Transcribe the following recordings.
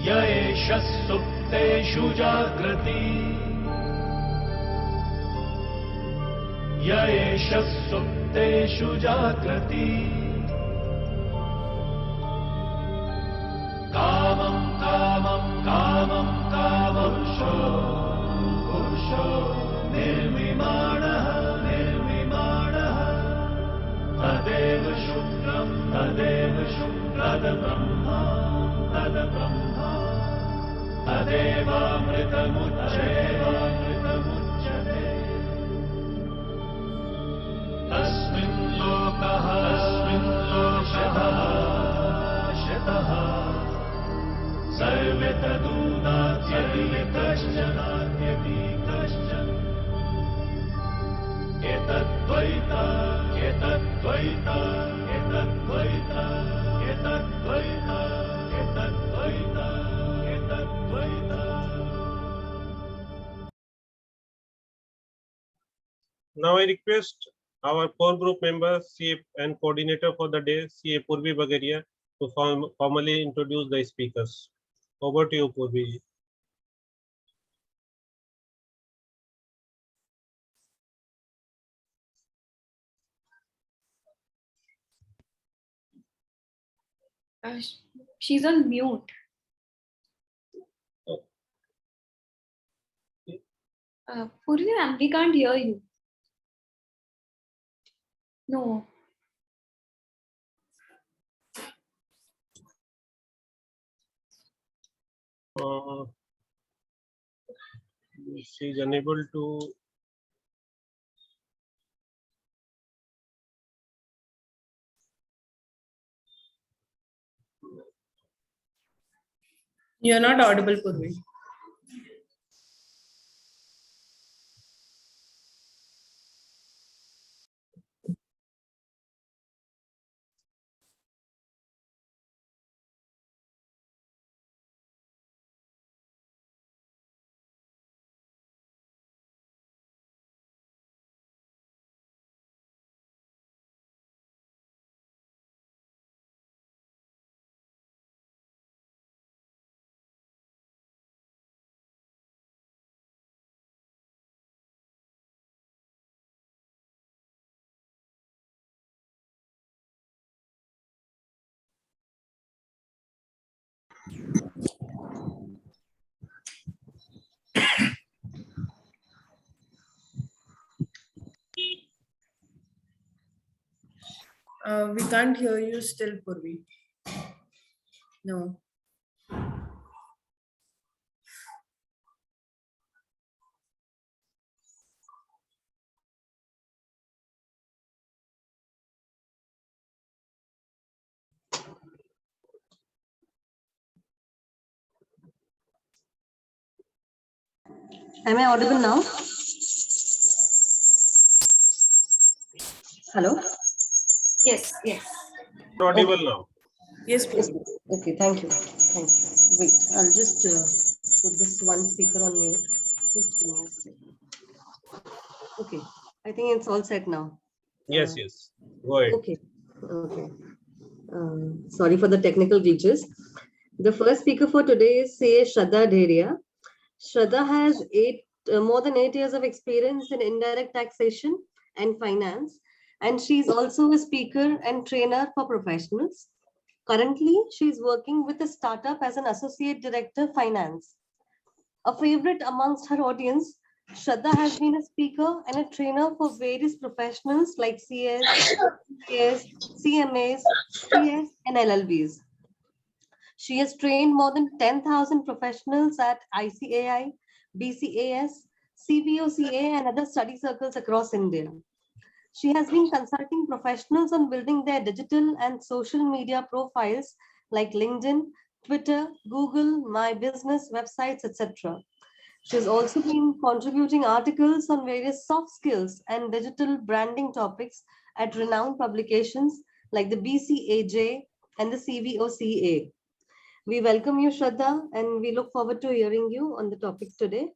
य एष सुप्तेषु जाग्रति य एष सुप्तेषु जाग्रति कामं कामं कामं कामपुरुषो पुरुषो निर्विमाणः निर्विमाणः तदेव शुक्रं तद्ब्रह्मा तदेवामृतमुच्यते तस्मिन् लोकः शतः सर्वे तदूनाद्यति कश्चन एतद्द्वैता एतद्द्वैता एतद्द्वैता एतद्द्वैता एतद्द्वैता एतद्द्वैता. Now I request our core group member, CA and coordinator for the day, CA Purvi Bagaria, to formally introduce the speakers. Over to you, Purvi. She's on mute. Purvi, ma'am, we can't hear you. No. She is unable to. You are not audible, Purvi. We can't hear you still, Purvi. No. Am I audible now? Hello? Yes, yes. Audible now. Yes, please. Okay, thank you. Thank you. Wait, I'll just put this one speaker on mute. Just give me a second. Okay, I think it's all set now. Yes, yes. Go ahead. Okay, okay. Sorry for the technical glitches. The first speaker for today is Shraddha Dedhia. Shraddha has more than 8 years of experience in indirect taxation and finance, and she's also a speaker and trainer for professionals. Currently, she's working with a startup as an associate director finance. A favorite amongst her audience, Shraddha has been a speaker and a trainer for various professionals like CS, CMAs, CS, and LLBs. She has trained more than 10,000 professionals at ICAI, BCAS, CVOCA, and other study circles across India. She has been consulting professionals on building their digital and social media profiles like LinkedIn, Twitter, Google, My Business, websites, etc. She has also been contributing articles on various soft skills and digital branding topics at renowned publications like the BCAJ and the CVOCA. We welcome you, Shraddha, and we look forward to hearing you on the topic today.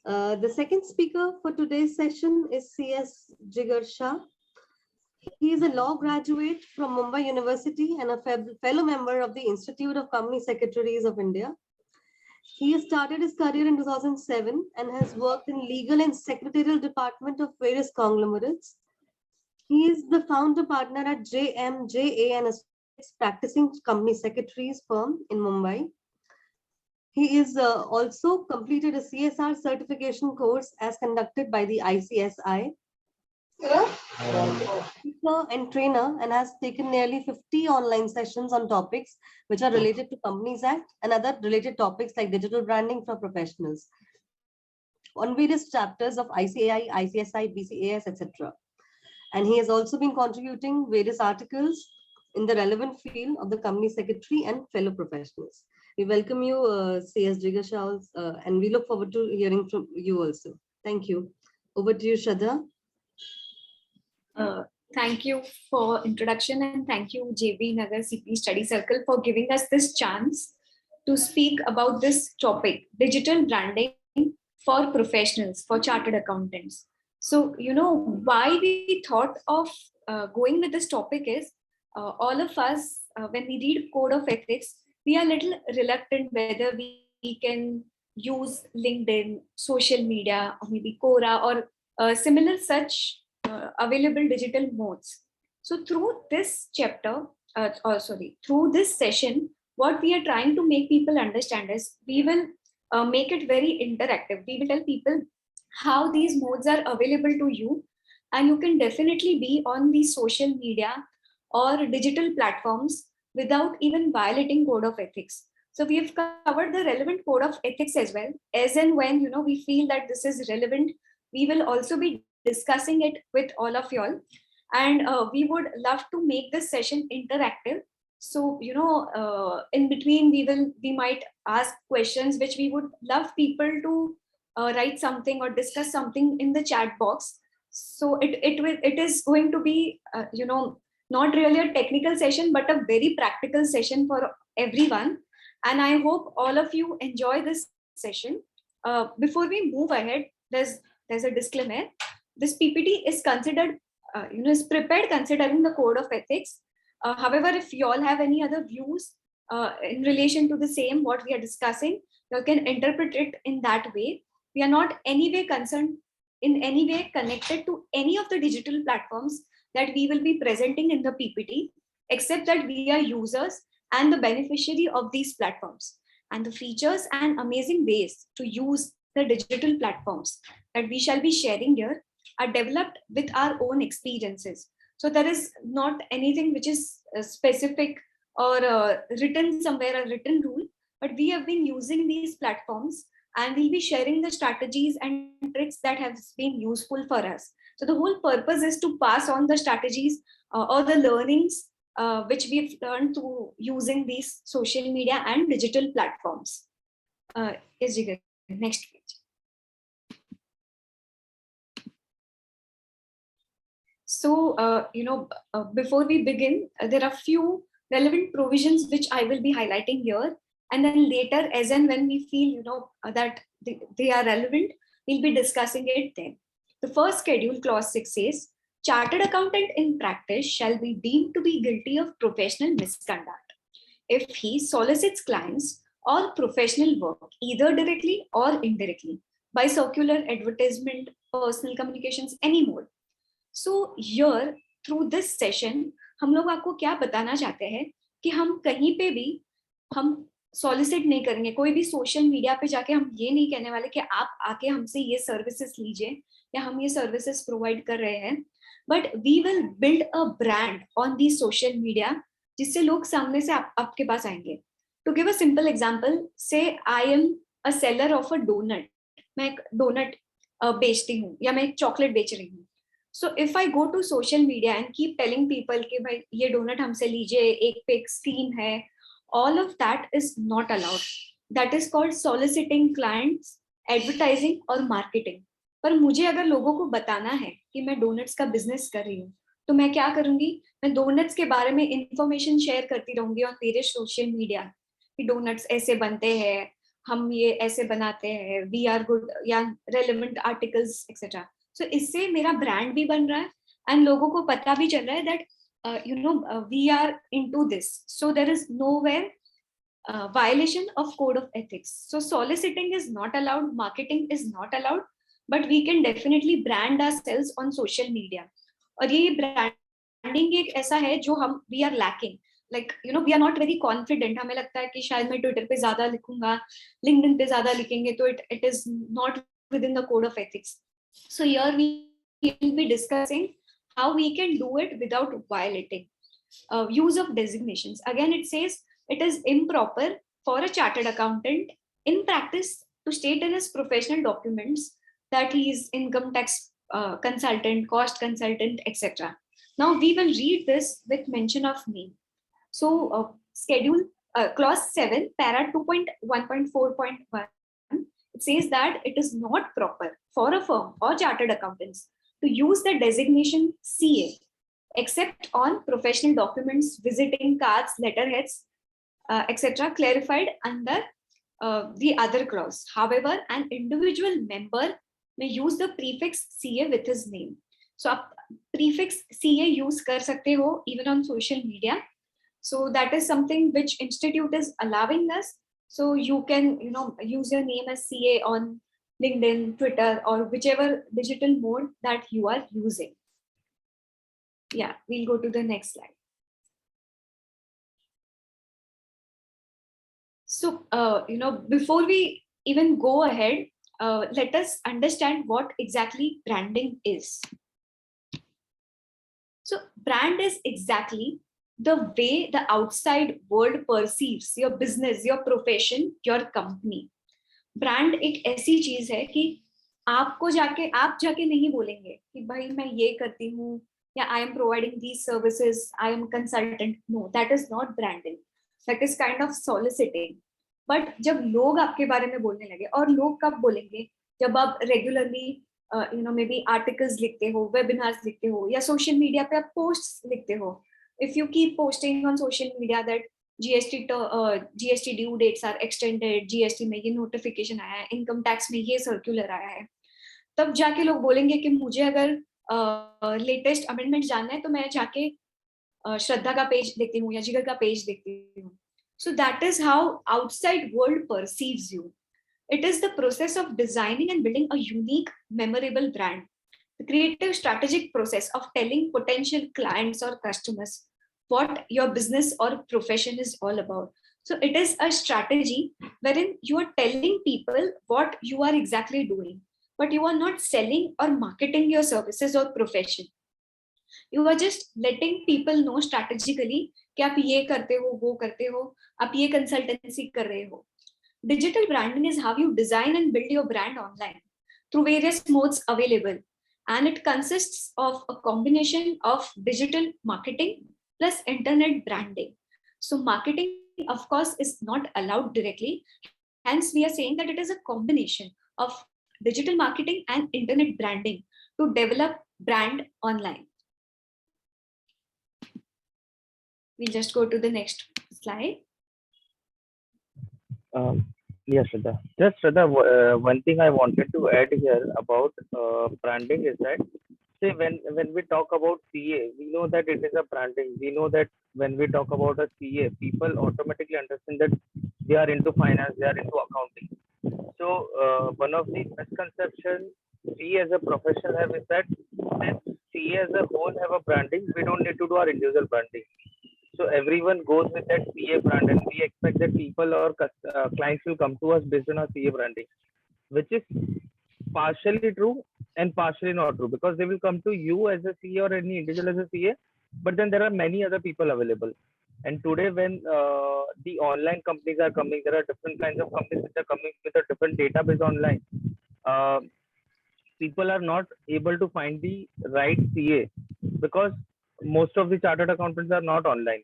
The second speaker for today's session is CS Jigar Shah. He is a law graduate from Mumbai University and a fellow member of the Institute of Company Secretaries of India. He started his career in 2007 and has worked in legal and secretarial department of various conglomerates. He is the founder partner at JMJA and Associates practicing company secretaries firm in Mumbai. He is also completed a CSR certification course as conducted by the ICSI. Teacher and trainer and has taken nearly 50 online sessions on topics which are related to Companies Act and other related topics like digital branding for professionals on various chapters of ICAI, ICSI, BCAS, etc. And he has also been contributing various articles in the relevant field of the company secretary and fellow professionals. We welcome you, CS Jigashaw, and we look forward to hearing from you also. Thank you. Over to you, Shraddha. Thank you for introduction, and thank you JB Nagar CP Study Circle for giving us this chance to speak about this topic, digital branding for professionals, for chartered accountants. So, why we thought of going with this topic is all of us, when we read Code of Ethics, we are a little reluctant whether we can use LinkedIn, social media, or maybe Quora or similar such available digital modes. So through this chapter, through this session, what we are trying to make people understand is we will make it very interactive. We will tell people how these modes are available to you, and you can definitely be on these social media or digital platforms without even violating Code of Ethics. So we have covered the relevant Code of Ethics as well. As and when we feel that this is relevant, we will also be discussing it with all of y'all, and we would love to make this session interactive. So in between we might ask questions which we would love people to write something or discuss something in the chat box. So it is going to be not really a technical session but a very practical session for everyone, and I hope all of you enjoy this session. Before we move ahead, there's a disclaimer. This PPT is considered, is prepared considering the Code of Ethics. However, if you all have any other views in relation to the same, what we are discussing, you can interpret it in that way. We are not any way concerned, in any way connected to any of the digital platforms that we will be presenting in the PPT, except that we are users and the beneficiary of these platforms. And the features and amazing ways to use the digital platforms that we shall be sharing here are developed with our own experiences. So there is not anything which is specific or written somewhere, a written rule, but we have been using these platforms and we'll be sharing the strategies and tricks that have been useful for us. So the whole purpose is to pass on the strategies or the learnings which we've learned through using these social media and digital platforms. Yes, Jigar, next page. So, before we begin, there are few relevant provisions which I will be highlighting here. And then later, as and when we feel, that they are relevant, we'll be discussing it then. The first schedule, clause 6 says, chartered accountant in practice shall be deemed to be guilty of professional misconduct if he solicits clients or professional work, either directly or indirectly, by circular, advertisement, personal communications, any mode. So here, through this session, हम लोग आपको क्या बताना चाहते हैं कि हम कहीं पे भी हम सॉलिसिट नहीं करेंगे, कोई भी सोशल मीडिया पे जाके हम ये नहीं कहने वाले कि आप आके हमसे ये सर्विसेज लीजिए या हम ये सर्विसेज प्रोवाइड कर रहे हैं, but we will build a brand on the social media जिससे लोग सामने से आपके पास आएंगे. To give a simple example, say I am a seller of a donut, मैं एक डोनट बेचती हूँ या मैं एक चॉकलेट बेच रही हूँ. So if I go to social media and keep telling people कि भाई ये डोनट हमसे लीजिए, एक पे एक स्कीम है, all of that is not allowed. That is called soliciting clients, advertising और marketing. पर मुझे अगर लोगों को बताना है कि मैं डोनट्स का बिजनेस कर रही हूँ, तो मैं क्या करूंगी, मैं डोनट्स के बारे में इंफॉर्मेशन शेयर करती रहूंगी और मेरे सोशल मीडिया कि डोनट्स ऐसे बनते हैं, हम ये ऐसे बनाते हैं, वी आर गुड, या रेलेवेंट आर्टिकल्स एक्सेट्रा. So इससे मेरा ब्रांड भी बन रहा है and लोगों को पता भी चल रहा है that we are into this, so there is nowhere violation of code of ethics. So soliciting is not allowed, marketing is not allowed, but we can definitely brand ourselves on social media. और ये branding एक ऐसा है जो हम we are lacking. Like we are not very confident. हमें लगता है कि शायद मैं ट्विटर पे ज्यादा लिखूंगा, लिंक्डइन पे ज्यादा लिखेंगे तो it is not within the code of ethics. So here we will be discussing how we can do it without violating. Use of designations. Again, it says it is improper for a chartered accountant in practice to state in his professional documents that he is income tax consultant, cost consultant, etc. Now we will read this with mention of name. So schedule clause 7, para 2.1.4.1, it says that it is not proper for a firm or chartered accountants to use the designation CA except on professional documents, visiting cards, letterheads, etc., clarified under the other clause. However, an individual member may use the prefix CA with his name. So, आप prefix CA use कर सकते हो even on social media. So that is something which institute is allowing us. So you can, use your name as CA on LinkedIn, Twitter, or whichever digital mode that you are using. Yeah, we'll go to the next slide. So, before we even go ahead, let us understand what exactly branding is. So brand is exactly the way the outside world perceives your business, your profession, your company. Brand एक ऐसी चीज है कि आप जाके नहीं बोलेंगे कि भाई मैं ये करती हूँ या I am providing these services, I am consultant. No, that is not branding. That is kind of soliciting. But जब लोग आपके बारे में बोलने लगे, और लोग कब बोलेंगे, जब आप regularly maybe articles लिखते हो, webinars लिखते हो, या social media पे आप posts लिखते हो. If you keep posting on social media that GST due dates are extended, GST में ये notification आया है, income tax में ये circular आया है, तब जाके लोग बोलेंगे कि मुझे अगर latest amendment जानना है तो मैं जाके श्रद्धा का पेज देखती हूँ या जिगर का पेज देखती हूँ. So that is how outside world perceives you. It is the process of designing and building a unique, memorable brand. The creative strategic process of telling potential clients or customers what your business or profession is all about. So it is a strategy wherein you are telling people what you are exactly doing, but you are not selling or marketing your services or profession. You are just letting people know strategically कि आप ये करते हो, वो करते हो, आप ये consultancy कर रहे हो. Digital branding is how you design and build your brand online through various modes available, and it consists of a combination of digital marketing plus internet branding. So marketing, of course, is not allowed directly. Hence, we are saying that it is a combination of digital marketing and internet branding to develop brand online. We'll just go to the next slide. Yes, Shraddha. Just Shraddha, one thing I wanted to add here about branding is that, say, when we talk about CA, we know that it is a branding. We know that when we talk about a CA, people automatically understand that they are into finance, they are into accounting. So one of the misconceptions we as a professional have is that since CA as a whole have a branding, we don't need to do our individual branding. So everyone goes with that CA brand, and we expect that people or clients will come to us based on our CA branding, which is partially true and partially not true, because they will come to you as a CA or any individual as a CA, but then there are many other people available. And today, when the online companies are coming, there are different kinds of companies which are coming with a different database online. People are not able to find the right CA because most of the chartered accountants are not online.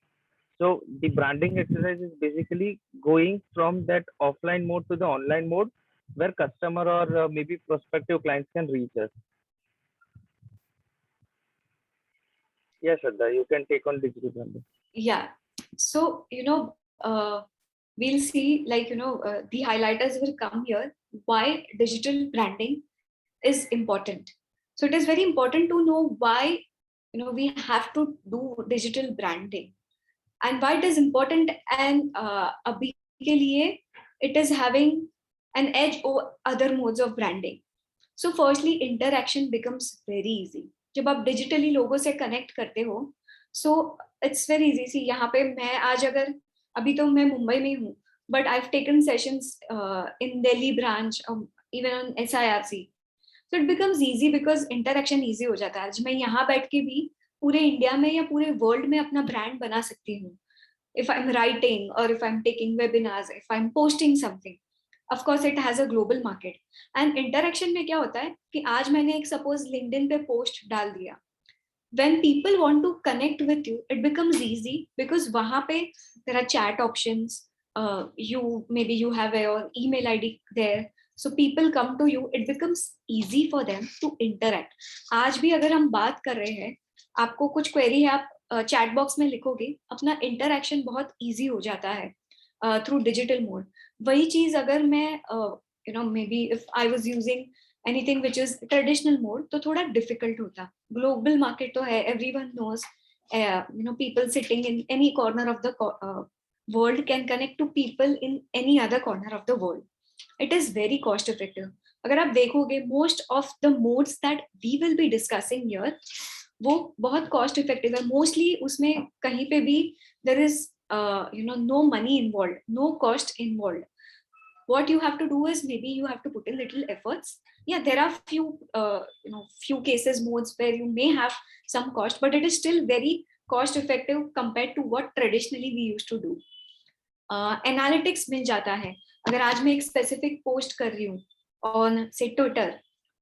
So the branding exercise is basically going from that offline mode to the online mode where customer or maybe prospective clients can reach us. Yes, Shraddha, you can take on digital branding. Yeah. So, we'll see, the highlighters will come here, why digital branding is important. So it is very important to know why we have to do digital branding. And why it is important, and abhi ke liye it is having an edge over other modes of branding. So firstly, interaction becomes very easy. जब आप digitally लोगों से connect करते हो, so it's very easy. See, यहाँ पे मैं आज अगर अभी तो मैं मुंबई में हूँ, but I've taken sessions in Delhi branch, even on SIRC. So it becomes easy because interaction easy हो जाता है. आज मैं यहाँ बैठ के भी पूरे इंडिया में या पूरे वर्ल्ड में अपना ब्रांड बना सकती हूँ. If I'm writing or if I'm taking webinars, if I'm posting something, of course it has a global market. And interaction में क्या होता है कि आज मैंने एक suppose LinkedIn पे post डाल दिया. When people want to connect with you, it becomes easy because वहाँ पे there are chat options. Maybe you have your email ID there. So people come to you. It becomes easy for them to interact. आज भी अगर हम बात कर रहे हैं, आपको कुछ query है, आप चैट बॉक्स में लिखोगे, अपना इंटरेक्शन बहुत इजी हो जाता है थ्रू डिजिटल मोड. वही चीज अगर मैं may be if I was using anything which is traditional mode तो थोड़ा डिफिकल्ट होता. ग्लोबल मार्केट तो है, everyone knows, people sitting in any corner of the world can connect to people in any other corner of the world. It is very cost effective. अगर आप देखोगे most of the modes that we will be discussing here, वो बहुत cost effective है. Mostly उसमें कहीं पे भी there is no money involved, no cost involved. What you have to do is maybe you have to put in little efforts. Yeah, there are few cases, modes where you may have some cost, but it is still very cost effective compared to what traditionally we used to do. Analytics मिल जाता है. अगर आज मैं एक specific post कर रही हूँ on say Twitter,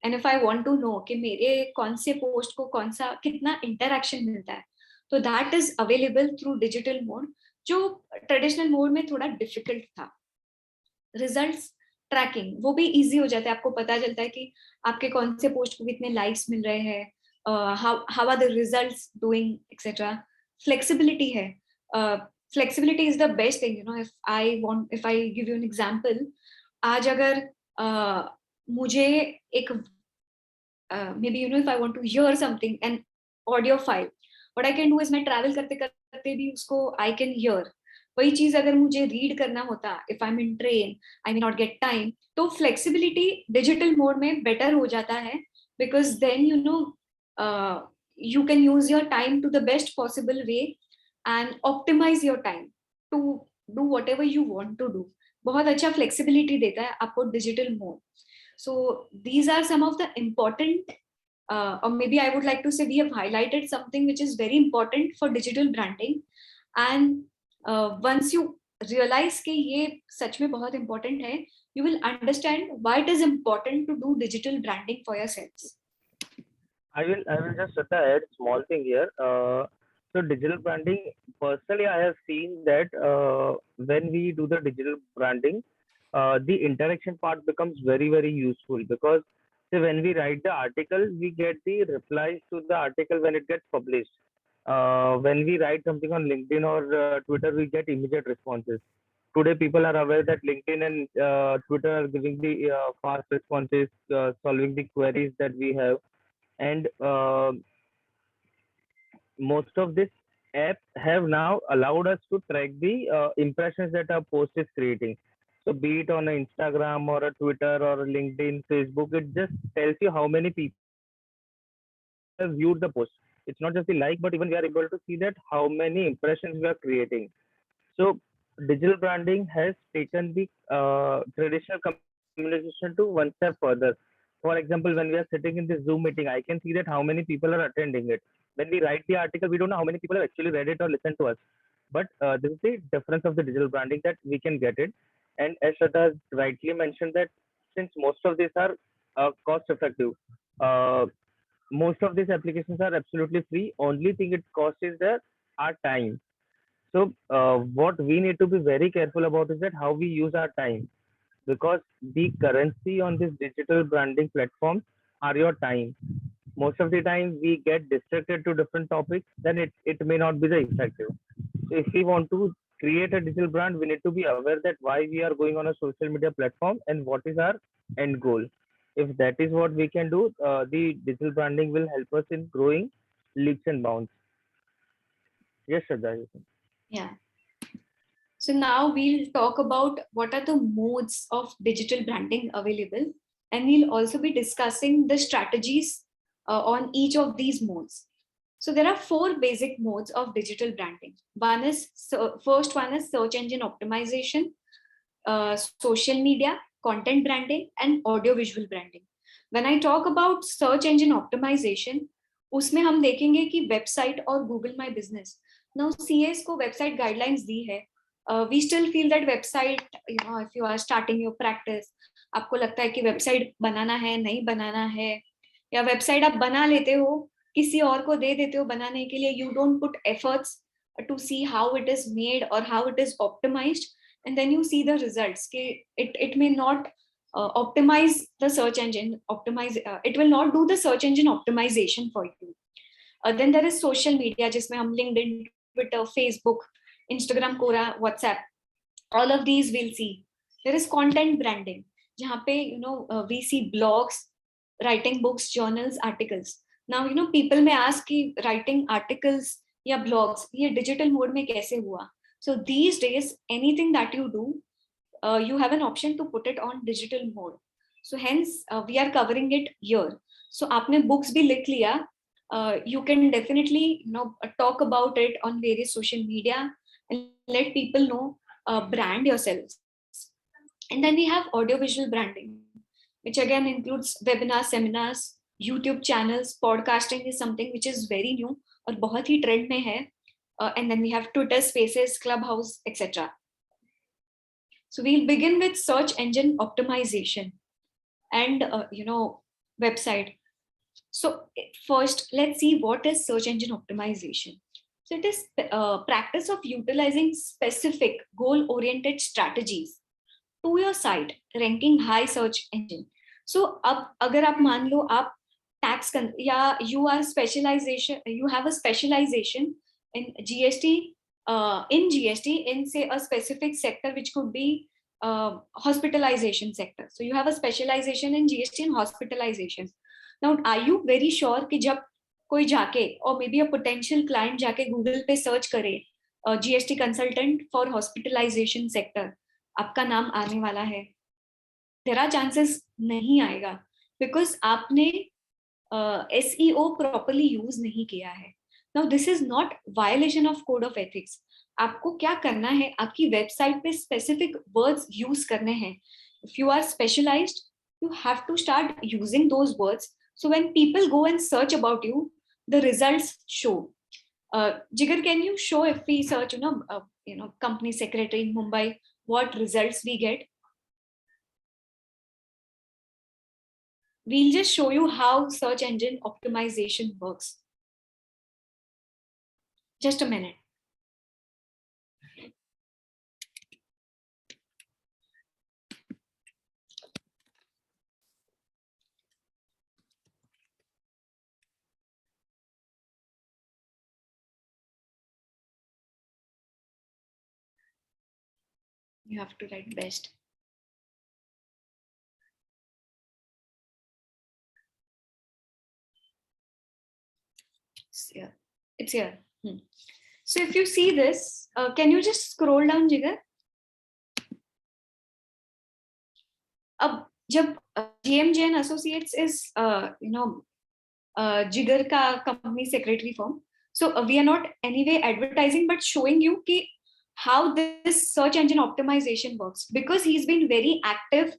and if I want to know कि मेरे कौन से पोस्ट को कौन सा कितना इंटरेक्शन मिलता है, तो that is available through digital mode, जो ट्रेडिशनल मोड में थोड़ा डिफिकल्ट था. रिजल्ट्स ट्रैकिंग वो भी इजी हो जाता है. आपको पता चलता है कि आपके कौन से पोस्ट को कितने लाइक्स मिल रहे हैं, how are the results doing, etcetera. Flexibility है. Flexibility is the best thing. If I give you an example, आज अगर मुझे एक maybe if I want to hear something, an audio file, what I can do is मैं travel करते करते भी उसको I can hear. वही चीज अगर मुझे रीड करना होता, if I'm in train, I may not get time, तो flexibility digital mode में better हो जाता है, because then you can use your time to the best possible way and optimize your time to do whatever you want to do. बहुत अच्छा flexibility देता है आपको digital mode. So these are some of the important, or maybe I would like to say we have highlighted something which is very important for digital branding. And once you realize कि ये सच में बहुत important है, you will understand why it is important to do digital branding for yourselves. I will just add small thing here. So digital branding, personally, I have seen that when we do the digital branding, the interaction part becomes very, very useful, because say when we write the article, we get the replies to the article when it gets published. When we write something on LinkedIn or Twitter, we get immediate responses. Today, people are aware that LinkedIn and Twitter are giving the fast responses, solving the queries that we have. And most of these apps have now allowed us to track the impressions that our post is creating. So be it on Instagram or a Twitter or LinkedIn, Facebook, it just tells you how many people have viewed the post. It's not just the like, but even we are able to see that how many impressions we are creating. So digital branding has taken the traditional communication to one step further. For example, when we are sitting in this Zoom meeting, I can see that how many people are attending it. When we write the article, we don't know how many people have actually read it or listened to us. But this is the difference of the digital branding, that we can get it. And as Shraddha rightly mentioned, that since most of these are cost effective, most of these applications are absolutely free. Only thing it costs is our time. So what we need to be very careful about is that how we use our time, because the currency on this digital branding platforms are your time. Most of the time we get distracted to different topics, then it may not be the effective. So if we want to create a digital brand, we need to be aware that why we are going on a social media platform and what is our end goal. If that is what we can do, the digital branding will help us in growing leaps and bounds. Yes, Shraddha. Yeah. So now we'll talk about what are the modes of digital branding available, and we'll also be discussing the strategies on each of these modes. So there are four basic modes of digital branding. First one is search engine optimization, social media, content branding, and audio-visual branding. When I talk about search engine optimization, उसमें हम देखेंगे कि website और Google my business now CS को website guidelines दी है. We still feel that website, if you are starting your practice, आपको लगता है कि वेबसाइट बनाना है, नहीं बनाना है, या वेबसाइट आप बना लेते हो, किसी और को दे देते हो बनाने के लिए, you don't put efforts to see how it is made or how it is optimized, and then you see the results. It may not optimize the search engine, it will not do the search engine optimization for you. Then there is social media, जिसमें हम LinkedIn, Twitter, Facebook, Instagram, Quora, WhatsApp, all of these we'll see. There is content branding, जहाँ पे we see blogs, writing books, journals, articles. Now people may ask कि writing articles या blogs ये digital mode में कैसे हुआ? So these days anything that you do, you have an option to put it on digital mode. So hence we are covering it here. So आपने books भी लिख लिया, you can definitely talk about it on various social media and let people know, brand yourselves. And then we have audiovisual branding, which again includes webinars, seminars, YouTube channels. Podcasting is something which is very new और बहुत ही trend में है. And then we have Twitter Spaces, Clubhouse, etc. So we'll begin with search engine optimization and website. So first, let's see what is search engine optimization. So it is practice of utilizing specific goal-oriented strategies to your site, ranking high search engine. So अब अगर आप मान लो आप tax you have a specialization in GST, in say a specific sector, which could be hospitalization sector. So you have a specialization in GST and hospitalization. Now are you very sure कि जब कोई जाके, or maybe a potential client जाके Google पे search करे GST consultant for hospitalization sector, आपका नाम आने वाला है? There are chances नहीं आएगा, because आपने SEO properly use नहीं किया है. Now this is not violation of code of ethics. आपको क्या करना है, आपकी वेबसाइट पे specific words use करने हैं. If you are specialized, you have to start using those words. So when people go and search about you, the results show. Jigar, can you show, if we search, company secretary in Mumbai, what results we get? We'll just show you how search engine optimization works. Just a minute. You have to write best. It's here. So if you see this, can you just scroll down, Jigar? अब जब JMJ and Associates is Jigar ka company secretary firm, so we are not anyway advertising, but showing you ki how this search engine optimization works, because he's been very active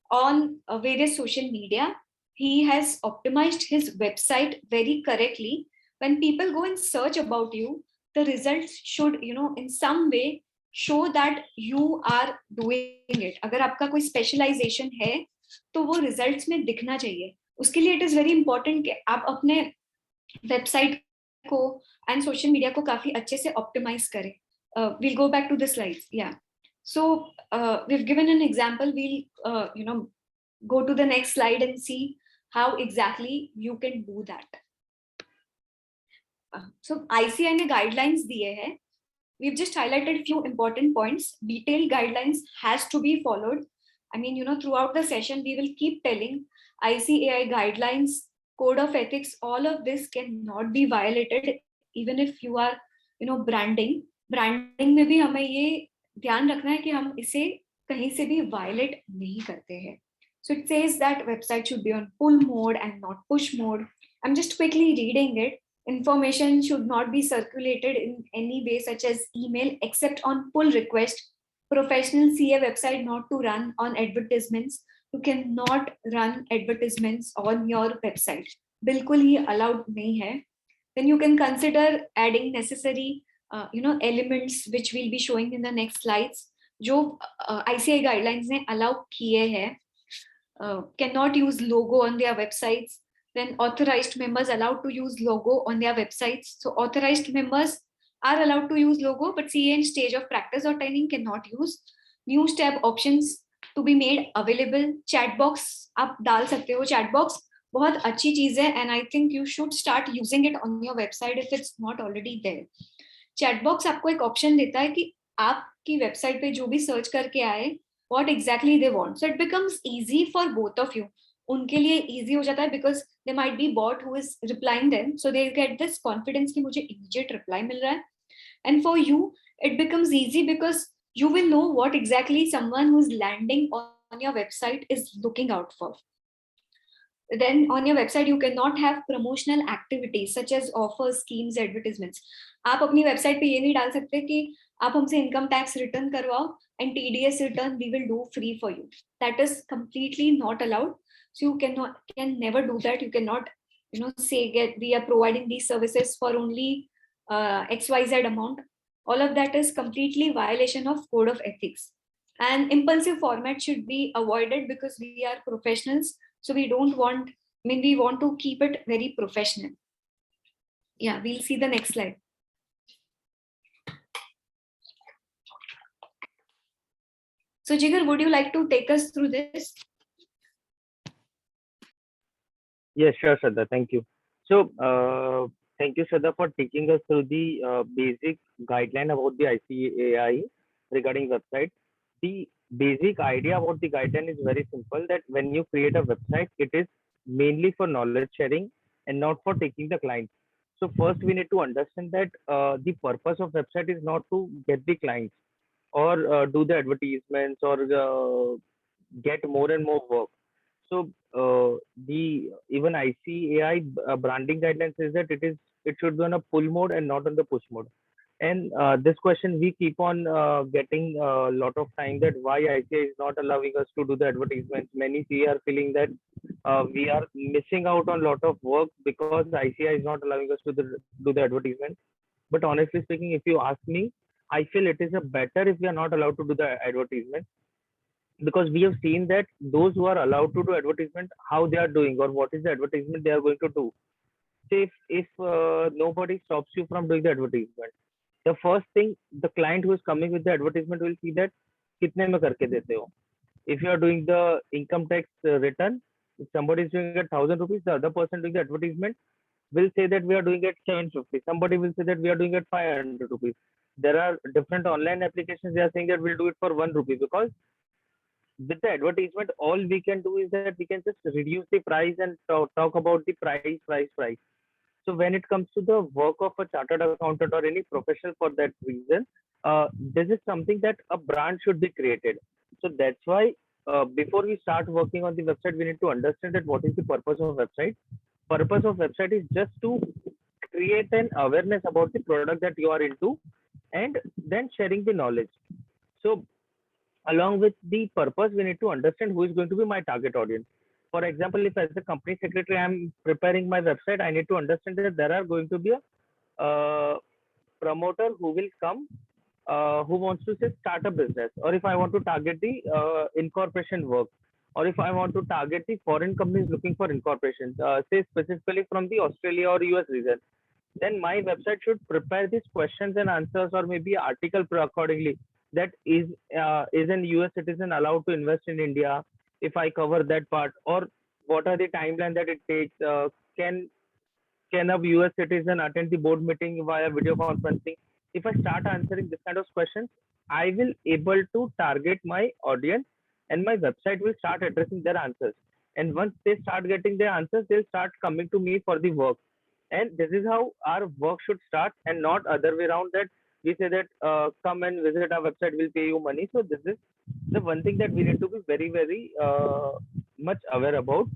on various social media. He has optimized his website very correctly. When people go and search about you, the results should in some way show that you are doing it. अगर आपका कोई specialization है तो वो results में दिखना चाहिए. उसके लिए it is very important कि आप अपने website को and social media को काफी अच्छे से optimize करें. We'll go back to the slides. Yeah. So we've given an example. We'll go to the next slide and see how exactly you can do that. So ICI ने guidelines दिए हैं. We've just highlighted a few important points. Detailed guidelines has to be followed. I mean, throughout the session, we will keep telling ICAI guidelines code of ethics, all of this cannot be violated even if you are branding में भी हमें ये ध्यान रखना है कि हम इसे कहीं से भी violate नहीं करते हैं. So it says that website should be on pull mode and not push mode. I'm just quickly reading it. Information should not be circulated in any way such as email except on pull request. Professionals see a website not to run on advertisements. You cannot run advertisements on your website. बिल्कुल ही allowed नहीं है. Then you can consider adding necessary elements which we'll be showing in the next slides. जो ICAI guidelines ने allow किए हैं. Cannot use logo on their websites. Then authorized members allowed to use logo on their websites. So authorized members are allowed to use logo, but CA in stage of practice or training cannot use. News tab options to be made available. Chat box आप डाल सकते हो. Chat box बहुत अच्छी चीज है, and I think you should start using it on your website if it's not already there. Chat box आपको एक option देता है कि आपकी website पे जो भी search करके आए, what exactly they want. So it becomes easy for both of you. उनके लिए easy हो जाता है because there might be bot who is replying them, so they get this confidence कि मुझे immediate reply मिल रहा है. And for you, it becomes easy because you will know what exactly someone who's landing on your website is looking out for. Then on your website, you cannot have promotional activities such as offers, schemes, advertisements. आप अपनी website पे ये नहीं डाल सकते कि आप हमसे income tax return करवाओ and TDS return we will do free for you. That is completely not allowed. So you can never do that. You cannot say we are providing these services for only XYZ amount. All of that is completely violation of code of ethics. And impulsive format should be avoided because we are professionals. So we don't want, we want to keep it very professional. Yeah, we'll see the next slide. So Jigar, would you like to take us through this? Yes, sure, Shraddha. Thank you. So, thank you, Shraddha, for taking us through the basic guideline about the ICAI regarding website. The basic idea about the guideline is very simple, that when you create a website, it is mainly for knowledge sharing and not for taking the clients. So first we need to understand that the purpose of website is not to get the clients or do the advertisements or get more and more work. So the even ICAI branding guidelines says that it should be on a pull mode and not on the push mode. And this question we keep on getting a lot of time, that why ICAI is not allowing us to do the advertisements. Many CA are feeling that we are missing out on a lot of work because ICAI is not allowing us to do the advertisement. But honestly speaking, if you ask me, I feel it is a better if we are not allowed to do the advertisement, because we have seen that those who are allowed to do advertisement, how they are doing or what is the advertisement they are going to do. Say if nobody stops you from doing the advertisement, the first thing the client who is coming with the advertisement will see that kitne mein karke dete ho. If you are doing the income tax return, if somebody is doing at 1,000 rupees, the other person doing the advertisement will say that we are doing at 750. Somebody will say that we are doing at 500 rupees. There are different online applications, they are saying that we'll do it for 1 rupee, because with the advertisement, all we can do is that we can just reduce the price and talk about the price. So when it comes to the work of a chartered accountant or any professional for that reason, this is something that a brand should be created. So that's why before we start working on the website, we need to understand that what is the purpose of website. Purpose of website is just to create an awareness about the product that you are into and then sharing the knowledge. So along with the purpose, we need to understand who is going to be my target audience. For example, if as a company secretary, I'm preparing my website, I need to understand that there are going to be a promoter who will come, who wants to say start a business, or if I want to target the incorporation work, or if I want to target the foreign companies looking for incorporation, say specifically from the Australia or US region, then my website should prepare these questions and answers, or maybe article accordingly, that is an US citizen allowed to invest in India, if I cover that part, or what are the timeline that it takes, can a US citizen attend the board meeting via video conferencing. If I start answering this kind of questions, I will able to target my audience and my website will start addressing their answers. And once they start getting their answers, they'll start coming to me for the work. And this is how our work should start, and not other way around, that we say that come and visit our website, we'll pay you money. So this is the one thing that we need to be very, very much aware about.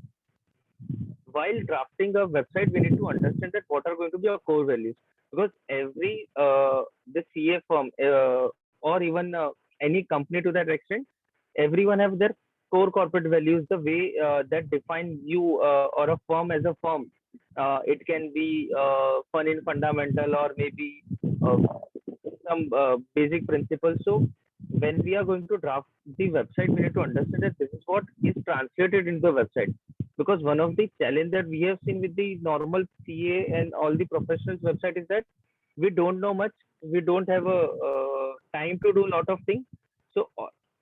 While drafting a website, we need to understand that what are going to be our core values, because every the CA firm or even any company to that extent, everyone have their core corporate values, the way that define you or a firm as a firm. It can be fun in fundamental, or maybe uh, some basic principles. So when we are going to draft the website, we need to understand that this is what is translated into the website. Because one of the challenge that we have seen with the normal CA and all the professionals website is that we don't know much. We don't have a time to do a lot of things. So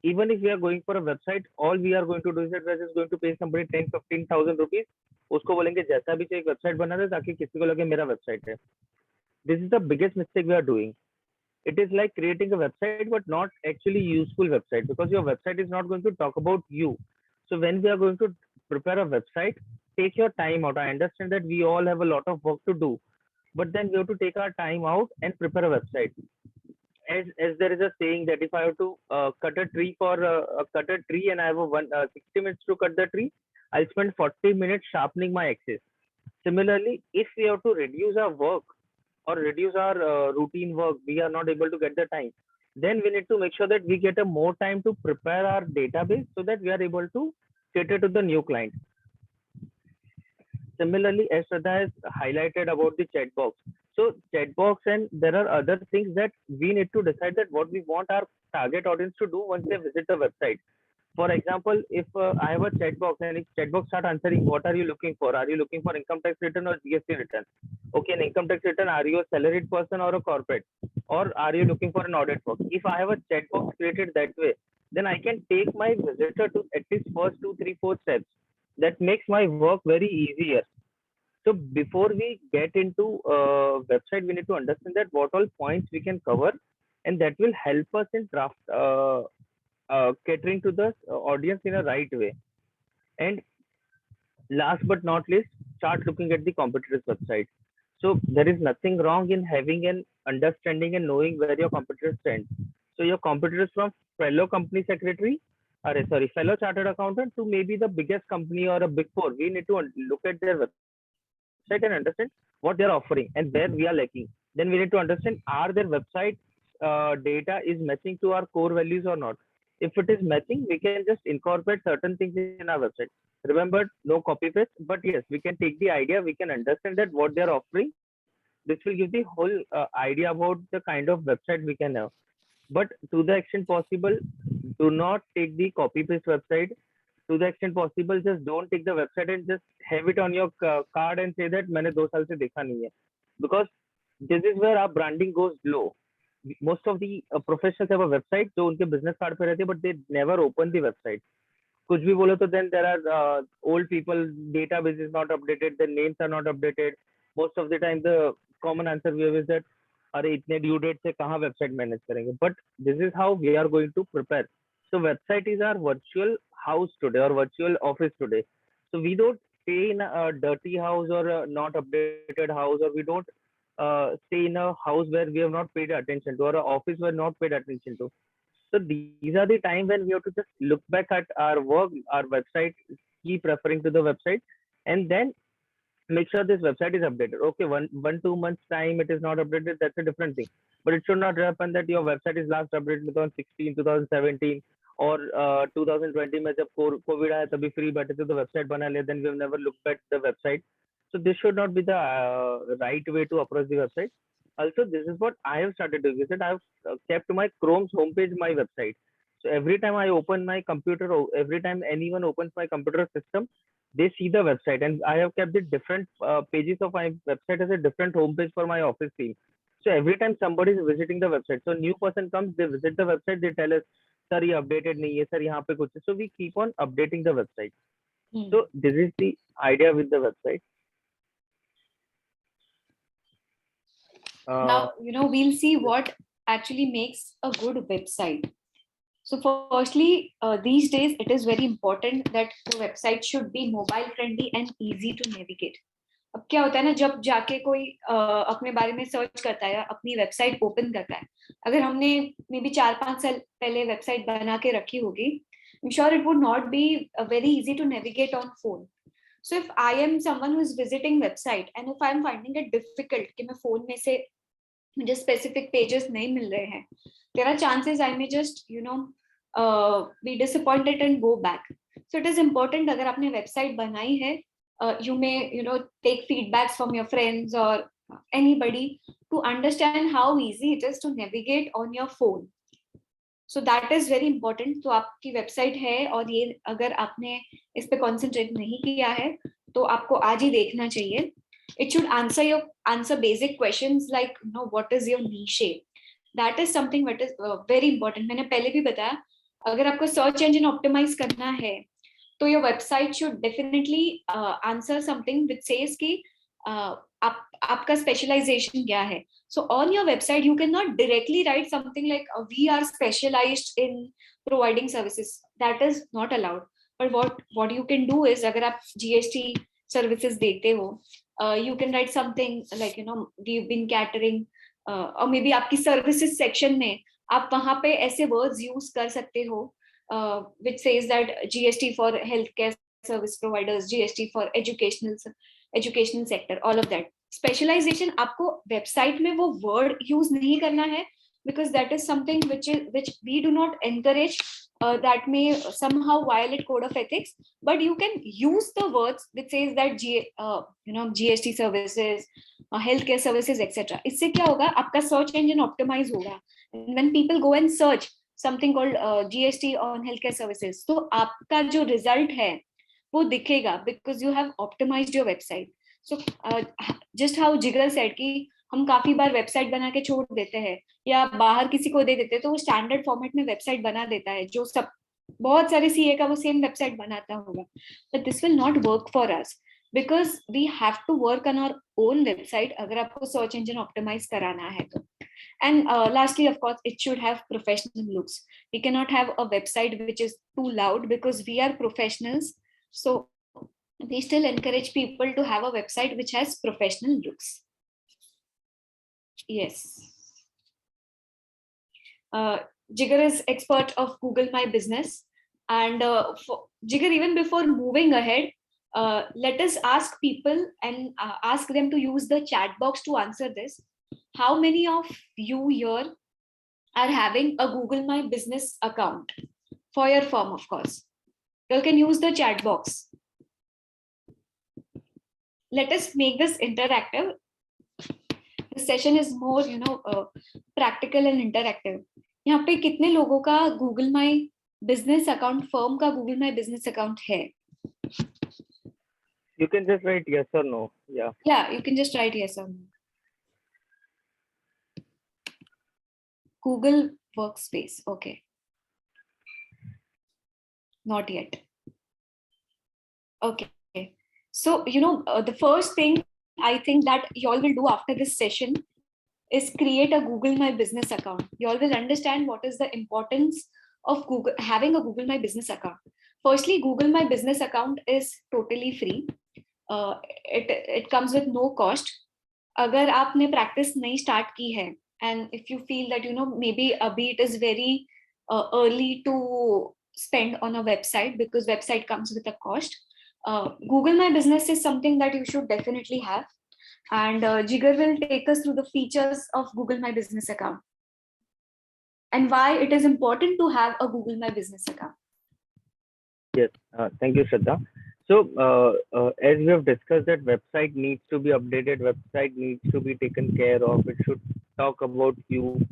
even if we are going for a website, all we are going to do is that we are just going to pay somebody 10-15,000 rupees. उसको बोलेंगे जैसा भी चाहिए website बना दे ताकि किसी को लगे मेरा वेबसाइट है. This is the biggest mistake we are doing. It is like creating a website but not actually useful website, because your website is not going to talk about you. So when we are going to prepare a website, take your time out. I understand that we all have a lot of work to do, but then we have to take our time out and prepare a website. As there is a saying that if I have to cut a tree cut a tree and I have a 60 minutes to cut the tree, I'll spend 40 minutes sharpening my axis. Similarly, if we have to reduce our work or reduce our routine work, we are not able to get the time, then we need to make sure that we get a more time to prepare our database so that we are able to cater to the new client. Similarly, as Shraddha has highlighted about the chat box. So chat box, and there are other things that we need to decide that what we want our target audience to do once they visit the website. For example, if I have a chat box and if chat box start answering, what are you looking for? Are you looking for income tax return or GST return? Okay, an income tax return, are you a salaried person or a corporate? Or are you looking for an audit work? If I have a chat box created that way, then I can take my visitor to at least first 2, 3, 4 steps. That makes my work very easier. So before we get into website, we need to understand that what all points we can cover, and that will help us in draft catering to the audience in a right way. And last but not least, start looking at the competitors' website. So there is nothing wrong in having an understanding and knowing where your competitors stand. So your competitors from fellow company secretary, fellow chartered accountant to maybe the biggest company or a big four, we need to look at their website and understand what they're offering and where we are lacking. Then we need to understand, are their website data is matching to our core values or not. If it is matching, we can just incorporate certain things in our website. Remember, no copy paste, but yes, we can take the idea, we can understand that what they're offering. This will give the whole idea about the kind of website we can have. But to the extent possible, do not take the copy paste website. To the extent possible, just don't take the website and just have it on your card and say that मैंने 2 साल से देखा नहीं है. Because this is where our branding goes low. Most of the professionals have a website जो उनके business card पे रहती है, but they never open the website. कुछ भी बोलो तो then there are old people, database is not updated, their names are not updated. Most of the time the common answer we have is that अरे इतने due date से कहाँ website manage करेंगे. But this is how we are going to prepare. So website is our virtual house today or virtual office today. So we don't stay in a dirty house or a not updated house, or we don't stay in a house where we have not paid attention to, or an office where not paid attention to. So these are the time when we have to just look back at our work, our website, keep referring to the website, and then make sure this website is updated. Okay, 2 months time it is not updated, that's a different thing. But it should not happen that your website is last updated 2017 or 2020 में जब COVID आया तभी free बैठे थे तो website बना लिया, then we have never looked at the website. So this should not be the right way to approach the website. Also, this is what I have started doing, is that I have kept my Chrome's homepage my website. So every time I open my computer, or every time anyone opens my computer system, they see the website, and I have kept the different pages of my website as a different homepage for my office team. So every time somebody is visiting the website, so new person comes, they visit the website, they tell us, sir, ये updated नहीं है, sir, यहाँ पे कुछ है. So we keep on updating the website. So this is the idea with the website. Now, we'll see what actually makes a good website. So firstly, these days it is very important that the website should be mobile friendly and easy to navigate. अब क्या होता है ना, जब जाके कोई अपने बारे में सर्च करता है या अपनी वेबसाइट ओपन करता है, अगर हमने मे बी 4-5 साल पहले वेबसाइट बना के रखी होगी, I am sure it would not be very easy to navigate on phone. So if I am someone who is visiting website and if I am finding it difficult कि मैं phone में से मुझे specific pages नहीं मिल रहे हैं, there are chances I may just be disappointed and go back. So it is important, अगर आपने वेबसाइट बनाई है, you may take feedbacks from your friends or anybody to understand how easy it is to navigate on your phone. So that is very important. तो आपकी website है और ये अगर आपने इस पे कॉन्सेंट्रेट नहीं किया है तो आपको आज ही देखना चाहिए. It should answer basic questions like what is your niche. That is something that is very important. मैंने पहले भी बताया, अगर आपको सर्च इंजन ऑप्टिमाइज करना है तो your website should definitely answer something which says कि आपका specialization क्या है. So on your website you cannot directly write something like we are specialized in providing services. That is not allowed. But what you can do is, अगर आप GST services देते हो, you can write something like we've been catering, और may be आपकी services section में आप वहां पे ऐसे वर्ड्स यूज कर सकते हो which says that GST for healthcare service providers, GST for educational sector, all of that. Specialization आपको वेबसाइट में वो वर्ड यूज नहीं करना है, because that is something which we do not encourage, that may somehow violate code of ethics. But you can use the words which says that GST services, healthcare services, etc. इससे क्या होगा, आपका search engine optimise होगा. When people go and search something called GST on healthcare services, तो आपका जो result है वो दिखेगा because you have optimized your website. So just how जिगर said कि हम काफी बार वेबसाइट बना के छोड़ देते हैं या बाहर किसी को दे देते हैं, तो वो स्टैंडर्ड फॉर्मेट में वेबसाइट बना देता है, जो सब बहुत सारे सीए का वो सेम वेबसाइट बनाता होगा. But this will not work for us because we have to work on our own website अगर आपको सर्च इंजन ऑप्टिमाइज कराना है तो. And lastly, of course, it should have professional looks. We cannot have a website which is too loud because we are professionals. So we still encourage people to have a website which has professional looks. Yes. Jigar is expert of Google My Business. And Jigar, even before moving ahead, let us ask people and ask them to use the chat box to answer this. How many of you here are having a Google My Business account for your firm? Of course, you can use the chat box. Let us make this interactive. The session is more, practical and interactive. यहाँ पे कितने लोगों का Google My Business account, firm का Google My Business account है? You can just write yes or no. Yeah. Yeah, you can just write yes or no. Google Workspace. Okay. Not yet. Okay. So, the first thing I think that you all will do after this session is create a Google My Business account. You all will understand what is the importance of having a Google My Business account. Firstly, Google My Business account is totally free. It comes with no cost. अगर आपने practice नहीं start की है, and if you feel that maybe it is very early to spend on a website because website comes with a cost, Google My Business is something that you should definitely have. And Jigar will take us through the features of Google My Business account and why it is important to have a Google My Business account. Yes, thank you, Shraddha. So, as we have discussed, that website needs to be updated, website needs to be taken care of, it should talk about you.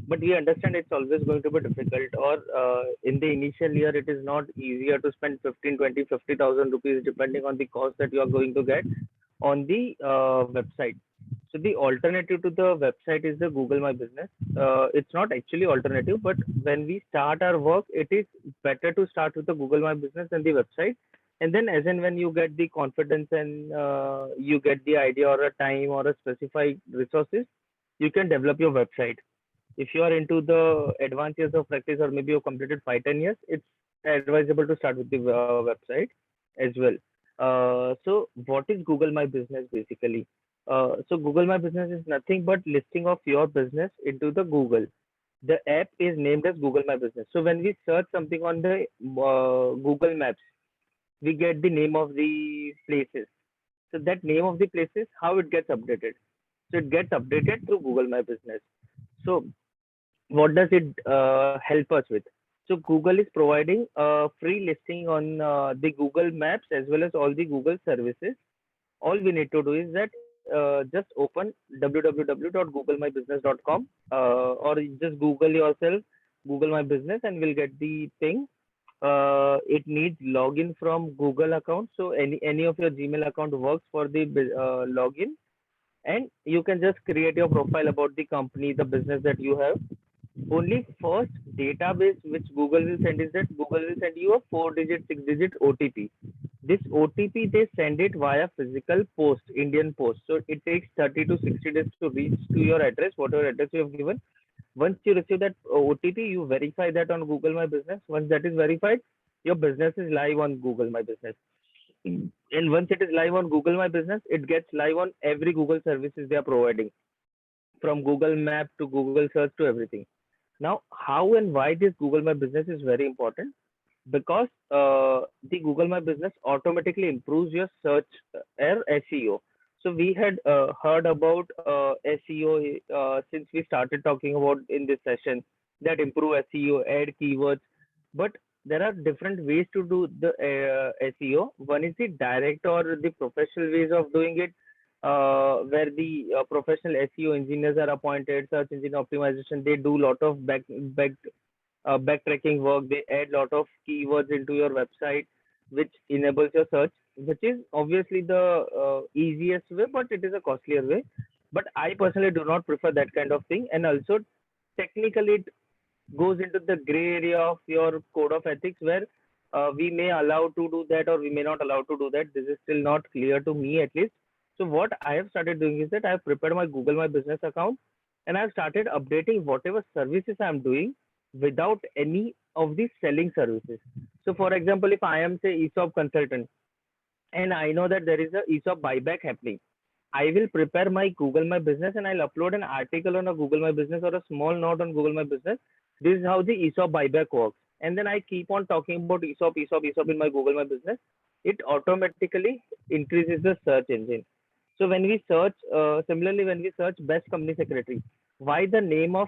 But we understand it's always going to be difficult, or in the initial year, it is not easier to spend 15, 20, 50,000 rupees, depending on the cost that you are going to get on the website. So the alternative to the website is the Google My Business. It's not actually alternative, but when we start our work, it is better to start with the Google My Business than the website. And then as and when you get the confidence and you get the idea or a time or a specified resources, you can develop your website. If you are into the advanced years of practice, or maybe you've completed 5-10 years, it's advisable to start with the website as well. So what is Google My Business basically? So Google My Business is nothing but listing of your business into the Google. The app is named as Google My Business. So when we search something on the Google Maps, we get the name of the places. So that name of the places, how it gets updated. So it gets updated through Google My Business. So what does it help us with? So Google is providing a free listing on the Google Maps as well as all the Google services. All we need to do is that just open www.googlemybusiness.com, or just Google yourself Google My Business, and we'll get the thing. It needs login from Google account, so any of your Gmail account works for the login, and you can just create your profile about the company, the business that you have. Only first database which Google will send is that Google will send you a 4-digit, 6-digit OTP. This OTP, they send it via physical post, Indian post. So it takes 30 to 60 days to reach to your address, whatever address you have given. Once you receive that OTP, you verify that on Google My Business. Once that is verified, your business is live on Google My Business. And once it is live on Google My Business, it gets live on every Google services they are providing, from Google Map to Google Search to everything. Now, how and why this Google My Business is very important? Because the Google My Business automatically improves your search or SEO. So we had heard about SEO since we started talking about in this session, that improve SEO, add keywords. But there are different ways to do the SEO. One is the direct or the professional ways of doing it, where the professional SEO engineers are appointed, search engine optimization. They do a lot of backtracking work. They add lot of keywords into your website, which enables your search, which is obviously the easiest way, but it is a costlier way. But I personally do not prefer that kind of thing. And also, technically, it goes into the gray area of your code of ethics, where we may allow to do that or we may not allow to do that. This is still not clear to me, at least. So what I have started doing is that I have prepared my Google My Business account, and I've started updating whatever services I'm doing without any of these selling services. So for example, if I am say ESOP consultant, and I know that there is a ESOP buyback happening, I will prepare my Google My Business and I'll upload an article on a Google My Business or a small note on Google My Business. This is how the ESOP buyback works. And then I keep on talking about ESOP in my Google My Business. It automatically increases the search engine. So when we search, similarly, when we search best company secretary, why the name of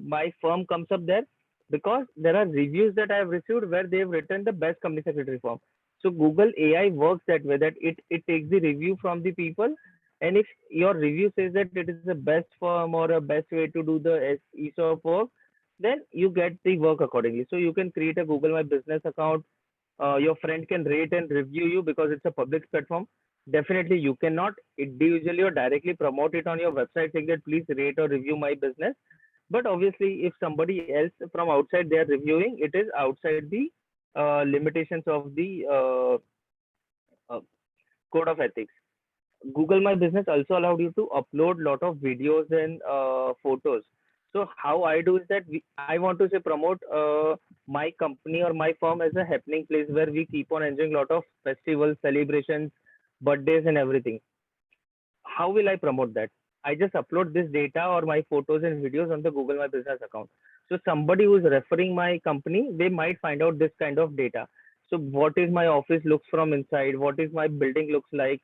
my firm comes up there? Because there are reviews that I have received where they have written the best company secretary firm. So Google AI works that way, that it takes the review from the people, and if your review says that it is the best firm or a best way to do the ESOP work, then you get the work accordingly. So you can create a Google My Business account. Your friend can rate and review you because it's a public platform. Definitely, you cannot individually or directly promote it on your website saying that please rate or review my business. But obviously, if somebody else from outside they are reviewing, it is outside the limitations of the code of ethics. Google My Business also allowed you to upload lot of videos and photos. So how I do is that I want to say promote my company or my firm as a happening place where we keep on enjoying lot of festivals, celebrations, birthdays and everything. How will I promote that? I just upload this data or my photos and videos on the Google My Business account. So somebody who is referring my company, they might find out this kind of data. So what is my office looks from inside? What is my building looks like?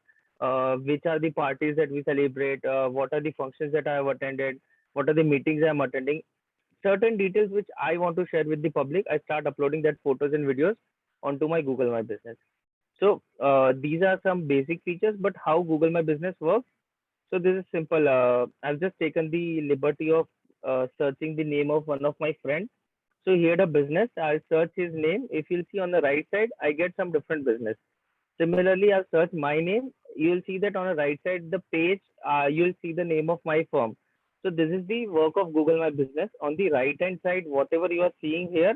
Which are the parties that we celebrate? What are the functions that I have attended? What are the meetings I am attending? Certain details which I want to share with the public, I start uploading that photos and videos onto my Google My Business. So these are some basic features, but how Google My Business works. So this is simple. I've just taken the liberty of searching the name of one of my friends. So he had a business. I'll search his name. If you'll see on the right side, I get some different business. Similarly, I'll search my name. You'll see that on the right side, the page, you'll see the name of my firm. So this is the work of Google My Business. On the right hand side, whatever you are seeing here,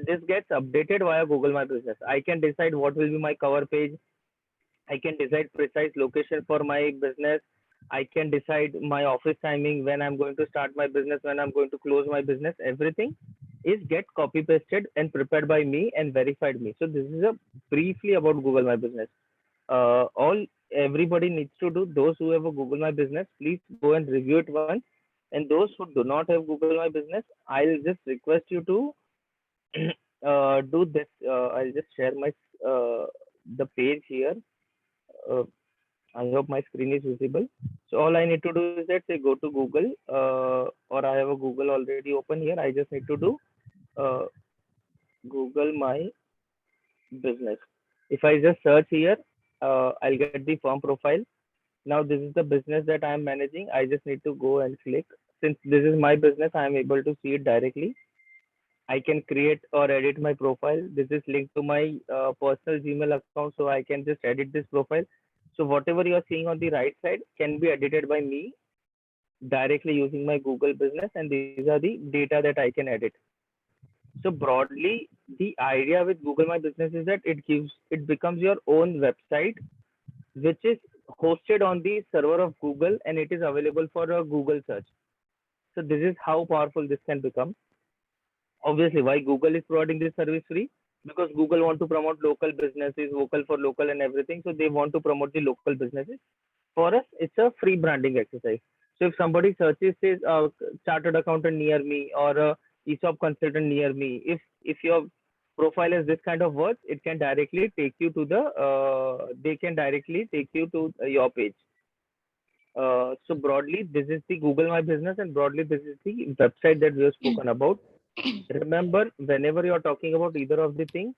this gets updated via Google My Business. I can decide what will be my cover page. I can decide precise location for my business. I can decide my office timing, when I'm going to start my business, when I'm going to close my business. Everything is get copy pasted and prepared by me and verified me. So this is a briefly about Google My Business. All everybody needs to do. Those who have a Google My Business, please go and review it once. And those who do not have Google My Business, I'll just request you to do this. I'll just share my the page here. Uh, I hope my screen is visible. So all I need to do is that say go to Google, or I have a Google already open here. I just need to do uh, Google My Business. If I just search here, I'll get the firm profile. Now this is the business that I am managing. I just need to go and click. Since this is my business, I am able to see it directly. I can create or edit my profile. This is linked to my personal Gmail account, so I can just edit this profile. So whatever you are seeing on the right side can be edited by me directly using my Google business, and these are the data that I can edit. So broadly, the idea with Google My Business is that it becomes your own website, which is hosted on the server of Google, and it is available for a Google search. So this is how powerful this can become. Obviously, why Google is providing this service free? Because Google want to promote local businesses, vocal for local and everything. So they want to promote the local businesses. For us, it's a free branding exercise. So if somebody searches, says chartered accountant near me or a ESOP consultant near me, if your profile has this kind of words, it can directly take you to they can directly take you to your page. So broadly, this is the Google My Business, and broadly, this is the website that we have spoken about. Remember, whenever you're talking about either of the things,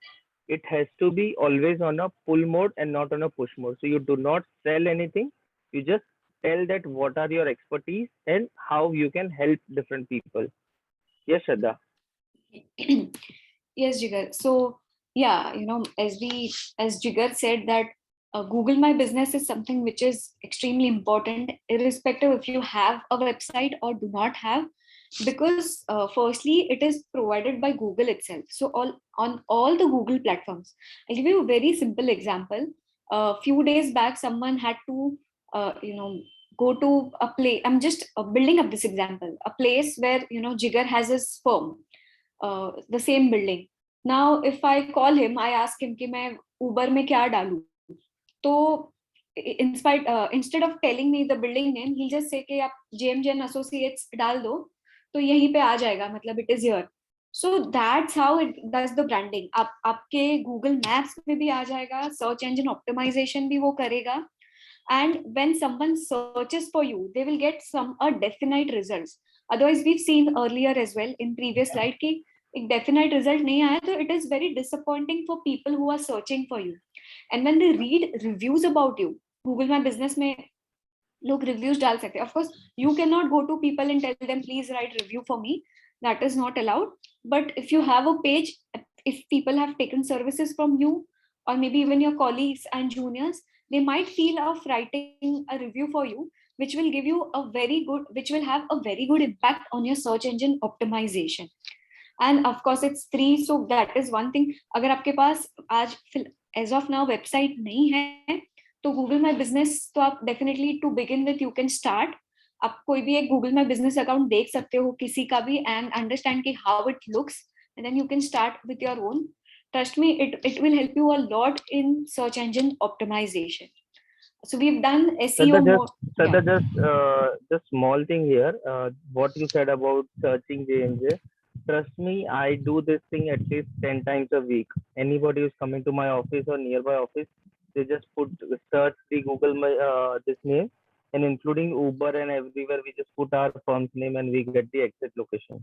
it has to be always on a pull mode and not on a push mode. So you do not sell anything. You just tell that what are your expertise and how you can help different people. Yes, Shraddha. Yes, Jigar. So yeah, as Jigar said that Google My Business is something which is extremely important, irrespective if you have a website or do not have, because firstly, it is provided by Google itself. So on all the Google platforms. I'll give you a very simple example. A few days back, someone had to, go to a place. I'm just building up this example. A place where Jigar has his firm, the same building. Now, if I call him, I ask him कि मैं Uber में क्या डालूं. तो instead of telling me the building name, he'll just say कि आप JMJ and Associates डाल दो, तो यहीं पे आ जाएगा, मतलब it is here. So that's how it does the branding. आपके Google Maps में भी आ जाएगा, search engine optimization भी वो करेगा, and when someone searches for you, they will get a definite results. Otherwise, we've seen earlier as well in previous slide कि एक definite result नहीं आया, तो it is very disappointing for people who are searching for you. And when they read reviews about you, Google My Business में लोग reviews डाल सकते हैं. Of course, you cannot go to people and tell them please write review for me. That is not allowed. But if you have a page, if people have taken services from you, or maybe even your colleagues and juniors, they might feel of writing a review for you, which will have a very good impact on your search engine optimization. And of course, it's free. So that is one thing. अगर आपके पास आज as of now website नहीं है, तो Google My Business तो आप definitely to begin with you can start. आप कोई भी एक Google My Business account देख सकते हो किसी का भी and understand कि how it looks, and then you can start with your own. Trust me, it will help you a lot in search engine optimization. So we've done SEO more. Shraddha, just small thing here. What you said about searching JMJ. Trust me, I do this thing at least 10 times a week. Anybody who's coming to my office or nearby office, they just search the Google this name, and including Uber and everywhere, we just put our firm's name and we get the exact location.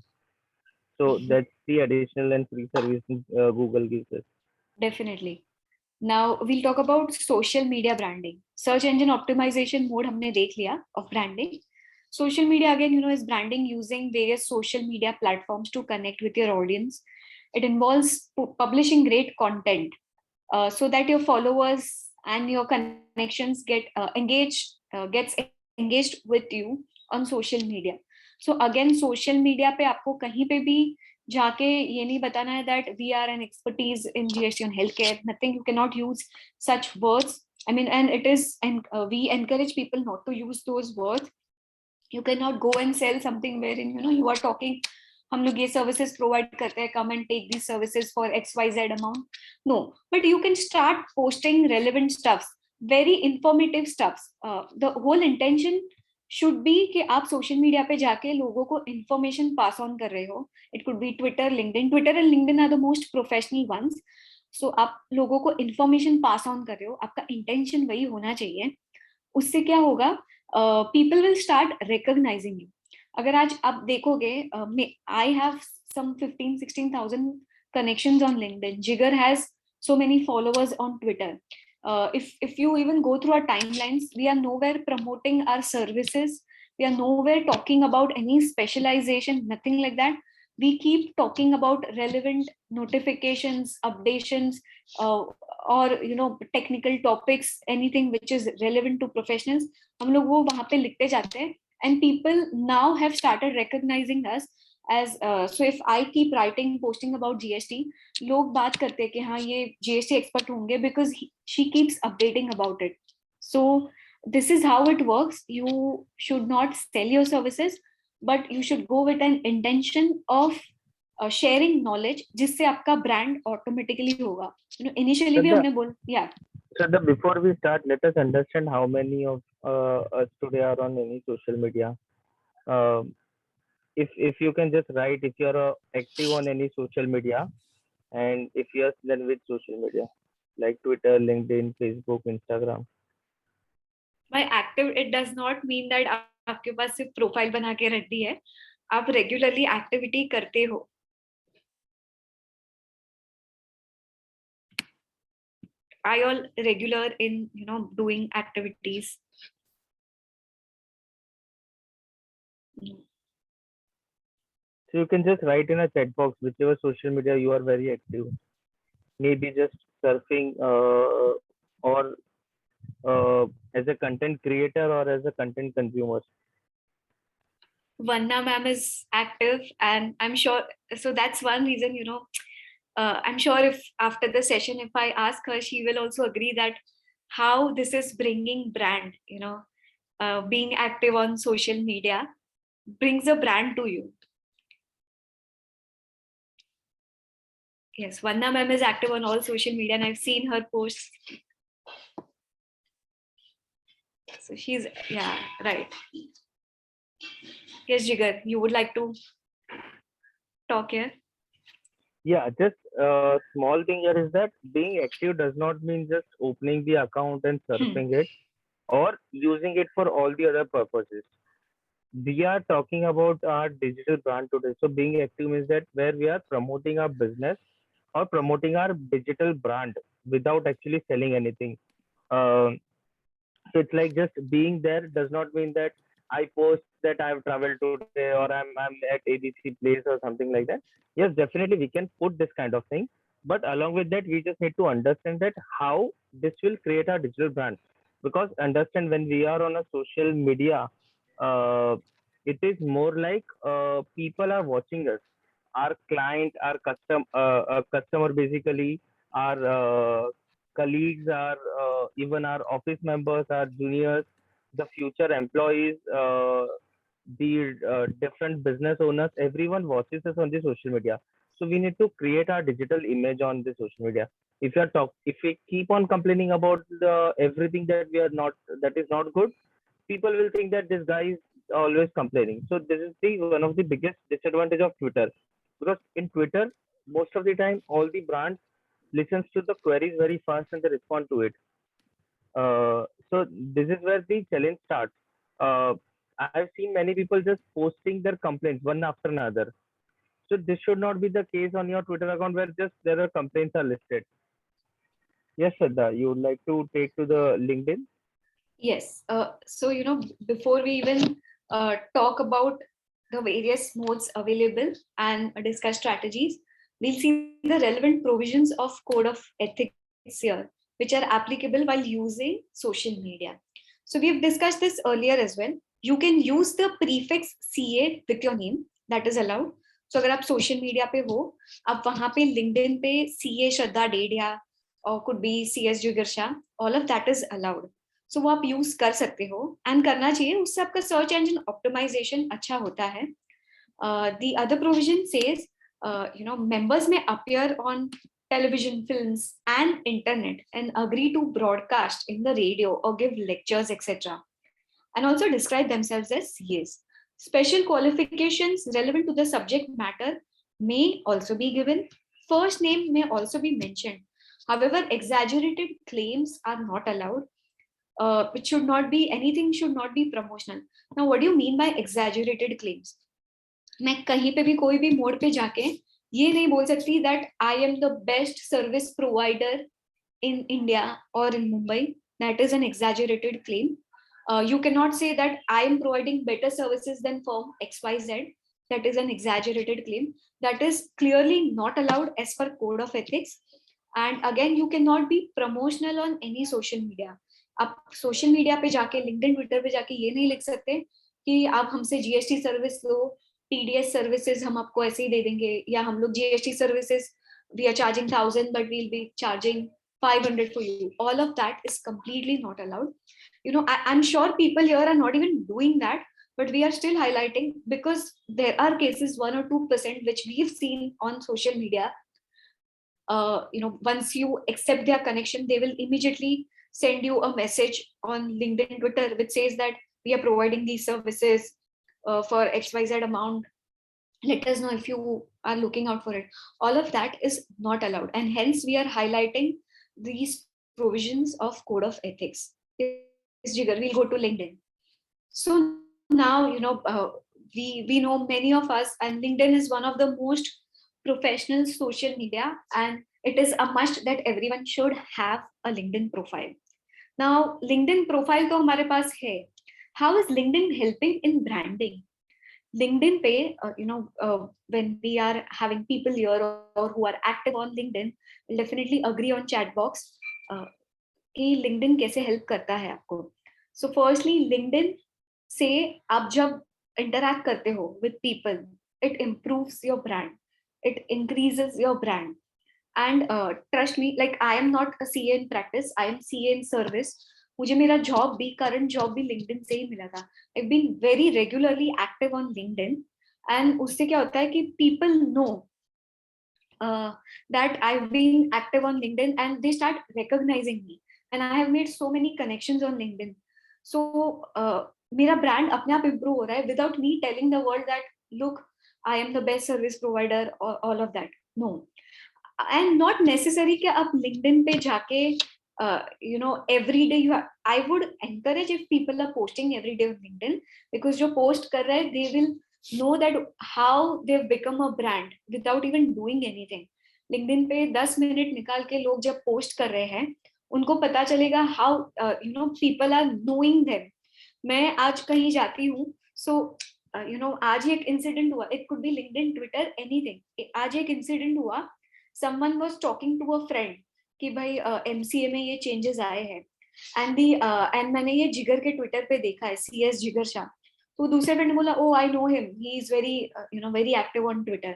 So that's the additional and free service Google gives us. Definitely. Now we'll talk about social media branding. Search engine optimization mode हमने देख लिया of branding. Social media again, is branding using various social media platforms to connect with your audience. It involves publishing great content so that your followers and your connections gets engaged with you on social media. So again, social media पे आपको कहीं पे भी जाके ये नहीं बताना है that we are an expertise in GST on healthcare. Nothing. You cannot use such words. I mean, and it is, and we encourage people not to use those words. You cannot go and sell something wherein, you know, you are talking, हम लोग ये services provide करते हैं, come and take these services for XYZ amount. No, but you can start posting relevant stuffs, very informative stuffs. The whole intention should be कि आप social media पे जाके लोगों को information pass on कर रहे हो. It could be Twitter, LinkedIn. Twitter and LinkedIn are the most professional ones. So आप लोगों को information pass on कर रहे हो, आपका intention वही होना चाहिए. उससे क्या होगा, people will start recognizing you. अगर आज आप देखोगे, I have some 15-16,000 connections on LinkedIn. Jigar has so many followers on Twitter. If you even go through our timelines, we are nowhere promoting our services. We are nowhere talking about any specialization, nothing like that. We keep talking about relevant notifications, updations, or you know, technical topics, anything which is relevant to professionals. हम लोग वो वहाँ पे लिखते जाते हैं, and people now have started recognizing us as so if I keep writing, posting about GST, लोग बात करते हैं कि हाँ ये GST expert होंगे, because she keeps updating about it. So this is how it works. You should not sell your services, but you should go with an intention of sharing knowledge, जिससे आपका brand automatically होगा. You know, initially भी हमने बोल, yeah. So before we start, let us understand how many of us today are on any social media. If you can just write if you are active on any social media, and if yes, then which social media, like Twitter, LinkedIn, Facebook, Instagram. By active, it does not mean that आपके पास सिर्फ profile बना के रख दी है, आप regularly activity करते हो. Are you all regular in, you know, doing activities? So you can just write in a chat box whichever social media you are very active. Maybe just surfing or as a content creator or as a content consumer. Vanna ma'am is active, and I'm sure, so that's one reason, you know, I'm sure if after the session, if I ask her, she will also agree that how this is bringing brand, you know, being active on social media brings a brand to you. Yes, Vanna ma'am is active on all social media, and I've seen her posts. So she's, yeah, right. Yes, Jigar, you would like to talk here? Yeah, just small thing here is that being active does not mean just opening the account and surfing it or using it for all the other purposes. We are talking about our digital brand today. So being active means that where we are promoting our business or promoting our digital brand without actually selling anything. So it's like just being there does not mean that I post that I've traveled today or I'm at ABC place or something like that. Yes, definitely we can put this kind of thing, but along with that, we just need to understand that how this will create our digital brand. Because understand when we are on a social media, it is more like people are watching us. Our client, our customer basically, our colleagues, our even our office members, our juniors, the future employees, the different business owners, everyone watches us on the social media. So we need to create our digital image on the social media. If we keep on complaining about everything that we are not, that is not good, people will think that this guy is always complaining. So this is the one of the biggest disadvantage of Twitter, because in Twitter, most of the time, all the brands listens to the queries very fast and they respond to it. So this is where the challenge starts. I've seen many people just posting their complaints one after another. So this should not be the case on your Twitter account where just there are complaints are listed. Yes, Shraddha, you would like to take to the LinkedIn? Yes. So, you know, before we even talk about the various modes available and discuss strategies, we'll see the relevant provisions of Code of Ethics here, which are applicable while using social media. So we've discussed this earlier as well. You can use the prefix CA with your name, that is allowed. So अगर आप social media पे हो, आप वहाँ पे LinkedIn पे CA Shraddha Dedhia or could be CS Jigarsha, all of that is allowed. So वो आप use कर सकते हो and करना चाहिए, उससे आपका search engine optimization अच्छा होता है. The other provision says, members may appear on television, films, and internet and agree to broadcast in the radio or give lectures, etc. And also describe themselves as CAs. Special qualifications relevant to the subject matter may also be given. First name may also be mentioned. However, exaggerated claims are not allowed. It should not be, anything should not be promotional. Now, what do you mean by exaggerated claims? मैं कहीं पे भी कोई भी मोड़ पे जाके ये नहीं बोल सकती that I am the best service provider in India or in Mumbai. That is an exaggerated claim. You cannot say that I am providing better services than firm XYZ. That is an exaggerated claim. That is clearly not allowed as per code of ethics. And again, you cannot be promotional on any social media. आप social media पे जाके, LinkedIn, Twitter पे जाके ये नहीं लिख सकते कि आप हमसे GST सर्विस लो, TDS सर्विसेज हम आपको ऐसे ही दे देंगे, या हम लोग GST services we are charging 1,000 but we'll be charging 500 for you. All of that is completely not allowed. I'm sure people here are not even doing that, but we are still highlighting because there are cases 1 or 2% which we've seen on social media. Once you accept their connection, they will immediately send you a message on LinkedIn, Twitter, which says that we are providing these services for XYZ amount. Let us know if you are looking out for it. All of that is not allowed. And hence we are highlighting these provisions of code of ethics. Jigar, we'll go to LinkedIn. So now, we know many of us, and LinkedIn is one of the most professional social media, and it is a must that everyone should have a LinkedIn profile. Now, LinkedIn profile to hamare paas hai. How is LinkedIn helping in branding? LinkedIn pe, when we are having people here or who are active on LinkedIn, will definitely agree on chat box कि LinkedIn कैसे help करता है आपको. So firstly, LinkedIn से आप जब interact करते हो with people, it improves your brand, it increases your brand. And trust me, like I am not a CA in practice, I am CA in service. मुझे मेरा जॉब भी, current job भी LinkedIn से ही मिला था. I've been very regularly active on LinkedIn, and उससे क्या होता है कि people know that I've been active on LinkedIn and they start recognizing me, and I have made so many connections on LinkedIn. So मेरा brand अपने आप improve हो रहा है without me telling the world that look, I am the best service provider or all of that. No. And not necessary कि आप LinkedIn पे जाके every day I would encourage if people are posting every day on LinkedIn, because जो post कर रहे हैं, they will know that how they've become a brand without even doing anything. LinkedIn पे 10 minute निकाल के लोग जब post कर रहे हैं, उनको पता चलेगा how people are knowing them. मैं आज कहीं जाती हूँ, so आज एक incident हुआ, it could be LinkedIn, Twitter, anything. आज एक incident हुआ, someone was talking to a friend कि भाई MCA में ये changes आए हैं, and मैंने ये जिगर के Twitter पे देखा है, CS जिगर शाह. तो दूसरे फ्रेंड ने बोला, oh I know him, he is very very active on Twitter.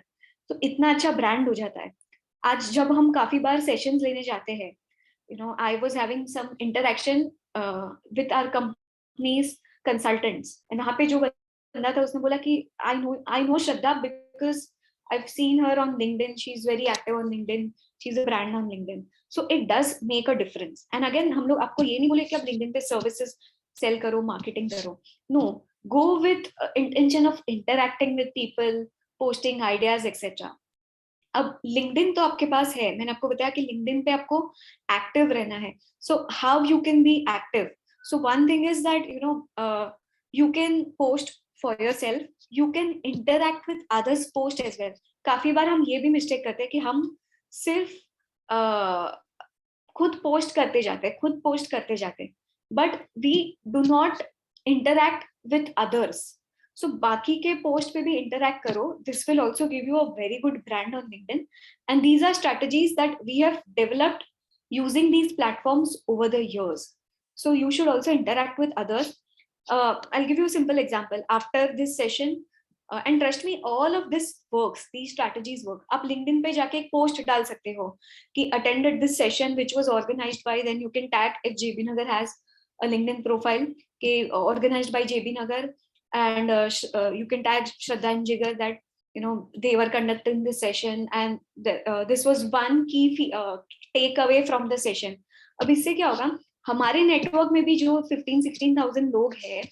तो इतना अच्छा ब्रांड हो जाता है. आज जब हम काफी बार सेशंस लेने जाते हैं, I was having some interaction with our company's consultants, and वहाँ पे जो बंदा था उसने बोला कि I know Shraddha because I've seen her on LinkedIn. She's very active on LinkedIn. She's a brand on LinkedIn. So it does make a difference. And again, हम लोग आपको ये नहीं बोले कि आप LinkedIn पे services sell करो, marketing करो. No, go with intention of interacting with people, posting ideas, etc. अब LinkedIn तो आपके पास है, मैंने आपको बताया कि LinkedIn पे आपको active रहना है. So how you can be active? So one thing is that you can post for yourself, you can interact with others post as well. काफी बार हम ये भी मिस्टेक करते हैं कि हम सिर्फ खुद पोस्ट करते जाते हैं, but we do not interact with others. So बाकी के पोस्ट पे भी interact करो. This will also give you a very good brand on LinkedIn, and these are strategies that we have developed using these platforms over the years. So you should also interact with others. I'll give you a simple example. After this session, and trust me all of this works, these strategies work. आप LinkedIn पे जाके एक post डाल सकते हो कि attended this session which was organized by, then you can tag if JB Nagar has a LinkedIn profile कि organized by JB Nagar, and you can tag Shraddha and Jigar that you know they were conducting this session and this was one key take away from the session. अब इससे क्या होगा, हमारे network में भी जो 15-16,000 लोग हैं,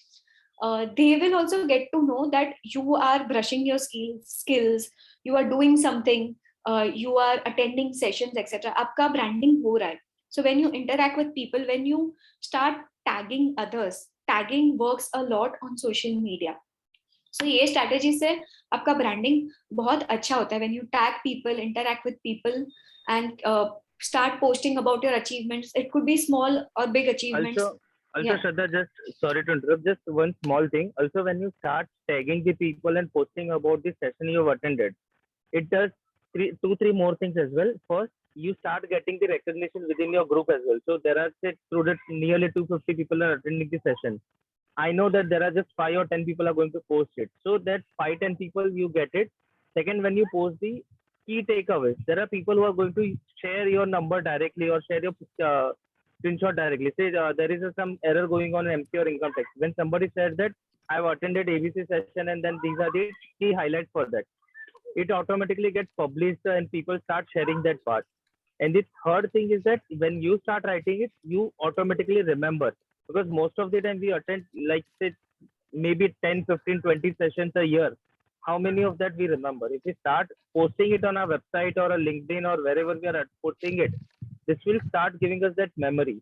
they will also get to know that you are brushing your skills, you are doing something, you are attending sessions, etc. आपका branding हो रहा है. So when you interact with people, when you start tagging others, tagging works a lot on social media. So ये strategy से आपका branding बहुत अच्छा होता है. When you tag people, interact with people, and start posting about your achievements. It could be small or big achievements. Also, Shraddha, just sorry to interrupt, just one small thing. Also, when you start tagging the people and posting about the session you have attended, it does two, three more things as well. First, you start getting the recognition within your group as well. So there are, say, nearly 250 people are attending the session. I know that there are just 5 or 10 people are going to post it. So that 5-10 people, you get it. Second, when you post the key takeaways, there are people who are going to share your number directly or share your screenshot directly. Say there is some error going on in MC or income tax. When somebody said that I've attended ABC session and then these are the key highlights for that, it automatically gets published and people start sharing that part. And the third thing is that when you start writing it, you automatically remember, because most of the time we attend like say maybe 10, 15, 20 sessions a year. How many of that we remember? If we start posting it on our website or a LinkedIn or wherever we are posting it, this will start giving us that memory.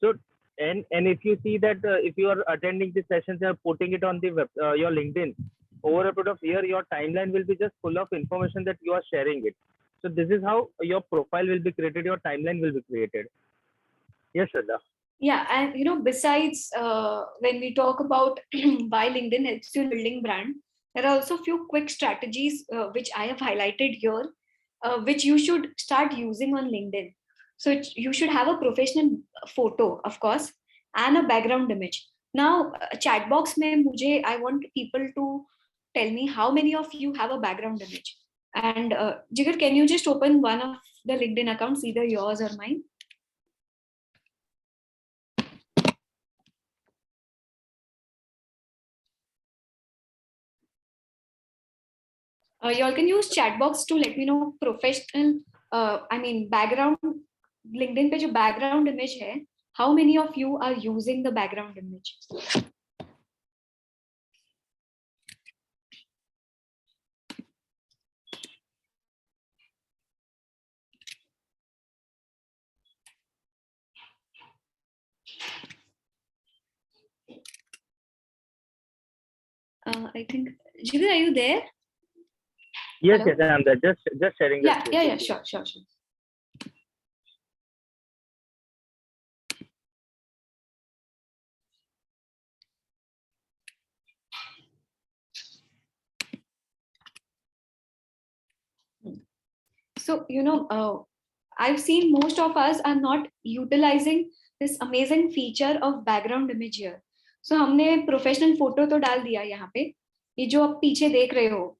So and if you see that if you are attending the sessions and putting it on the web, your LinkedIn, over a period of year, your timeline will be just full of information that you are sharing it. So this is how your profile will be created, your timeline will be created. Yes, Shraddha. Yeah, and you know, besides when we talk about why LinkedIn helps you in building brand, there are also a few quick strategies which I have highlighted here, which you should start using on LinkedIn. So you should have a professional photo, of course, and a background image. Now, chat box mein mujhe, I want people to tell me how many of you have a background image. And Jigar, can you just open one of the LinkedIn accounts, either yours or mine? You all can use chat box to let me know professional, I mean background, LinkedIn पे जो background image है, how many of you are using the background image? I think, Jigar, are you there? Yes, Hello? yes, I am there. Just sharing the screen. Yeah, sure. So, you know, I've seen most of us are not utilizing this amazing feature of background image here. So हमने professional photo तो डाल दिया यहाँ पे, ये जो आप पीछे देख रहे हो,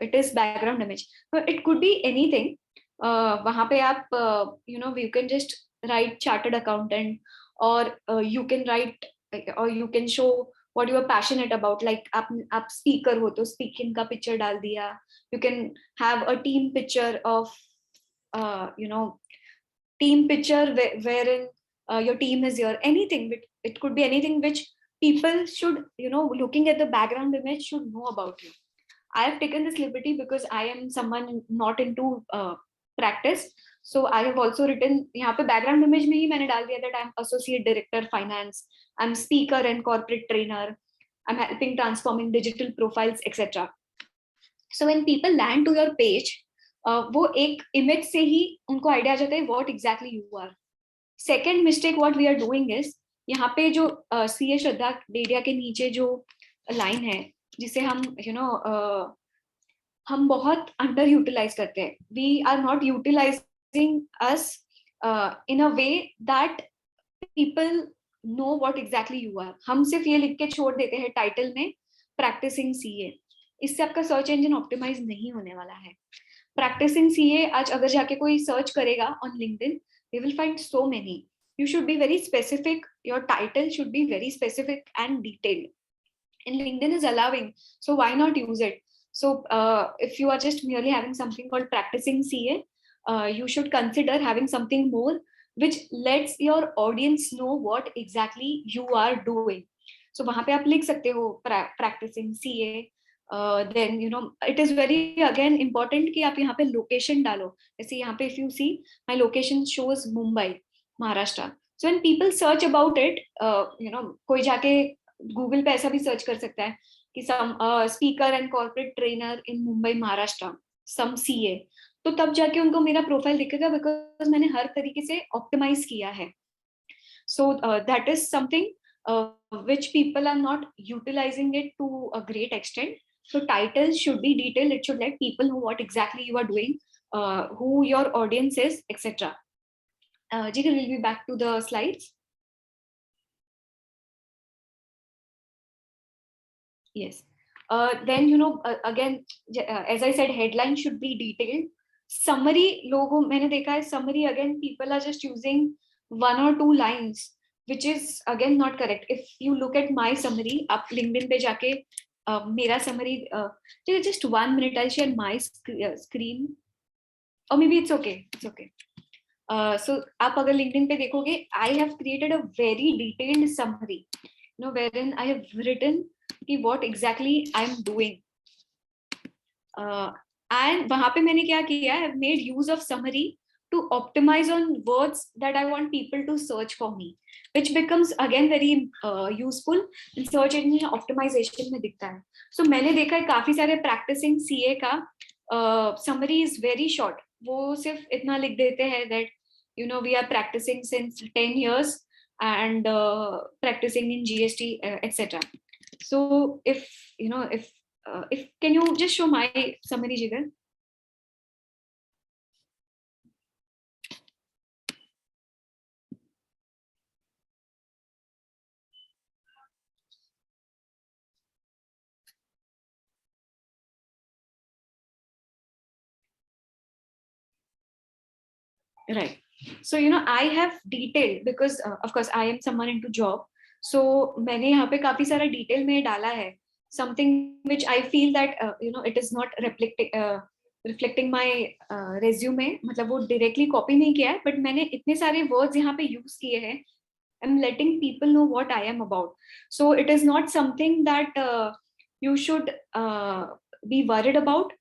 it is background image. So it could be anything. वहाँ पे आप, you know, you can just write chartered accountant, or you can write, or you can show what you are passionate about. Like आप speaker हो तो speaking का picture डाल दिया. You can have a team picture of, you know, team picture wherein your team is here. Anything, it could be anything which people should, you know, looking at the background image, should know about you. I have taken this liberty because I am someone not into practice. So I have also written यहाँ पे background image में ही मैंने डाल दिया that I'm associate director finance, I'm speaker and corporate trainer, I'm helping transforming digital profiles, etc. So when people land to your page, वो एक image से ही उनको idea आ जाता है what exactly you are. Second mistake what we are doing is, यहाँ पे जो CA श्रद्धा डेढ़िया के नीचे जो line है, जिसे हम, you know, हम बहुत अंडर यूटिलाइज करते हैं. We are not utilising us in a way that people know what exactly you are. हम सिर्फ ये लिख के छोड़ देते हैं टाइटल में, प्रैक्टिसिंग सीए. इससे आपका सर्च इंजन ऑप्टिमाइज नहीं होने वाला है. Practicing CA, आज अगर जाके कोई सर्च करेगा on LinkedIn, they will find so many. You should be very specific. Your title should be very specific and detailed. And LinkedIn is allowing, so why not use it? So if you are just merely having something called practicing CA, you should consider having something more which lets your audience know what exactly you are doing. So वहाँ पे आप लिख सकते हो practicing CA. Then it is very again important कि आप यहाँ पे location डालो. जैसे यहाँ पे if you see, my location shows Mumbai, Maharashtra. So when people search about it, कोई जाके गूगल पे ऐसा भी सर्च कर सकता है कि some speaker and corporate trainer in Mumbai Maharashtra, some CA, तो तब जाके उनको मेरा प्रोफाइल दिखेगा बिकॉज मैंने हर तरीके से ऑप्टिमाइज किया है. So that is something which people are not utilizing it to a great extent. So titles should be detailed. It should let people know what exactly you are doing, who your audience is, etc. Jigar, we'll be back to the slides. Yes. Then again, as I said, headline should be detailed. Summary, लोगों मैंने देखा है summary, again people are just using 1 or 2 lines, which is again not correct. If you look at my summary, आप LinkedIn पे जाके मेरा summary, just 1 minute, I'll share my screen, or maybe it's okay. So आप अगर LinkedIn पे देखोगे, I have created a very detailed summary, wherein I have written what exactly I'm doing. And वहाँ पे मैंने क्या किया है, I've made use of summary to optimize on words that I want people to search for me, which becomes again very useful in search engine optimization में दिखता है. So मैंने देखा है काफी सारे practicing CA का summary is very short. वो सिर्फ इतना लिख देते हैं that we are practicing since 10 years and practicing in GST, etc. So if can you just show my summary, Jigar? Right. So I have detailed because of course I am someone into job. So मैंने यहाँ पे काफी सारा detail में डाला है, something which I feel that it is not reflecting my resume. मतलब वो directly copy नहीं किया है, but मैंने इतने सारे words यहाँ पे use किए हैं. I'm letting people know what I am about. So it is not something that you should be worried about.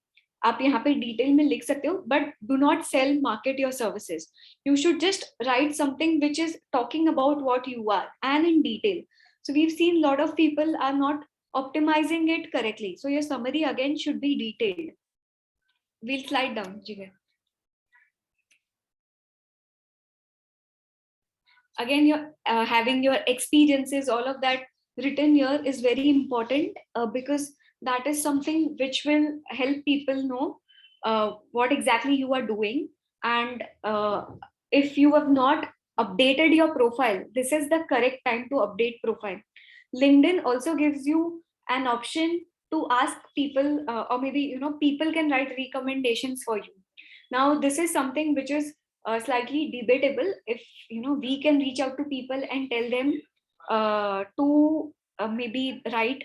आप यहाँ पे डिटेल में लिख सकते हो, but do not sell, market your services. You should just write something which is talking about what you are and in detail. So we've seen a lot of people are not optimizing it correctly. So your summary again should be detailed. We'll slide down, Jigar. Again, you're having your experiences, all of that written here is very important because that is something which will help people know what exactly you are doing. And if you have not updated your profile, this is the correct time to update profile. LinkedIn also gives you an option to ask people, or maybe people can write recommendations for you. Now this is something which is slightly debatable. If we can reach out to people and tell them to maybe write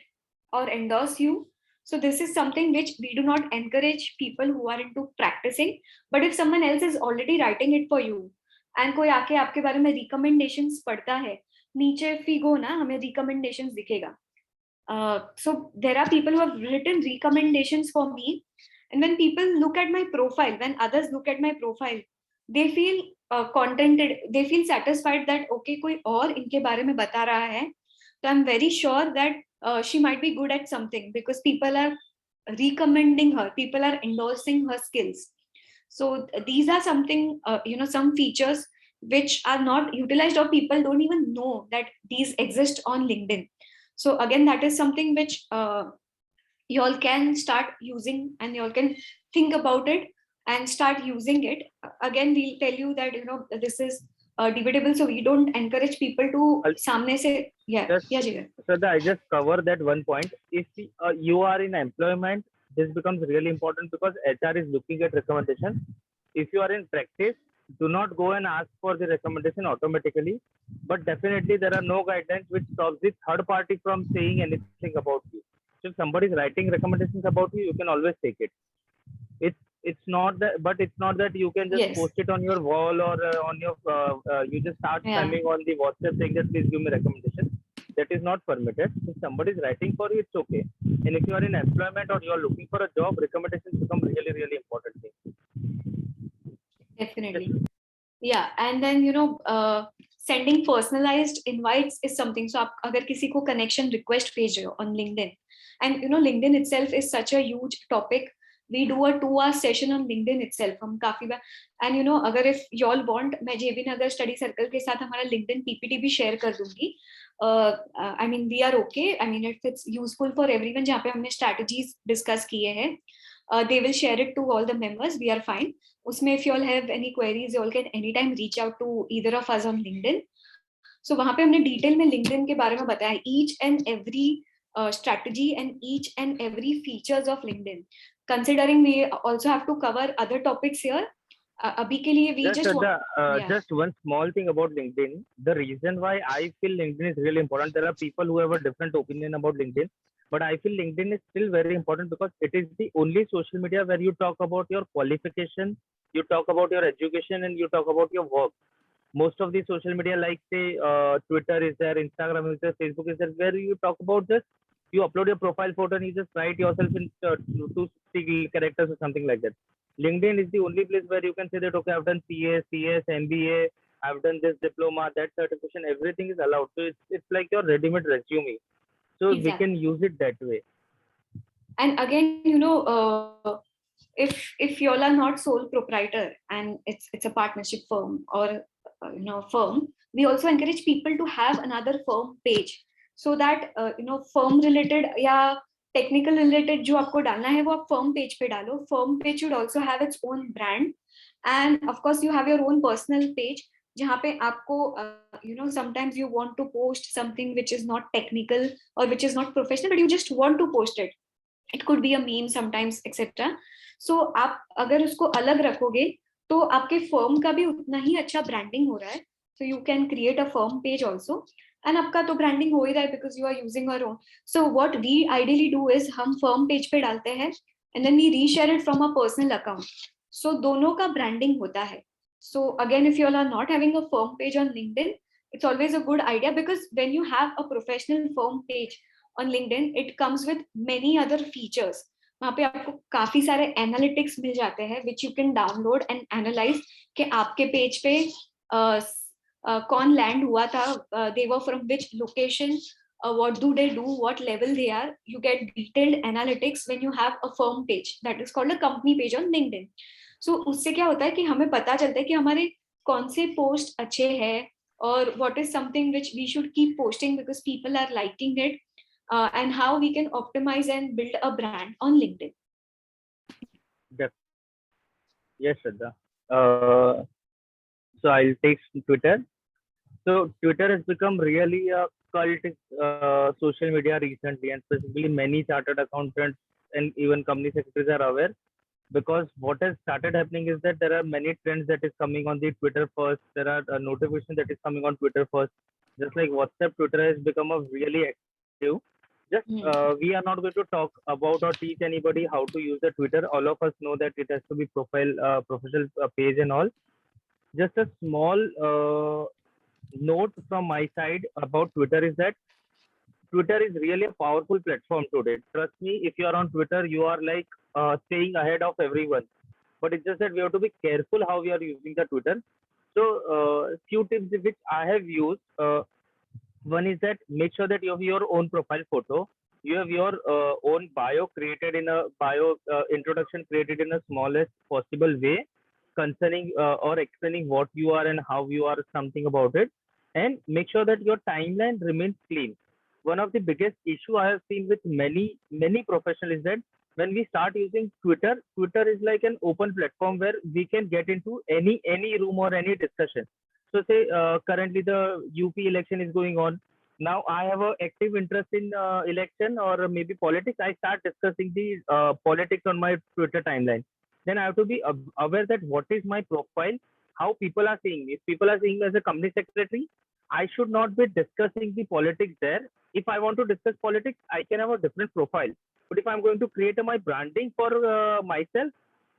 or endorse you. So this is something which we do not encourage people who are into practicing. But if someone else is already writing it for you and कोई आके आपके बारे में recommendations पढ़ता है, नीचे if we go ना, हमें recommendations दिखेगा. So there are people who have written recommendations for me, and when people look at my profile, when others look at my profile, they feel contented, they feel satisfied that okay, कोई और इनके बारे में बता रहा है, so I'm very sure that she might be good at something because people are recommending her, people are endorsing her skills. So these are something some features which are not utilized, or people don't even know that these exist on LinkedIn. So again, that is something which you all can start using, and you all can think about it and start using it. Again, we'll tell you that this is debatable, so we don't encourage people to I'll samne se, just Jigar. Shraddha, I just cover that one point. If you are in employment, this becomes really important because HR is looking at recommendation. If you are in practice, do not go and ask for the recommendation automatically. But definitely, there are no guidelines which stops the third party from saying anything about you. So if somebody is writing recommendations about you, you can always take it. It's not that, but it's not that you can just Yes. post it on your wall or on your you just start Yeah. spamming on the WhatsApp saying that please give me recommendation. That is not permitted. If somebody is writing for you, it's okay. And if you are in employment or you are looking for a job, recommendations become really, really important thing. Definitely. Yeah, and then sending personalized invites is something. So आप अगर किसी को connection request भेज रहे हो on LinkedIn, and LinkedIn itself is such a huge topic. We do a 2-hour session on LinkedIn itself. हम काफी बार, and अगर if you all want, मैं JB नगर स्टडी सर्कल के साथ हमारा LinkedIn PPT भी share कर दूंगी. I mean we are okay. I mean if it's useful for everyone, जहाँ पे हमने strategies discuss किए हैं, they will share it to all the members. We are fine. उसमें if you all have any queries, you all can anytime reach out to either of us on LinkedIn. So वहाँ पे हमने detail में LinkedIn के बारे में बताया, each and every strategy and each and every features of LinkedIn. Considering we also have to cover other topics here, अभी के लिए we just want, just one small thing about LinkedIn. The reason why I feel LinkedIn is really important, there are people who have a different opinion about LinkedIn, but I feel LinkedIn is still very important because it is the only social media where you talk about your qualification, you talk about your education, and you talk about your work. Most of the social media, like say Twitter is there, Instagram is there, Facebook is there, where you talk about this, you upload your profile photo and you just write yourself in 260 characters or something like that. LinkedIn is the only place where you can say that, okay, I've done CA, CS, MBA, I've done this diploma, that certification, everything is allowed. So it's like your ready-made resume. So exactly. we can use it that way. And again, if you all are not sole proprietor and it's a partnership firm or firm, we also encourage people to have another firm page, so that firm related या technical related जो आपको डालना है वो आप firm page पे डालो. Firm page should also have its own brand, and of course you have your own personal page जहाँ पे आपको sometimes you want to post something which is not technical or which is not professional, but you just want to post it. It could be a meme sometimes, etc. So आप अगर उसको अलग रखोगे तो आपके फर्म का भी उतना ही अच्छा ब्रांडिंग हो रहा है. So you can create a firm page also, and आपका तो ब्रांडिंग हो ही रहा है because you are using your own. So what we ideally do is हम firm page पे डालते हैं and then we reshare it from a personal account. So दोनों का ब्रांडिंग होता है. So again, if you all are not having a firm page on LinkedIn, it's always a good idea, because when you have a professional firm page on LinkedIn, it comes with many other features. वहाँ पे आपको काफी सारे analytics मिल जाते हैं which you can download and analyze कि आपके page पे कौन लैंड हुआ था, they were from which location, what do they do, what level they are. You get detailed analytics when you have a firm page, that is called a company page on LinkedIn. So उससे क्या होता है कि हमें पता चलता है कि हमारे कौन से पोस्ट अच्छे हैं और what is something which we should keep posting because people are liking it, and how we can optimize and build a brand on LinkedIn. Yes, Shraddha. So I'll take Twitter. So Twitter has become really a cult social media recently, and specifically many chartered accountants and even company secretaries are aware, because what has started happening is that there are many trends that is coming on the Twitter first. There are notifications that is coming on Twitter first. Just like WhatsApp, Twitter has become a really active. Just we are not going to talk about or teach anybody how to use the Twitter. All of us know that it has to be professional page and all. Just a small note from my side about Twitter is that Twitter is really a powerful platform today. Trust me, if you are on Twitter, you are like staying ahead of everyone. But it's just that we have to be careful how we are using the Twitter. So few tips which I have used. One is that make sure that you have your own profile photo. You have your own bio created in a bio introduction created in a smallest possible way, concerning or explaining what you are and how you are, something about it, and make sure that your timeline remains clean. One of the biggest issue I have seen with many professionals is that when we start using Twitter, Twitter is like an open platform where we can get into any room or any discussion. So say currently the UP election is going on. Now I have a active interest in election or maybe politics. I start discussing the politics on my Twitter timeline. Then I have to be aware that what is my profile, how people are seeing me. If people are seeing me as a company secretary, I should not be discussing the politics there. If I want to discuss politics, I can have a different profile. But if I'm going to create my branding for myself,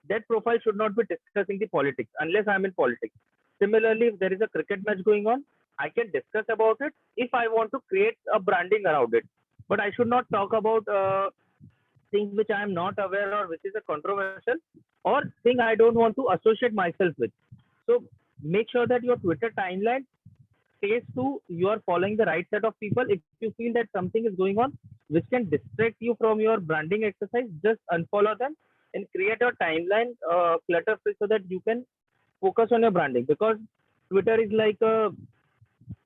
that profile should not be discussing the politics unless I'm in politics. Similarly, if there is a cricket match going on, I can discuss about it if I want to create a branding around it. But I should not talk about things which I am not aware or which is a controversial or thing I don't want to associate myself with. So make sure that your Twitter timeline stays to you are following the right set of people. If you feel that something is going on which can distract you from your branding exercise, just unfollow them and create a timeline clutter free so that you can focus on your branding. Because Twitter is like a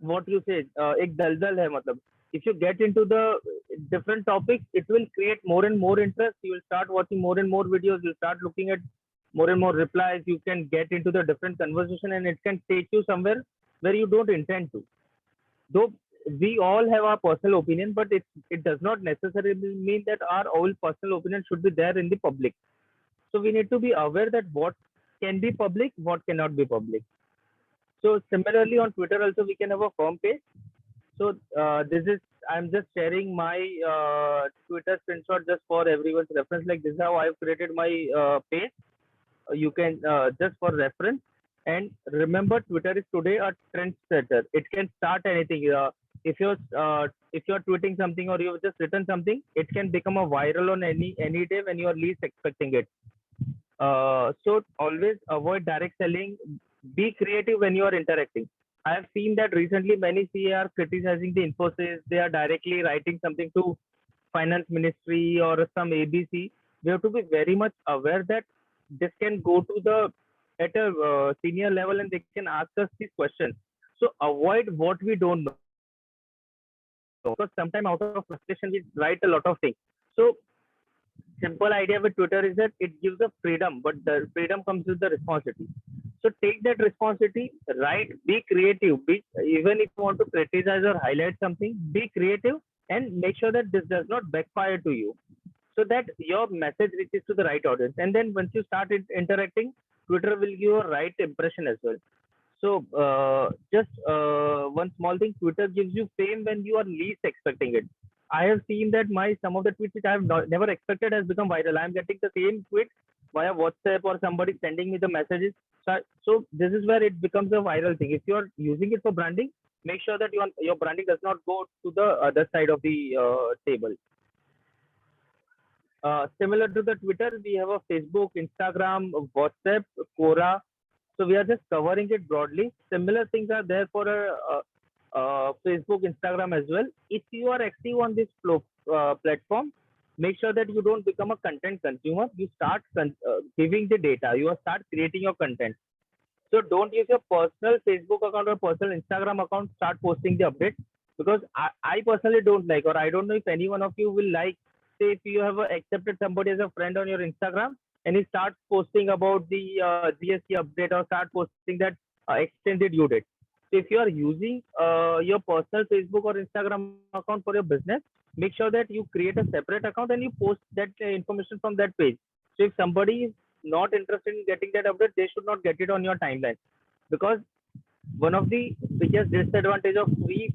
what you say एक दलदल है मतलब if you get into the different topics it will create more and more interest. You will start watching more and more videos, you'll start looking at more and more replies, you can get into the different conversation and it can take you somewhere where you don't intend to. Though we all have our personal opinion, but it does not necessarily mean that our all personal opinion should be there in the public. So we need to be aware that what can be public, what cannot be public. So similarly on Twitter also we can have a firm page. So this is I'm just sharing my Twitter screenshot just for everyone's reference. Like this is how I've created my page. You can just for reference. And remember, Twitter is today a trendsetter. It can start anything. If you're tweeting something or you've just written something, it can become a viral on any day when you are least expecting it. So always avoid direct selling. Be creative when you are interacting. I have seen that recently many CA are criticizing the Infosys. They are directly writing something to finance ministry or some ABC. We have to be very much aware that this can go to the at a senior level and they can ask us these questions. So avoid what we don't know. Because sometimes out of frustration we write a lot of things. So simple idea with Twitter is that it gives a freedom, but the freedom comes with the responsibility. So take that responsibility, write, be creative. Even if you want to criticize or highlight something, be creative and make sure that this does not backfire to you, so that your message reaches to the right audience. And then once you start interacting, Twitter will give you a right impression as well. So just one small thing, Twitter gives you fame when you are least expecting it. I have seen that some of the tweets which I have never expected has become viral. I am getting the same tweet via WhatsApp or somebody sending me the messages. So this is where it becomes a viral thing. If you are using it for branding, make sure that your branding does not go to the other side of the table. Similar to the Twitter, we have a Facebook, Instagram, WhatsApp, Quora. So we are just covering it broadly. Similar things are there for Facebook, Instagram as well. If you are active on this platform, make sure that you don't become a content consumer. You start giving the data. You start creating your content. So don't use your personal Facebook account or personal Instagram account. Start posting the updates, because I personally don't like, or I don't know if any one of you will like. Say if you have accepted somebody as a friend on your Instagram and he starts posting about the GST update or start posting that extended due date. So if you are using your personal Facebook or Instagram account for your business, make sure that you create a separate account and you post that information from that page. So if somebody is not interested in getting that update, they should not get it on your timeline, because one of the biggest disadvantage of free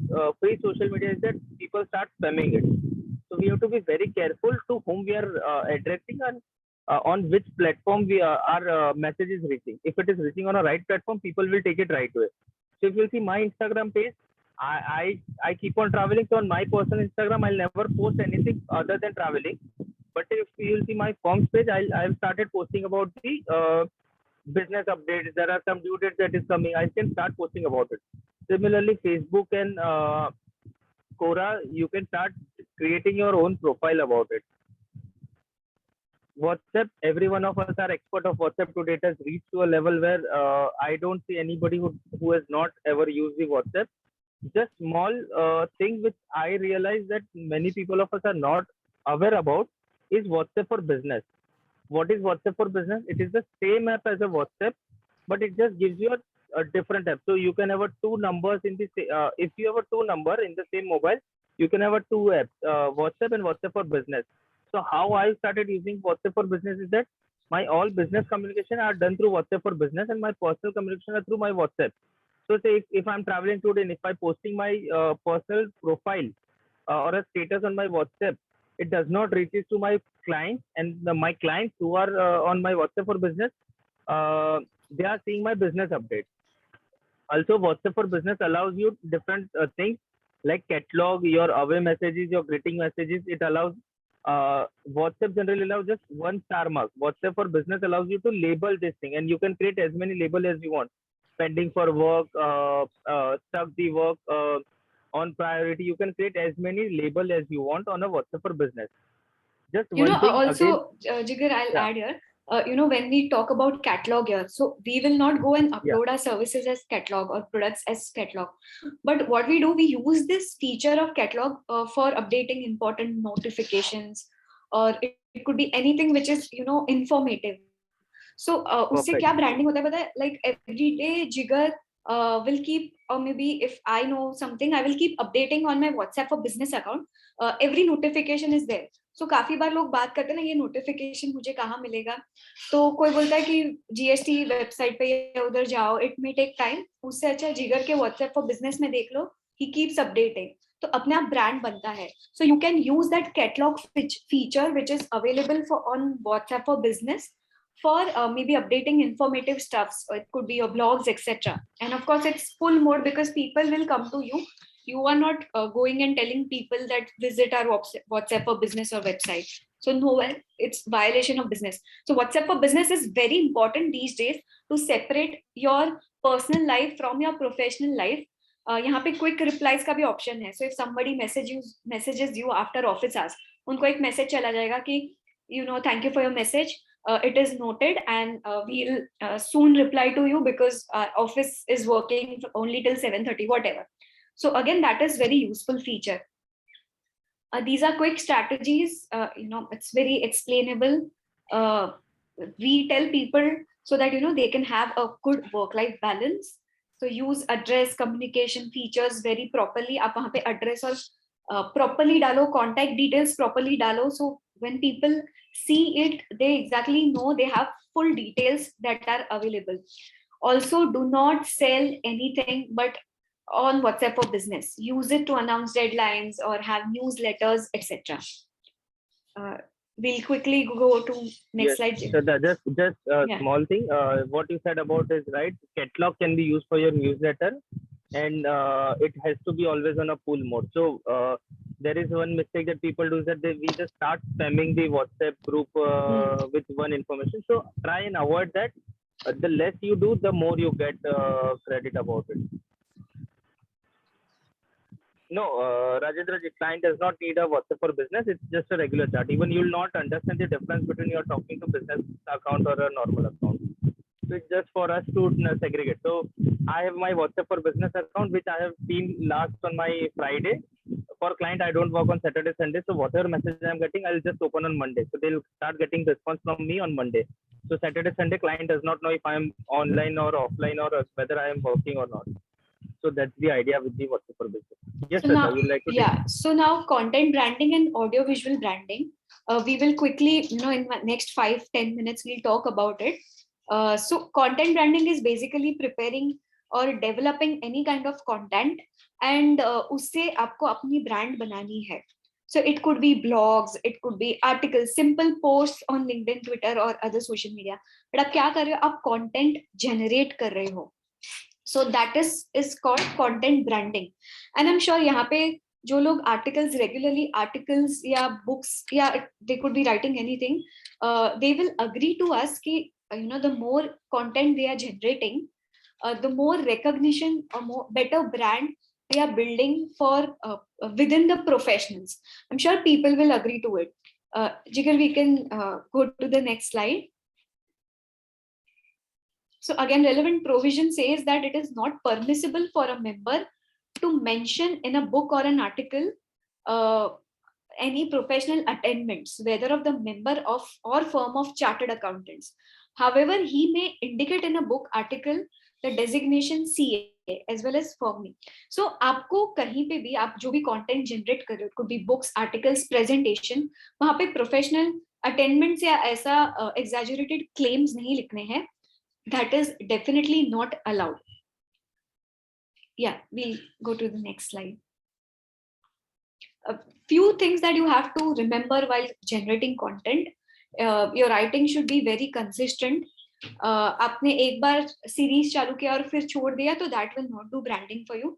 social media is that people start spamming it. So we have to be very careful to whom we are addressing and on which platform our message is reaching. If it is reaching on a right platform, people will take it right away. So if you see my Instagram page, I keep on traveling. So on my personal Instagram, I'll never post anything other than traveling. But if you see my forms page, I've started posting about the business updates. There are some due dates that is coming. I can start posting about it. Similarly, Facebook and Quora, you can start creating your own profile about it. WhatsApp, every one of us are expert of WhatsApp today. It has reached to a level where I don't see anybody who has not ever used the WhatsApp. Just small thing which I realize that many people of us are not aware about is WhatsApp for business. What is WhatsApp for business? It is the same app as a WhatsApp, but it just gives you a different apps. So you can have a two numbers in the if you have a two number in the same mobile, you can have a two apps, WhatsApp and WhatsApp for business. So how I started using WhatsApp for business is that my all business communication are done through WhatsApp for business, and my personal communication are through my WhatsApp. So say if I'm traveling today and if I'm posting my personal profile or a status on my WhatsApp, it does not reaches to my clients, and my clients who are on my WhatsApp for business, they are seeing my business update. Also, WhatsApp for business allows you different things like catalog, your away messages, your greeting messages. It allows WhatsApp generally allows just one star mark. WhatsApp for business allows you to label this thing, and you can create as many label as you want. Pending for work, stuck the work, on priority. You can create as many label as you want on a WhatsApp for business. Just You know, one thing again. also, Jigar, I'll Yeah. add here. You know, when we talk about catalog here, so we will not go and Yeah. upload our services as catalog or products as catalog. But what we do, we use this feature of catalog for updating important notifications, or it could be anything which is, you know, informative. So उससे Perfect. क्या branding होता है पता है? Like every day, Jigar will keep, or maybe if I know something, I will keep updating on my WhatsApp for business account. Every notification is there. So काफी बार लोग बात करते हैं ना, ये नोटिफिकेशन मुझे कहाँ मिलेगा, तो कोई बोलता है कि जीएसटी वेबसाइट पे या उधर जाओ, इट मे टेक टाइम, उससे अच्छा जिगर के व्हाट्सएप फॉर बिजनेस में देख लो, ही कीप्स अपडेटिंग, तो अपने आप ब्रांड बनता है. So you can use that catalogue feature which is available for on WhatsApp for business for maybe updating informative stuffs, or it could be your blogs, etc. And of course it's full mode because people will come to you. You are not going and telling people that visit our WhatsApp for business or website. So nowhere, it's violation of business. So WhatsApp for business is very important these days to separate your personal life from your professional life. यहाँ पे quick replies का भी option है. So if somebody messages you after office hours, उनको एक message चला जाएगा कि you know, thank you for your message, it is noted, and we'll soon reply to you because office is working only till 7:30, whatever. So again, that is very useful feature. These are quick strategies, you know, it's very explainable. We tell people so that, you know, they can have a good work-life balance. So use address communication features very properly. आप वहाँ पे address और properly डालो, contact details properly डालो. So when people see it, they exactly know they have full details that are available. Also, do not sell anything but on WhatsApp for business. Use it to announce deadlines or have newsletters, etc. We'll quickly go to next slide. So just a Yeah. small thing. What you said about is right. Catalog can be used for your newsletter, and it has to be always on a pull mode. So there is one mistake that people do, is that we just start spamming the WhatsApp group with one information. So try and avoid that. The less you do, the more you get credit about it. No, Rajendra, the client does not need a WhatsApp for business. It's just a regular chat. Even you'll not understand the difference between you're talking to business account or a normal account. So it's just for us to segregate. So I have my WhatsApp for business account, which I have seen last on my Friday. For client, I don't work on Saturday, Sunday. So whatever message I'm getting, I'll just open on Monday. So they'll start getting response from me on Monday. So Saturday, Sunday, client does not know if I'm online or offline or whether I am working or not. So that's the idea with the WhatsApp for business. Yes, So Shraddha, now, would like to yeah. So now content branding and audio visual branding. We will quickly, you know, in my next 5-10 minutes, we'll talk about it. So content branding is basically preparing or developing any kind of content, and उससे आपको अपनी brand बनानी है. So it could be blogs, it could be articles, simple posts on LinkedIn, Twitter or other social media. But आप क्या कर रहे हो? आप content generate कर रहे हो. So that is called content branding. And I'm sure यहाँ पे जो लोग articles regularly articles या books या they could be writing anything, they will agree to us कि you know, the more content they are generating, the more recognition or more better brand they are building for within the professionals. I'm sure people will agree to it. Jigar, we can go to the next slide. So again, relevant provision says that it is not permissible for a member to mention in a book or an article any professional attainments, whether of the member of or firm of chartered accountants. However, he may indicate in a book, article, the designation CA as well as for me. So आपको कहीं पे भी आप जो भी content generate कर रहे हो, could be books, articles, presentation, वहाँ पे professional attainments या ऐसा exaggerated claims नहीं लिखने हैं. That is definitely not allowed. Yeah, we'll go to the next slide. A few things that you have to remember while generating content. Your writing should be very consistent. आपने एक बार series चालू किया और फिर छोड़ दिया तो that will not do branding for you.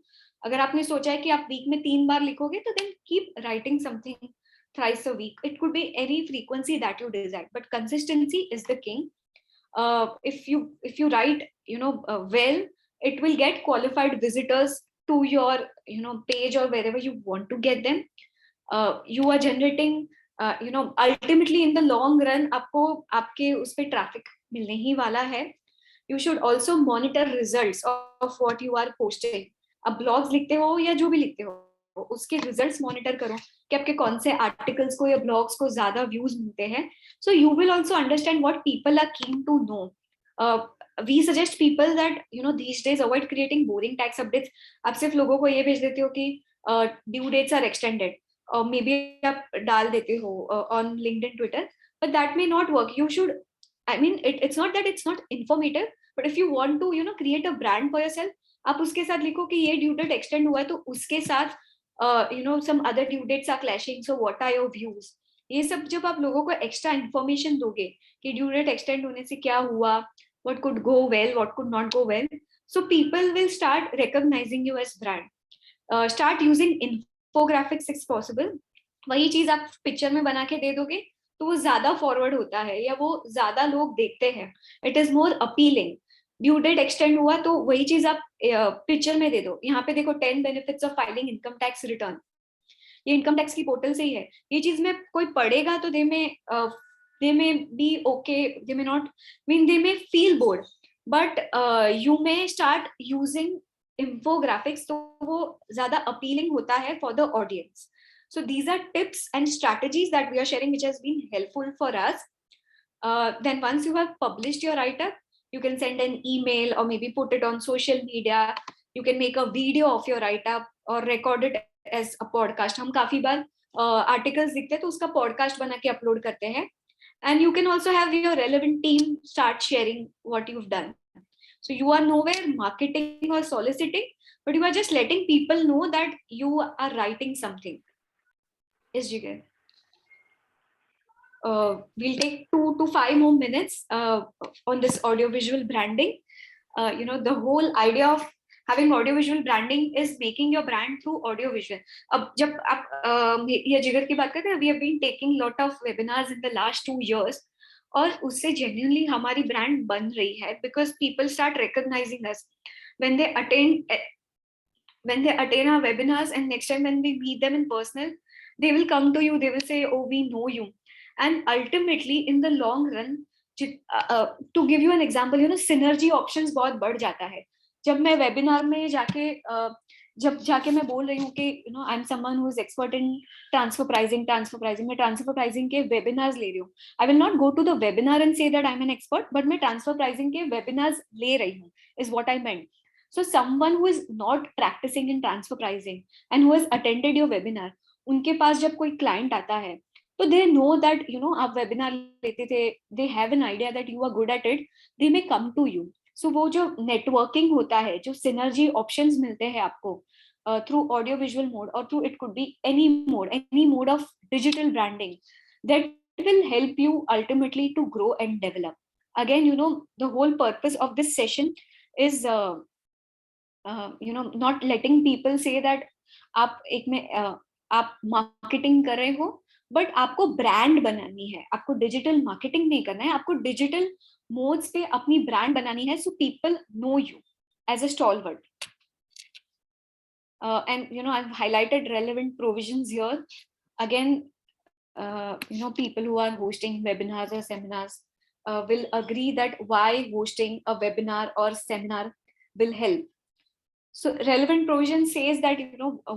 अगर आपने सोचा है कि आप वीक में 3 बार लिखोगे तो then keep writing something thrice a week. It could be any frequency that you desire, but consistency is the king. If you write well, it will get qualified visitors to your page or wherever you want to get them. You are generating ultimately in the long run आपको आपके उस पे traffic मिलने ही वाला है. You should also monitor results of what you are posting. अब blogs लिखते हो या जो भी लिखते हो उसके रिजल्ट्स मॉनिटर करो कि आपके कौन से आर्टिकल्स को या ब्लॉग्स को ज्यादा व्यूज मिलते हैं. So you will also understand what people are keen to know. We suggest people that these days avoid creating boring tax updates. आप सिर्फ लोगों को ये भेज देते हो कि due dates are extended. Maybe आप डाल देते हो on LinkedIn, Twitter, but that may not work. You should, I mean, it's not that it's not informative, but if you want to create a brand for yourself, आप उसके साथ लिखो कि ये due date extend हुआ है तो उसके साथ some other due dates are clashing, so what are your views. ये सब जब आप लोगों को एक्स्ट्रा इन्फॉर्मेशन दोगे कि ड्यू डेट एक्सटेंड होने से क्या हुआ, what could go well, what could not go well, so people will start recognizing you as brand. Start using infographics if possible. वही चीज आप पिक्चर में बना के दे दोगे तो वो ज्यादा फॉरवर्ड होता है या वो ज्यादा लोग देखते हैं. It is more appealing. Due date extend हुआ तो वही चीज आप पिक्चर में दे दो. यहाँ पे देखो 10 benefits of filing income tax return. ये इनकम टैक्स की पोर्टल से ही है. ये चीज में कोई पढ़ेगा तो दे में बी ओके, दे में नॉट, मीन दे में feel bored, but you may start using infographics तो वो ज्यादा appealing होता है for the audience. So these are tips and strategies that we are sharing which has been helpful for us. Then once you have published your write-up, you can send an email or maybe put it on social media. You can make a video of your write-up or record it as a podcast. हम काफी बार articles लिखते हैं तो उसका podcast बना के upload करते हैं. And you can also have your relevant team start sharing what you've done. So you are nowhere marketing or soliciting, but you are just letting people know that you are writing something. Yes, Jigar. We'll take 2 to 5 more minutes on this audiovisual branding. The whole idea of having audiovisual branding is making your brand through audiovisual. अब जब आप ये जिगर की बात करते हैं, we have been taking lot of webinars in the last 2 years. और उससे genuinely हमारी brand बन रही है because people start recognizing us when they attend our webinars, and next time when we meet them in personal, they will come to you, they will say, oh, we know you. And ultimately in the long run, to give you an example, synergy options बहुत बढ़ जाता है. जब मैं webinar में जाके मैं बोल रही हूँ कि I am someone who is expert in transfer pricing मैं ट्रांसफर प्राइसिंग के वेबिनार्स ले रही हूँ. I will not go to the webinar and say that I am an expert, but मैं ट्रांसफर प्राइसिंग के वेबिनार्स ले रही हूँ is what I meant. So someone who is not practising in transfer pricing and who has attended your webinar, उनके पास जब कोई client आता है तो दे नो दैट आप वेबिनार लेते थे, they have an idea that you are good at it, they may come to you. So वो जो नेटवर्किंग होता है, जो सिनर्जी ऑप्शंस मिलते हैं आपको थ्रू ऑडियो विजुअल मोड और through it could be any mode of digital branding, that will help you ultimately to grow and develop. Again, the whole purpose of this session is not letting people say that आप marketing कर रहे हो, but आपको brand बनानी है. आपको digital marketing नहीं करना है, आपको डिजिटल मोड्स पे अपनी ब्रांड बनानी है, so people know you as a stalwart. And I've highlighted relevant provisions here. Again, people who are hosting webinars or seminars will agree that why hosting a webinar or seminar will help. So relevant provision says that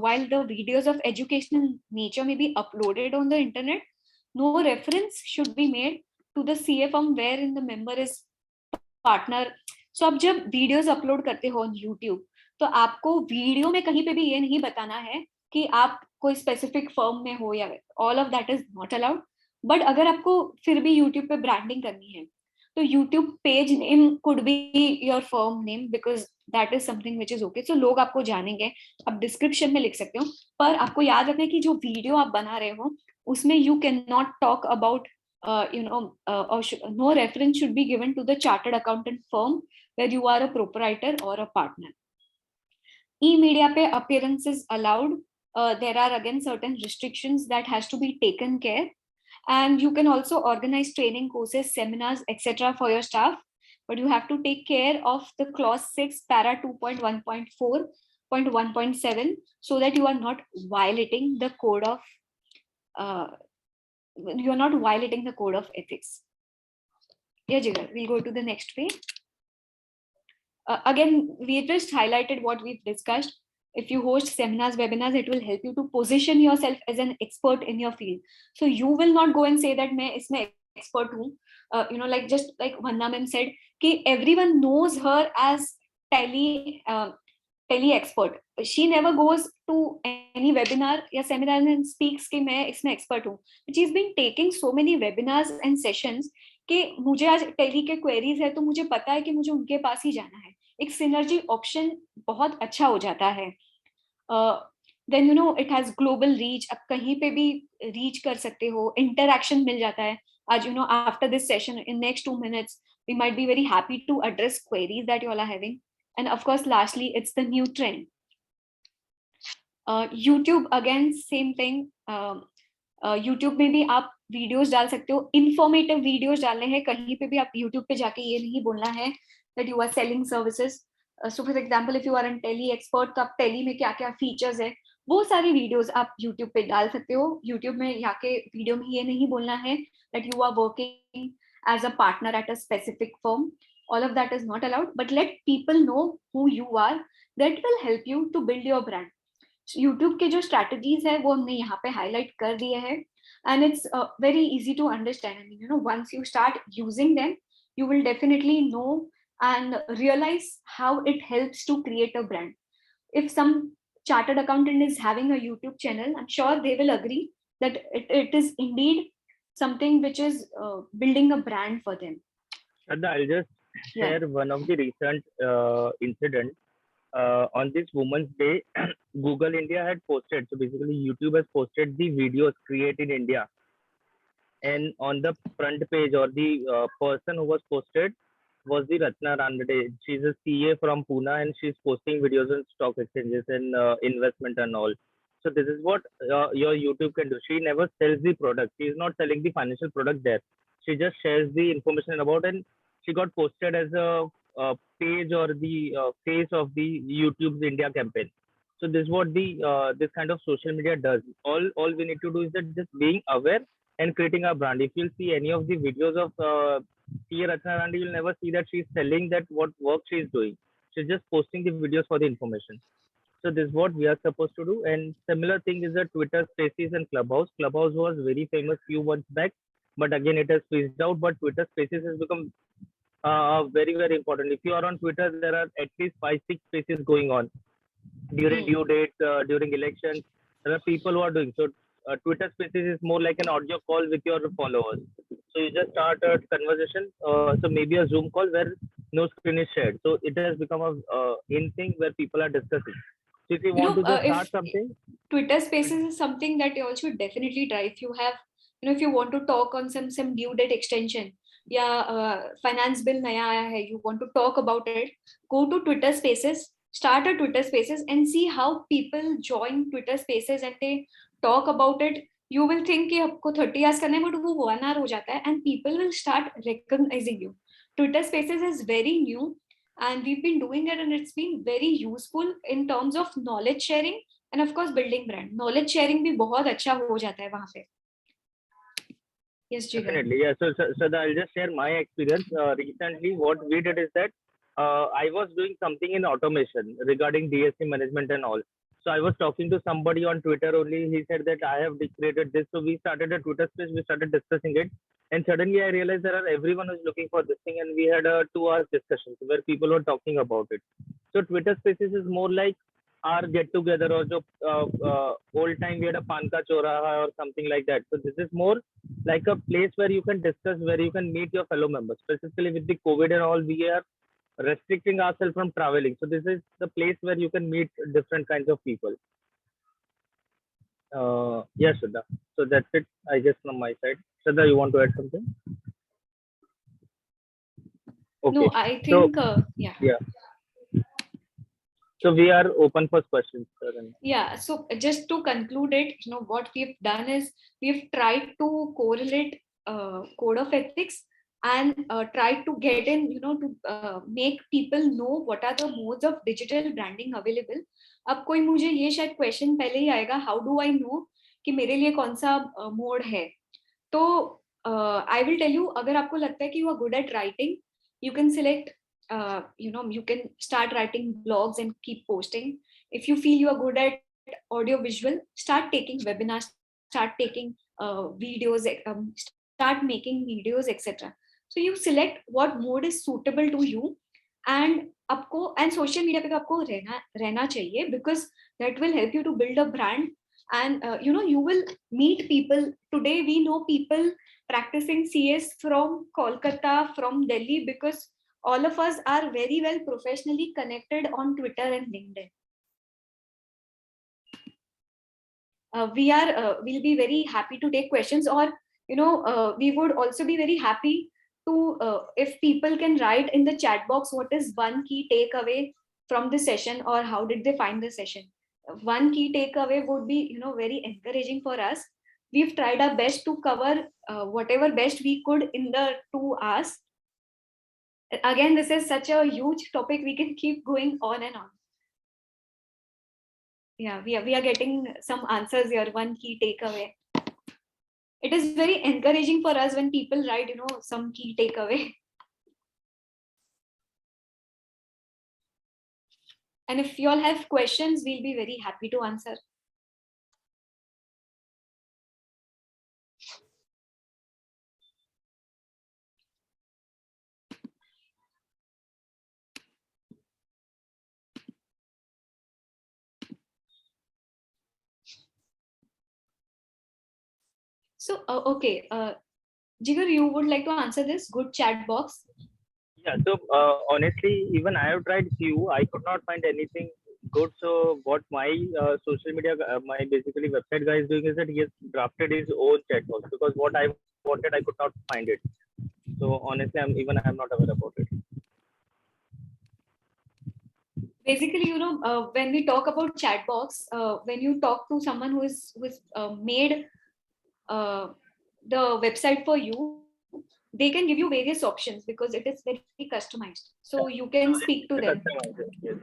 while the videos of educational nature may be uploaded on the internet, no reference should be made to the CA firm wherein the member is partner सो अब जब videos upload करते हो on YouTube, तो आपको video में कहीं पे भी ये नहीं बताना है कि आप कोई स्पेसिफिक फर्म में हो, या all of that is not allowed. But अगर आपको फिर भी यूट्यूब पे ब्रांडिंग करनी है, तो YouTube page name could be your firm name, because that is something which is okay. So लोग आपको जानेंगे. आप डिस्क्रिप्शन में लिख सकते हो, पर आपको याद रखना है कि जो वीडियो आप बना रहे हो उसमें you can not talk about no reference should be given to the chartered accountant firm where you are a proprietor or a partner. E-media pe appearances allowed. There are again certain restrictions that has to be taken care, and you can also organize training courses, seminars, etc. for your staff, but you have to take care of the clause 6 para 2.1.4.1.7 so that you are not violating the code of you're not violating the code of ethics. Yeah, Jigar, we'll go to the next page. Again, we just highlighted what we've discussed. If you host seminars, webinars, it will help you to position yourself as an expert in your field. So you will not go and say that मैं इसमें expert हूँ. Like just like Vanna ma'am said, कि everyone knows her as tele expert. She never goes to any webinar या seminar and speaks कि मैं इसमें expert हूँ. She's been taking so many webinars and sessions कि मुझे आज टेली के क्वेरीज है तो मुझे पता है कि मुझे उनके पास ही जाना है. एक सिनर्जी ऑप्शन बहुत अच्छा हो जाता है. Then it has global reach. आप कहीं पे भी रीच कर सकते हो. इंटरैक्शन मिल जाता है. आज after this session in next 2 minutes we might be very happy to address queries that you all are having. And of course lastly, it's the new trend. YouTube again same thing. YouTube में भी आप videos डाल सकते हो. Informative videos डालने हैं. कहीं पे भी आप YouTube पे जाके ये नहीं बोलना है that you are selling services. So for example, if you are a tele expert, तो आप टेली में क्या क्या फीचर्स है वो सारी वीडियोस आप YouTube पे डाल सकते हो. YouTube में जाके वीडियो में ये नहीं बोलना है that you are working as a partner at a specific firm. All of that is not allowed, but let people know who you are. That will help you to build your brand. YouTube के जो strategies है वो हमने यहाँ पे highlight कर दिए हैं, and it's very easy to understand. I mean, once you start using them, you will definitely know and realize how it helps to create a brand. If some chartered accountant is having a YouTube channel, I'm sure they will agree that it is indeed something which is building a brand for them. Shraddha, I'll just share one of the recent incident. On this Women's Day, Google India had posted, so basically YouTube has posted the videos created in India. And on the front page, or the person who was posted was the Ratna Randade. She's a CA from Pune, and she's posting videos on stock exchanges and investment and all. So this is what your YouTube can do. She never sells the product. She is not selling the financial product there. She just shares the information about, and she got posted as a page or the face of the YouTube's India campaign. So this is what the this kind of social media does. All we need to do is that just being aware and creating a brand. If you'll see any of the videos of C. Ratna Randi, you'll never see that she's selling that what work she's doing. She's just posting the videos for the information. So this is what we are supposed to do. And similar thing is the Twitter Spaces and Clubhouse. Clubhouse was very famous few months back, but again it has phased out. But Twitter Spaces has become very important. If you are on Twitter, there are at least 5-6 spaces going on during due dates, during elections. There are people who are doing so. Twitter Spaces is more like an audio call with your followers. So you just start a conversation. So maybe a Zoom call where no screen is shared. So it has become a in thing where people are discussing. So if you want to just start something, Twitter Spaces is something that you all should definitely try. If you have, if you want to talk on some due date extension, finance bill naya aaya hai, you want to talk about it, go to Twitter Spaces, start a Twitter Spaces, and see how people join Twitter Spaces and they talk about it. You will think कि आपको 30 hours करना है, but वो 1 hour हो जाता है, and people will start recognizing you. Twitter Spaces is very new, and we've been doing it, and it's been very useful in terms of knowledge sharing and of course building brand. Knowledge sharing भी बहुत अच्छा हो जाता है वहाँ पे. Yes, Jigar. Definitely, yeah. So I'll just share my experience. Recently, what we did is that I was doing something in automation regarding DSC management and all. So I was talking to somebody on Twitter only. He said that I have created this. So we started a Twitter space. We started discussing it. And suddenly I realized there are everyone who's looking for this thing, and we had a 2 hours discussion where people were talking about it. So Twitter Spaces is more like our get together, or jo, old time we had a panka choraha or something like that. So this is more like a place where you can discuss, where you can meet your fellow members. Specifically with the COVID and all, we are restricting ourselves from traveling. So this is the place where you can meet different kinds of people. Yes, Shraddha. So that's it, I guess, from my side. Shraddha, you want to add something? Okay. No, I So think, yeah. yeah. So we are open for questions, sir. Yeah, so just to conclude it, what we've done is we've tried to correlate code of ethics and tried to get in, to make people know what are the modes of digital branding available. अब कोई मुझे ये शायद question पहले ही आएगा, how do I know कि मेरे लिए कौन सा मोड है? तो आई विल टेल यू, अगर आपको लगता है कि you are good at writing, you can select, you can start writing blogs and keep posting. If you feel you are good at audio visual, start taking webinars, start taking videos, start making videos, etc. So you select what mode is suitable to you, and आपको and social media पे तो आपको रहना चाहिए, because that will help you to build a brand. And you will meet people. Today we know people practicing CS from Kolkata, from Delhi, because all of us are very well professionally connected on Twitter and LinkedIn. We'll be very happy to take questions, or we would also be very happy to if people can write in the chat box what is one key takeaway from the session, or how did they find the session. One key takeaway would be very encouraging for us. We've tried our best to cover whatever best we could in the 2 hours. Again, this is such a huge topic, we can keep going on and on. Yeah, we are getting some answers here. One key takeaway. It is very encouraging for us when people write, some key takeaway. And if you all have questions, we'll be very happy to answer. So, okay, Jigar, you would like to answer this? Good chat box. Yeah. So honestly, even I have tried few. I could not find anything good. So what my social media, my basically website guy is doing is that he has drafted his own chat box, because what I wanted, I could not find it. So honestly, I'm not aware about it. Basically, when we talk about chat box, when you talk to someone who is made the website for you, they can give you various options because it is very customized. So you can speak to them. Yes.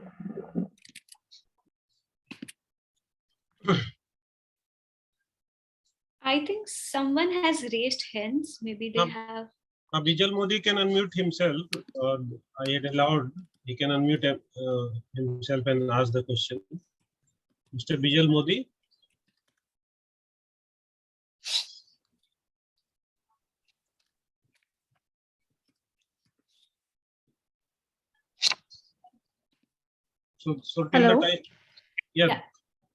I think someone has raised hands. Maybe they have. Bijal Modi can unmute himself. I had allowed. He can unmute himself and ask the question. Mr. Bijal Modi. So till Hello? the time, yeah.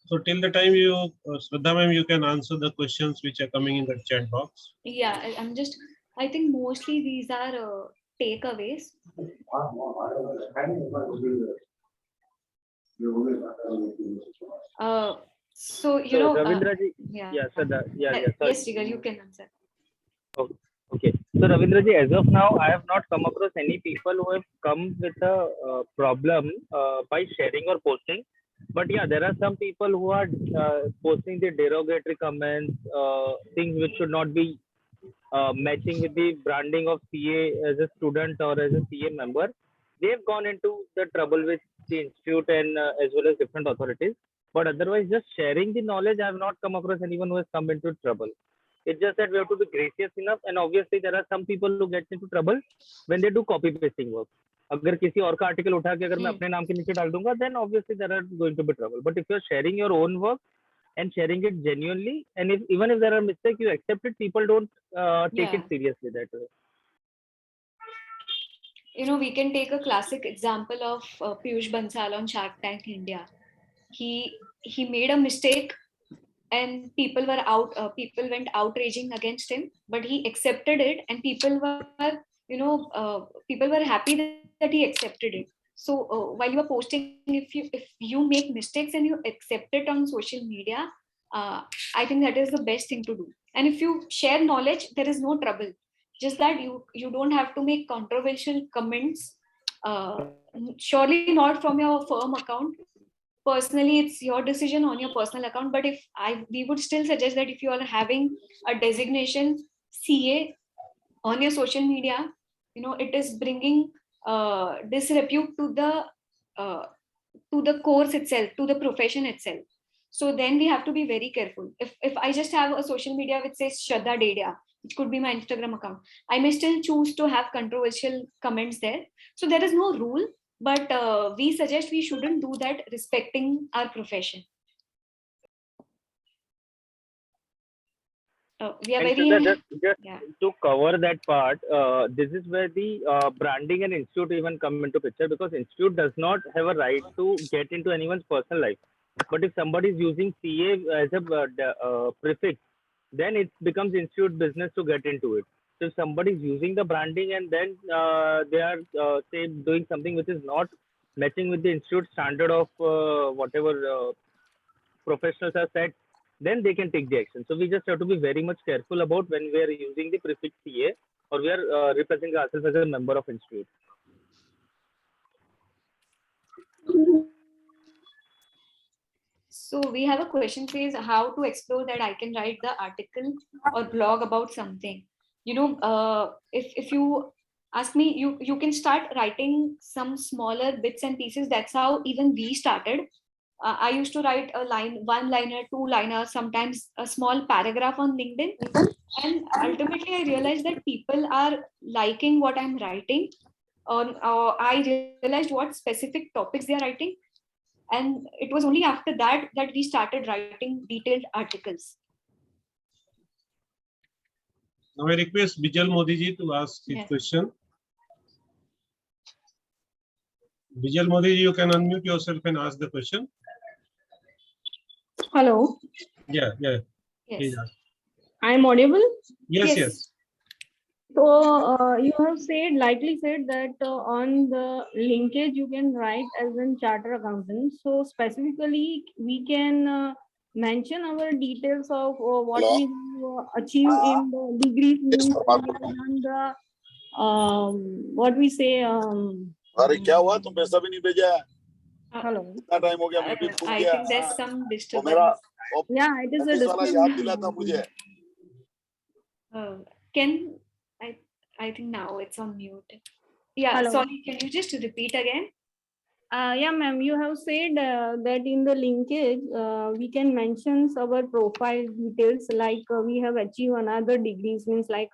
So till the time you, Shraddha ma'am, you can answer the questions which are coming in the chat box. Yeah, I think mostly these are takeaways. So Ravindraji, yeah, Shraddha, sorry. yes, Jigar, you can answer. Okay. So Ravindraji, as of now, I have not come across any people who have come with a problem by sharing or posting. But yeah, there are some people who are posting the derogatory comments, things which should not be matching with the branding of CA as a student or as a CA member. They have gone into the trouble with the institute and as well as different authorities. But otherwise, just sharing the knowledge, I have not come across anyone who has come into trouble. It's just that we have to be gracious enough, and obviously there are some people who get into trouble when they do copy pasting work. अगर किसी और का article उठा के अगर मैं अपने नाम के नीचे डाल दूंगा, then obviously there are going to be trouble. But if you're sharing your own work, and sharing it genuinely. And if even if there are mistakes, you accept it. People don't take Yeah. it seriously that way. We can take a classic example of Piyush Bansal on Shark Tank India. He made a mistake, and people went outraging against him, but he accepted it, and people were happy that he accepted it. So while you are posting, if you make mistakes and you accept it on social media, I think that is the best thing to do. And if you share knowledge, there is no trouble. Just that you don't have to make controversial comments. Surely not from your firm account. Personally, it's your decision on your personal account. But we would still suggest that if you are having a designation CA on your social media, it is bringing disrepute to the course itself, to the profession itself. So then we have to be very careful. If I just have a social media which says Shraddha Dedhia, which could be my Instagram account, I may still choose to have controversial comments there. So there is no rule, but we suggest we shouldn't do that, respecting our profession. We are And very Shraddha, just yeah. to cover that part, this is where the branding and institute even come into picture, because institute does not have a right to get into anyone's personal life. But if somebody is using CA as a prefix, then it becomes institute business to get into it. So if somebody is using the branding and then they are say doing something which is not matching with the institute standard of whatever professionals are set, then they can take the action. So we just have to be very much careful about when we are using the prefix CA or we are representing ourselves as a member of institute. So we have a question, says how to explore that I can write the article or blog about something. If you ask me, you can start writing some smaller bits and pieces. That's how even we started. I used to write a line, one-liner, two-liner, sometimes a small paragraph on LinkedIn. And ultimately, I realized that people are liking what I'm writing. I realized what specific topics they are writing. And it was only after that we started writing detailed articles. Now I request Bijal Modi ji to ask his question. Bijal Modi ji, you can unmute yourself and ask the question. Hello. Yeah. Yes. I am audible? Yes. So you have likely said that on the linkage you can write as a charter accountant. So specifically we can mention our details of what we achieve in the degrees. Means we have done the what we say. अरे क्या हुआ तुम पैसा भी नहीं भेजा है? Hello. कितना टाइम हो गया मैं भी भूल I गया. think there's some वो disturbance. मेरा Yeah, it is a office वाला याद दिलाता मुझे. I think now it's on mute. Yeah, Hello. sorry, can you just repeat again? Yeah, ma'am, you have said that in the linkage, we can mention our profile details, like we have achieved another degrees, means like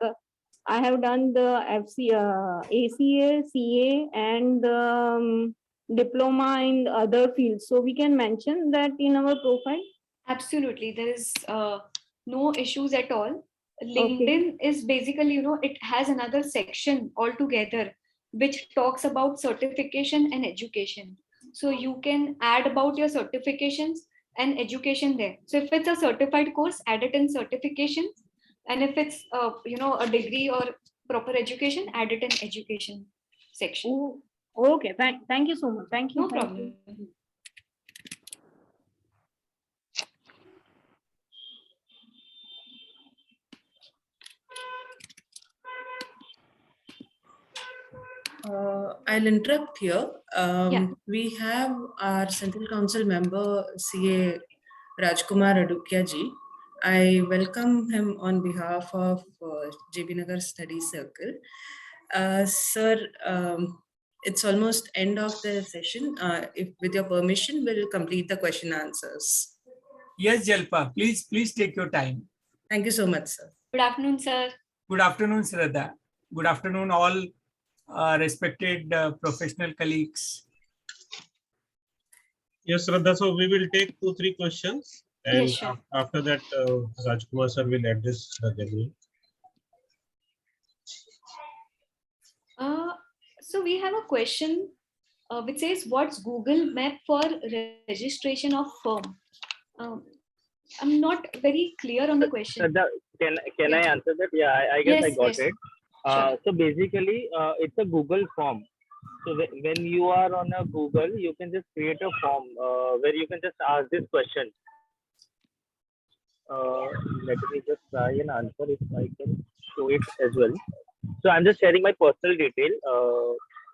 I have done the ACA, CA, and diploma in other fields. So we can mention that in our profile. Absolutely, there is no issues at all. LinkedIn is basically, it has another section altogether which talks about certification and education. So you can add about your certifications and education there. So if it's a certified course, add it in certifications. And if it's a degree or proper education, add it in education section. Oh, okay, thank you so much. Thank you. No problem. I'll interrupt here. We have our Central Council member, CA Rajkumar Adukia ji. I welcome him on behalf of JB Nagar Study Circle. Sir, it's almost end of the session. If with your permission, we'll complete the question answers. Yes, Jalpa, please take your time. Thank you so much, sir. Good afternoon, sir. Good afternoon, Shraddha. Good afternoon, all respected professional colleagues. Yes, Shraddha. So we will take 2-3 questions. And Yes, sure. after that, Rajkumar sir will address the gathering. So we have a question which says, what's Google Map for registration of firm? I'm not very clear on the question. Shraddha, can I Yeah. answer that? Yeah, I guess I Yes, got yes. it. Sure. So basically, it's a Google form. So when you are on a Google, you can just create a form where you can just ask this question. Let me just try and answer if I can show it as well. So I'm just sharing my personal detail.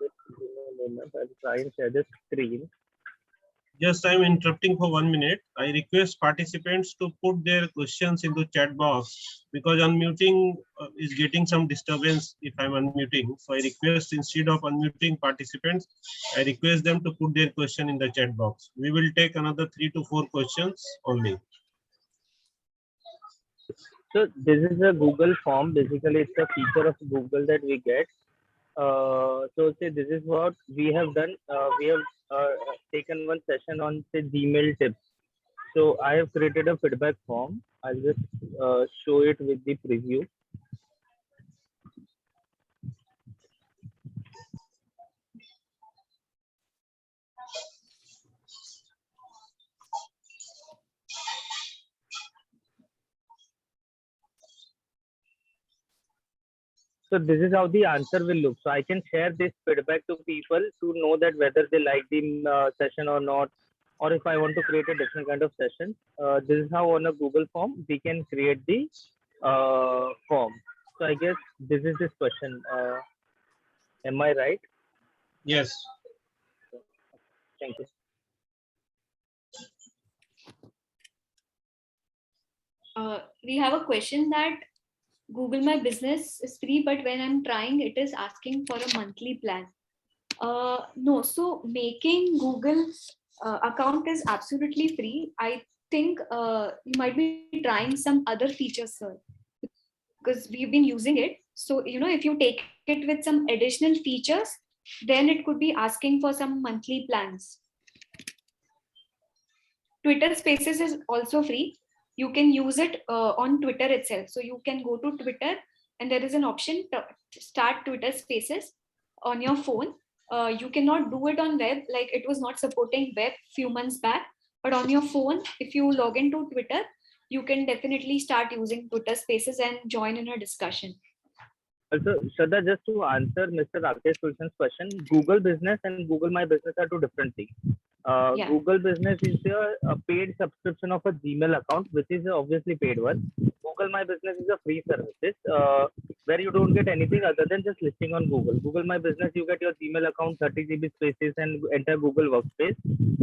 Just give me a moment. I'll try and share the screen. Just I'm interrupting for 1 minute. I request participants to put their questions into chat box because unmuting is getting some disturbance if I'm unmuting. So I request instead of unmuting participants, I request them to put their question in the chat box. We will take another 3 to 4 questions only. So this is a Google form. Basically, it's a feature of Google that we get. So say this is what we have done. We have taken one session on say Gmail tips. So I have created a feedback form. I'll just show it with the preview. So this is how the answer will look. So I can share this feedback to people to know that whether they like the session or not, or if I want to create a different kind of session. This is how on a Google form we can create the form. So I guess this is this question. Am I right? Yes. Thank you. We have a question that Google My Business is free, but when I'm trying, it is asking for a monthly plan. No, so making Google account is absolutely free. I think you might be trying some other features, sir, because we've been using it. So, if you take it with some additional features, then it could be asking for some monthly plans. Twitter Spaces is also free. You can use it on Twitter itself. So you can go to Twitter and there is an option to start Twitter Spaces on your phone. You cannot do it on web, like it was not supporting web few months back, but on your phone, if you log into Twitter, you can definitely start using Twitter Spaces and join in a discussion. Also, Shraddha, just to answer Mr. Rakesh Wilson's question, Google Business and Google My Business are two different things. Yeah. Google Business is a paid subscription of a Gmail account, which is obviously paid one. Google My Business is a free service where you don't get anything other than just listing on Google. Google My Business, you get your Gmail account, 30 GB spaces, and enter Google Workspace.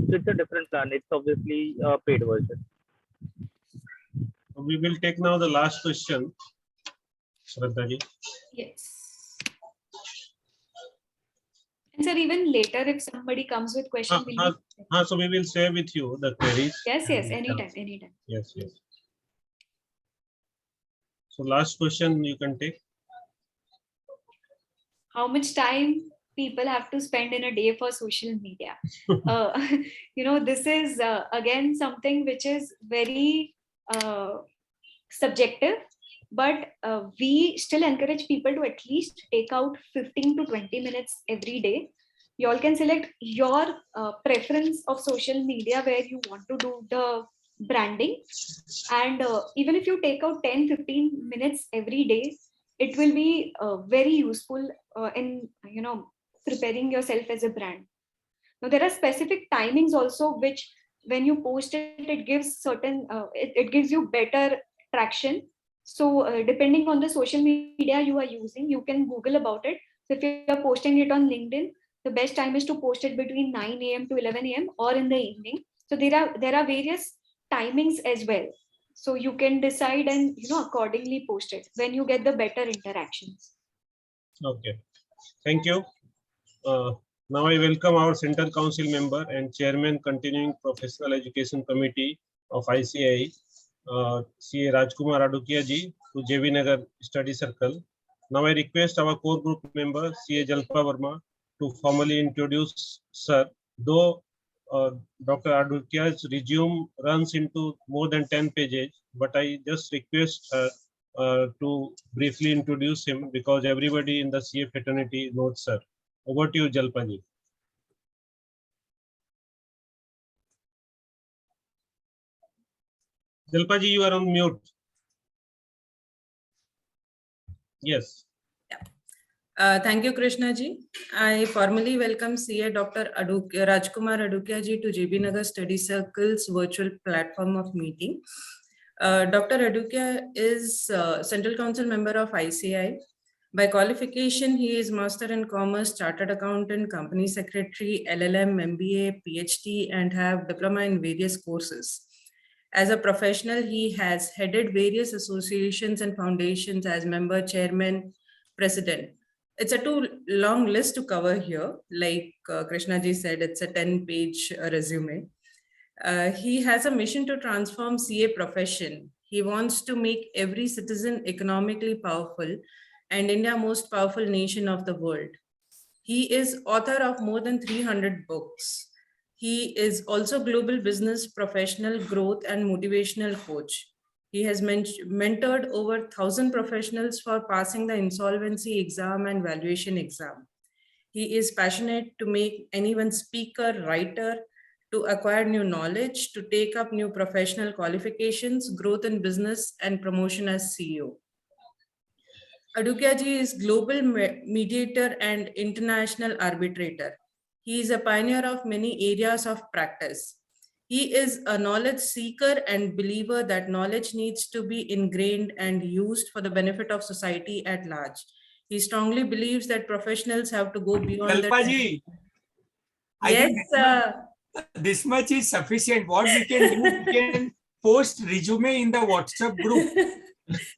So it's a different plan. It's obviously a paid version. We will take now the last question. Shraddha ji. Yes. And sir, even later, if somebody comes with questions, so we will share with you the queries. Yes, anytime. Yes. So last question you can take. How much time people have to spend in a day for social media? This is again something which is very subjective, but we still encourage people to at least take out 15 to 20 minutes every day. You all can select your preference of social media where you want to do the branding, and even if you take out 10-15 minutes every day, it will be very useful in preparing yourself as a brand. Now there are specific timings also, which when you post it gives certain it gives you better traction. So depending on the social media you are using, you can Google about it. So if you are posting it on LinkedIn, the best time is to post it between 9 a.m. to 11 a.m. or in the evening. So there are various timings as well. So you can decide and accordingly post it when you get the better interactions. Okay, thank you. Now I welcome our Center Council member and Chairman Continuing Professional Education Committee of ICAI, CA Rajkumar Adukia ji, to JB Nagar Study Circle. Now I request our core group member CA Jalpa Verma to formally introduce sir, though Dr. Adukia's resume runs into more than 10 pages, but I just request her to briefly introduce him because everybody in the CA fraternity knows sir. Over to you, Jalpaji. Jalpaji, you are on mute. Yes. Thank you, Krishna ji. I formally welcome CA Dr. Rajkumar Adukia ji to JB Nagar Study Circle's virtual platform of meeting. Dr. Adukia is Central Council member of ICI. By qualification, he is Master in Commerce, Chartered Accountant, Company Secretary, LLM, MBA, PhD, and have diploma in various courses. As a professional, he has headed various associations and foundations as member, chairman, president. It's a too long list to cover here. Like Krishna ji said, it's a 10-page resume. He has a mission to transform CA profession. He wants to make every citizen economically powerful and India most powerful nation of the world. He is author of more than 300 books. He is also global business professional growth and motivational coach. He has mentored over 1,000 professionals for passing the insolvency exam and valuation exam. He is passionate to make anyone speaker, writer, to acquire new knowledge, to take up new professional qualifications, growth in business, and promotion as CEO. Adukia ji is global mediator and international arbitrator. He is a pioneer of many areas of practice. He is a knowledge seeker and believer that knowledge needs to be ingrained and used for the benefit of society at large. He strongly believes that professionals have to go beyond Jalpaji, Yes, this much is sufficient. What we can do, we can post resume in the WhatsApp group.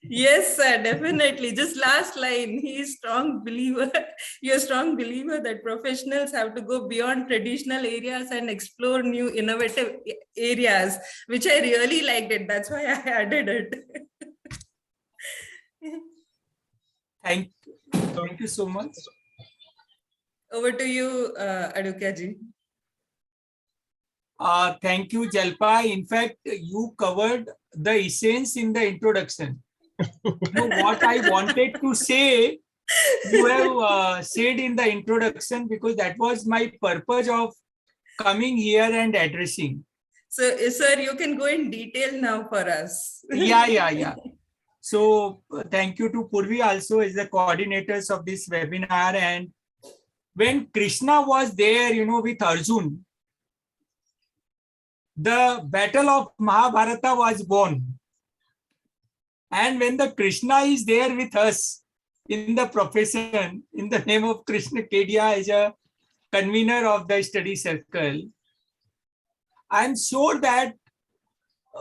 Yes, sir, definitely. Just last line. He is strong believer. You're a strong believer that professionals have to go beyond traditional areas and explore new innovative areas, which I really liked it. That's why I added it. Thank you so much. Over to you, Adukia ji. Thank you, Jalpa. In fact, you covered the essence in the introduction. What I wanted to say, you have said in the introduction, because that was my purpose of coming here and addressing. So, sir, you can go in detail now for us. Yeah. So, thank you to Purvi also as the coordinators of this webinar. And when Krishna was there, with Arjun, the battle of Mahabharata was won. And when the Krishna is there with us in the profession, in the name of Krishna Kedia as a convener of the study circle, I'm sure that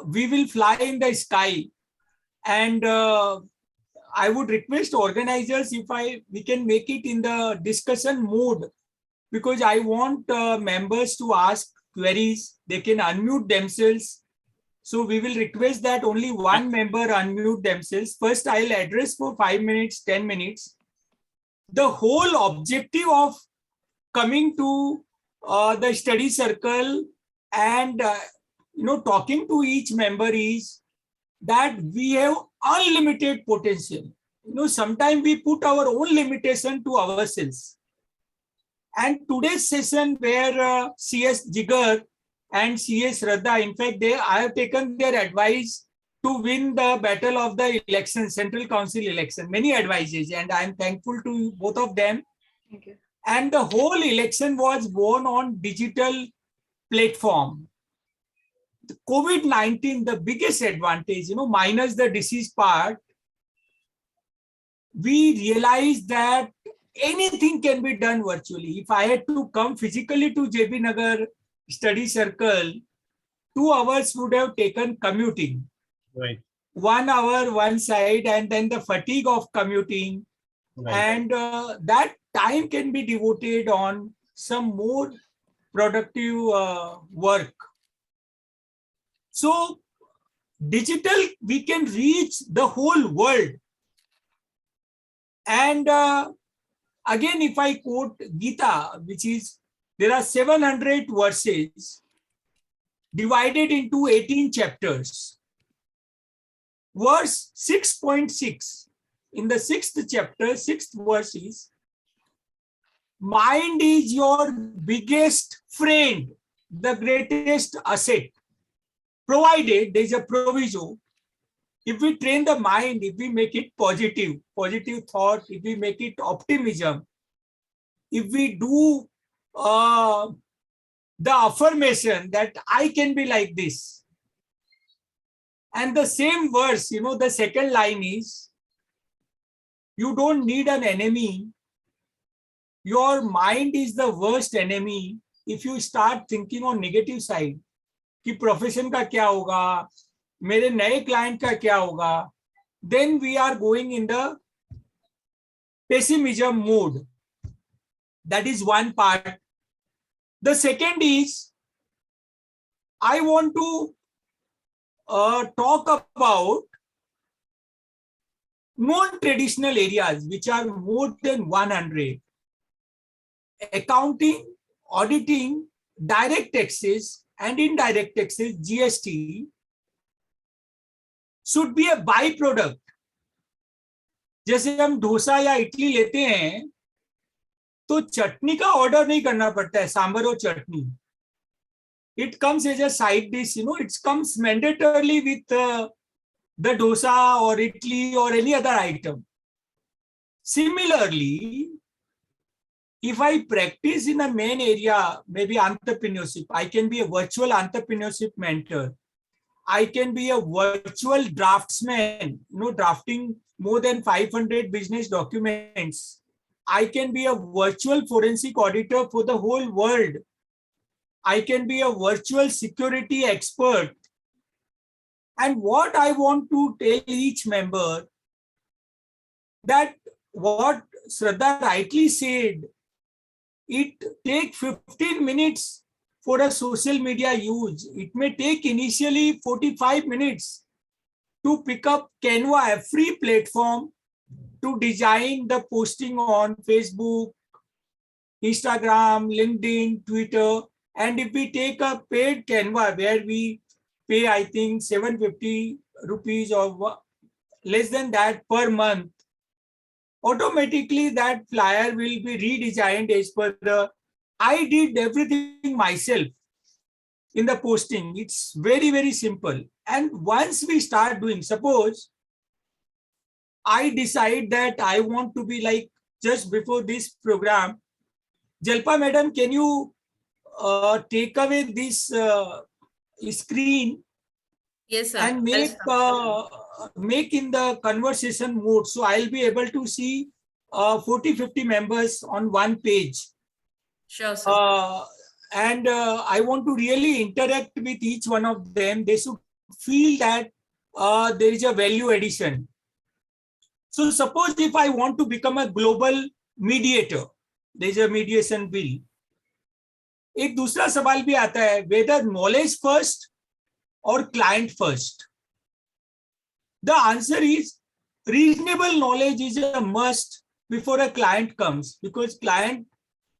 we will fly in the sky. And I would request organizers if we can make it in the discussion mode, because I want members to ask queries. They can unmute themselves. So we will request that only one member unmute themselves. First, I'll address for 5 minutes, 10 minutes. The whole objective of coming to the study circle and talking to each member is that we have unlimited potential. Sometimes we put our own limitation to ourselves. And today's session where CS Jigar and CS Shraddha, in fact, I have taken their advice to win the battle of the election, Central Council election, many advices, and I am thankful to both of them. Thank you. And the whole election was won on digital platform. The COVID-19, the biggest advantage, minus the disease part, we realized that anything can be done virtually. If I had to come physically to JB Nagar Study Circle, 2 hours would have taken commuting. Right. 1 hour one side, and then the fatigue of commuting. Right. And that time can be devoted on some more productive work. So digital, we can reach the whole world. And again, if I quote Gita, which is there are 700 verses divided into 18 chapters. Verse 6.6, in the 6th chapter, 6th verse is, mind is your biggest friend, the greatest asset. Provided there is a proviso. If we train the mind, if we make it positive thought, if we make it optimism, if we do the affirmation that I can be like this. And the same verse, the second line is, you don't need an enemy. Your mind is the worst enemy if you start thinking on negative side. कि profession का क्या होगा, मेरे नए client का क्या होगा, then we are going in the pessimism mode. That is one part. The second is, I want to talk about non-traditional areas, which are more than 100. Accounting, auditing, direct taxes, and indirect taxes, GST, should be a byproduct. जैसे हम डोसा या इडली लेते हैं तो चटनी का order नहीं करना पड़ता है, सांभर और चटनी. It comes as a side dish, it comes mandatorily with the dosa or idli or any other item. Similarly, if I practice in a main area, maybe entrepreneurship, I can be a virtual entrepreneurship mentor. I can be a virtual draftsman, drafting more than 500 business documents. I can be a virtual forensic auditor for the whole world. I can be a virtual security expert. And what I want to tell each member, that what Shraddha rightly said, it takes 15 minutes for a social media use. It may take initially 45 minutes to pick up Canva, a free platform, to design the posting on Facebook, Instagram, LinkedIn, Twitter. And if we take a paid Canva where we pay, I think, 750 rupees or less than that per month, automatically that flyer will be redesigned as per the, I did everything myself in the posting. It's very, very simple. And once we start doing, suppose I decide that I want to be like, just before this program, Jalpa madam, can you take away this screen? Yes, sir. And make in the conversation mode. So I'll be able to see 40-50 members on one page. Sure, sir. And I want to really interact with each one of them. They should feel that there is a value addition. So suppose if I want to become a global mediator, there is a mediation bill. एक दूसरा सवाल भी आता है, whether knowledge first or client first. The answer is reasonable knowledge is a must before a client comes, because client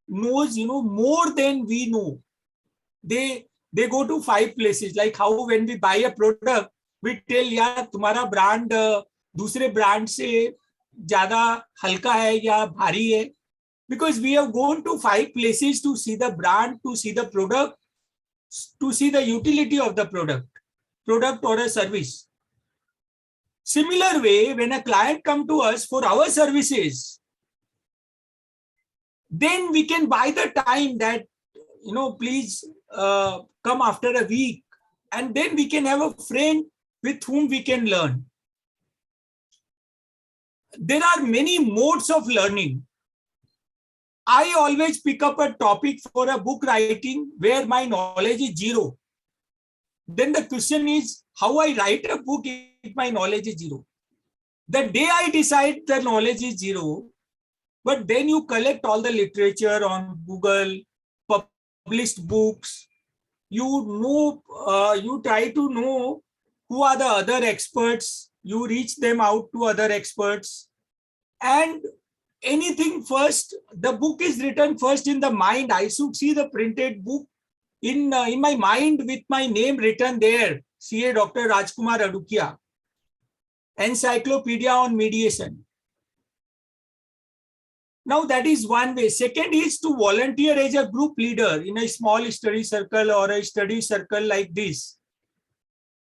knows more than we know. They go to 5 places, like how when we buy a product we tell यार तुम्हारा brand दूसरे brand से ज़्यादा हल्का है या भारी है, because we have gone to 5 places to see the brand, to see the product, to see the utility of the product or a service. Similar way, when a client come to us for our services, then we can buy the time that, please come after a week, and then we can have a friend with whom we can learn. There are many modes of learning. I always pick up a topic for a book writing where my knowledge is zero. Then the question is how I write a book if my knowledge is zero. The day I decide the knowledge is zero, but then you collect all the literature on Google, published books, you try to know who are the other experts, you reach them out to other experts, and anything first, the book is written first in the mind. I should see the printed book in my mind with my name written there, CA Dr. Rajkumar Adukia, Encyclopedia on Mediation. Now that is one way. Second is to volunteer as a group leader in a small study circle or a study circle like this.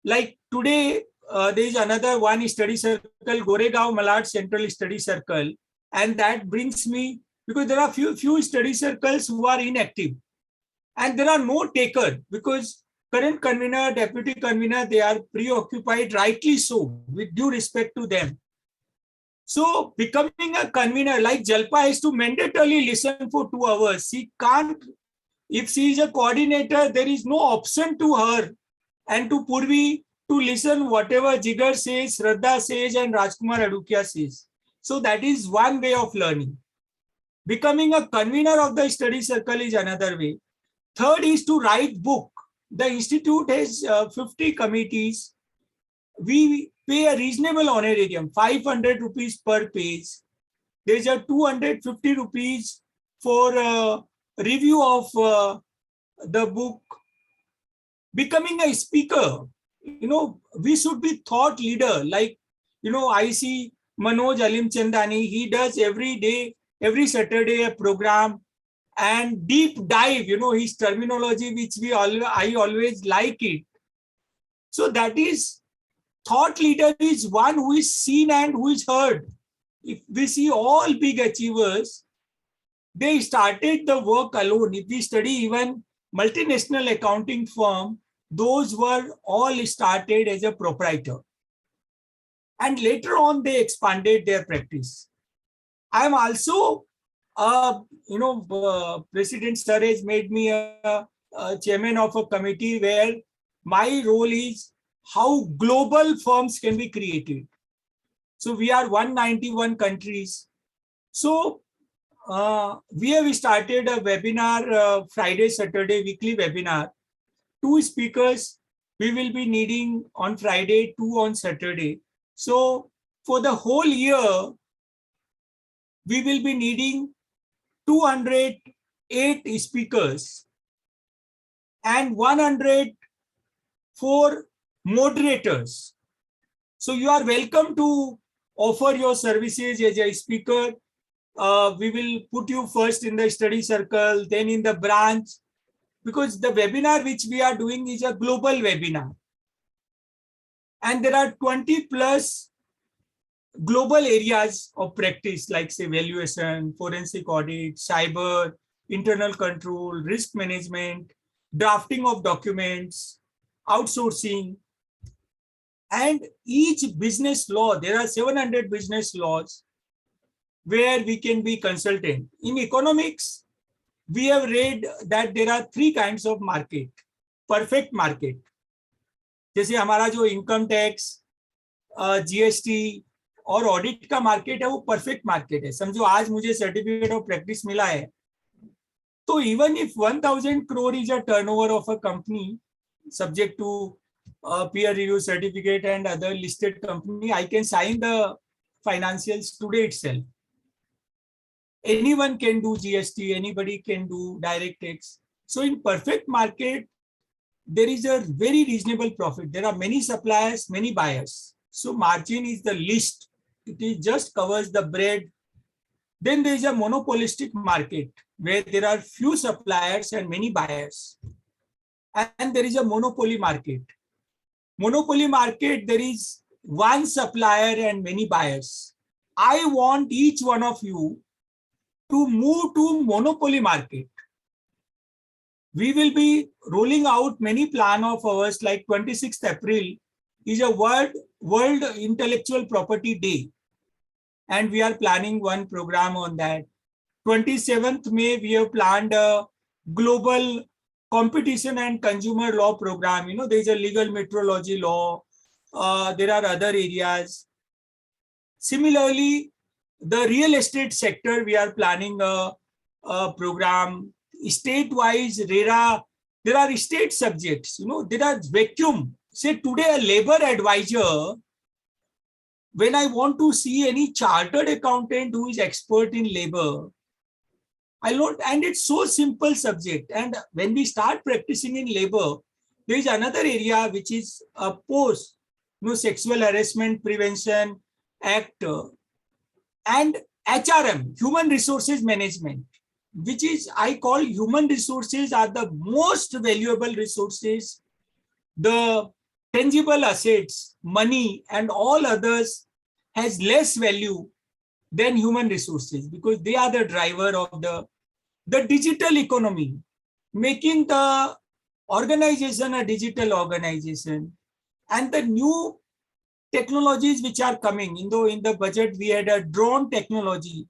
Like today, there is another one study circle, Goregaon Malad Central Study Circle. And that brings me, because there are few study circles who are inactive. And there are no taker, because current convener, deputy convener, they are preoccupied, rightly so, with due respect to them. So becoming a convener, like Jalpa has to mandatorily listen for 2 hours. She can't, if she is a coordinator, there is no option to her and to Purvi to listen whatever Jigar says, Shraddha says, and Rajkumar Adukia says. So that is one way of learning. Becoming a convener of the study circle is another way. Third is to write book. The institute has 50 committees. We pay a reasonable honorarium, 500 rupees per page. There is a 250 rupees for review of the book. Becoming a speaker, we should be thought leader. Like, I see Manoj Alimchandani, he does every day, every Saturday a program and deep dive, his terminology, which I always like it. So that is, thought leader is one who is seen and who is heard. If we see all big achievers, they started the work alone. If we study even multinational accounting firm, those were all started as a proprietor. And later on, they expanded their practice. I am also, President Sir has made me a chairman of a committee where my role is how global firms can be created. So we are 191 countries. So we have started a webinar, Friday, Saturday, weekly webinar. 2 speakers we will be needing on Friday, 2 on Saturday. So for the whole year, we will be needing 208 speakers and 104 moderators. So you are welcome to offer your services as a speaker. We will put you first in the study circle, then in the branch, because the webinar which we are doing is a global webinar. And there are 20 plus global areas of practice, like say valuation, forensic audit, cyber, internal control, risk management, drafting of documents, outsourcing. And each business law, there are 700 business laws where we can be consultant. In economics, we have read that there are 3 kinds of market. Perfect market. जैसे हमारा जो income tax, GST और audit का market है, वो perfect market है. समझो आज मुझे सर्टिफिकेट ऑफ प्रैक्टिस मिला है, तो even if 1000 crore is a turnover of a company subject to peer review certificate and other listed company, I can sign the financials today itself. Anyone can do GST, anybody can do direct tax. So in perfect market, there is a very reasonable profit. There are many suppliers, many buyers. So margin is the least. It just covers the bread. Then there is a monopolistic market where there are few suppliers and many buyers. And there is a monopoly market. Monopoly market, there is one supplier and many buyers. I want each one of you to move to monopoly market. We will be rolling out many plan of ours, like 26th April is a World Intellectual Property Day. And we are planning one program on that. 27th May, we have planned a global competition and consumer law program. There is a legal metrology law. There are other areas. Similarly, the real estate sector, we are planning a program. State-wise, RERA, there are state subjects. There are vacuum. Say today a labor advisor when I want to see any chartered accountant who is expert in labor, I don't, and it's so simple subject. And when we start practicing in labor, there is another area which is a post, Sexual Harassment Prevention Act and HRM, Human Resources Management, which is, I call human resources are the most valuable resources. The tangible assets, money, and all others has less value than human resources because they are the driver of the digital economy, making the organization a digital organization. And the new technologies which are coming, in the budget, we had a drone technology,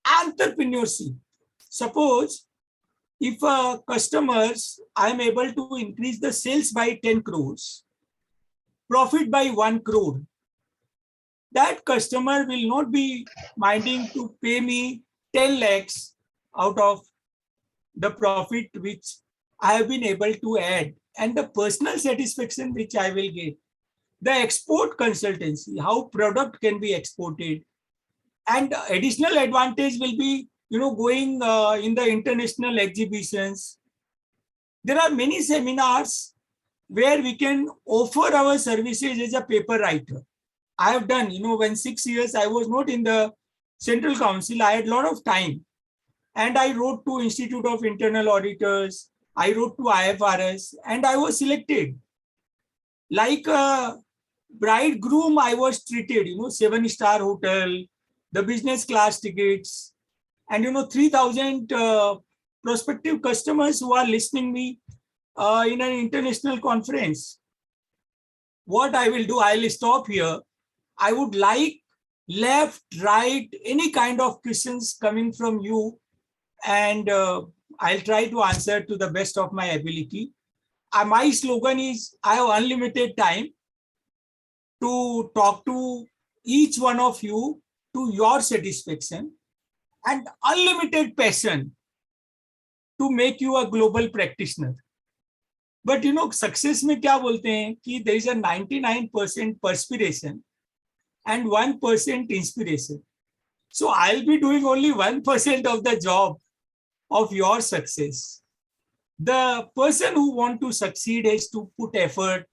entrepreneurship. Suppose if customers, I am able to increase the sales by 10 crores, profit by 1 crore, that customer will not be minding to pay me 10 lakhs out of the profit which I have been able to add and the personal satisfaction which I will get. The export consultancy, how product can be exported, and additional advantage will be, going in the international exhibitions. There are many seminars where we can offer our services as a paper writer. I have done, when 6 years I was not in the Central Council, I had a lot of time. And I wrote to Institute of Internal Auditors, I wrote to IFRS, and I was selected. Like a bridegroom, I was treated, 7-star hotel, the business class tickets, and 3,000 prospective customers who are listening me in an international conference. What I will do, I'll stop here. I would like left, right, any kind of questions coming from you, and I'll try to answer to the best of my ability. My slogan is, I have unlimited time to talk to each one of you to your satisfaction, and unlimited passion to make you a global practitioner. But success में क्या बोलते हैं कि there is a 99% perspiration and 1% inspiration. So I'll be doing only 1% of the job of your success. The person who wants to succeed has to put effort,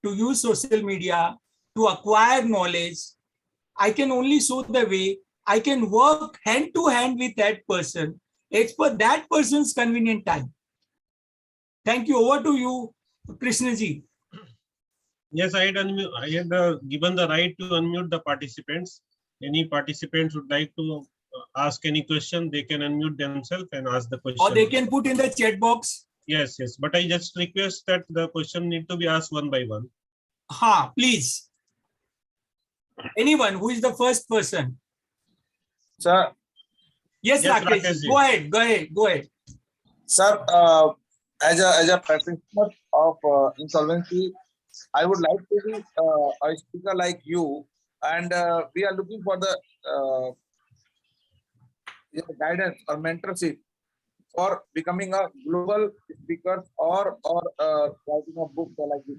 to use social media, to acquire knowledge. I can only show the way. I can work hand to hand with that person. It's for that person's convenient time. Thank you. Over to you, Krishnaji. Yes, I had given the right to unmute the participants. Any participants would like to ask any question, they can unmute themselves and ask the question. Or they can put in the chat box. Yes, yes. But I just request that the question need to be asked one by one. Please. Anyone who is the first person. Sir. Yes, Rakesh. Go ahead. Sir, as a practitioner of insolvency, I would like to be a speaker like you, and we are looking for the guidance or mentorship for becoming a global speaker or writing a book like this.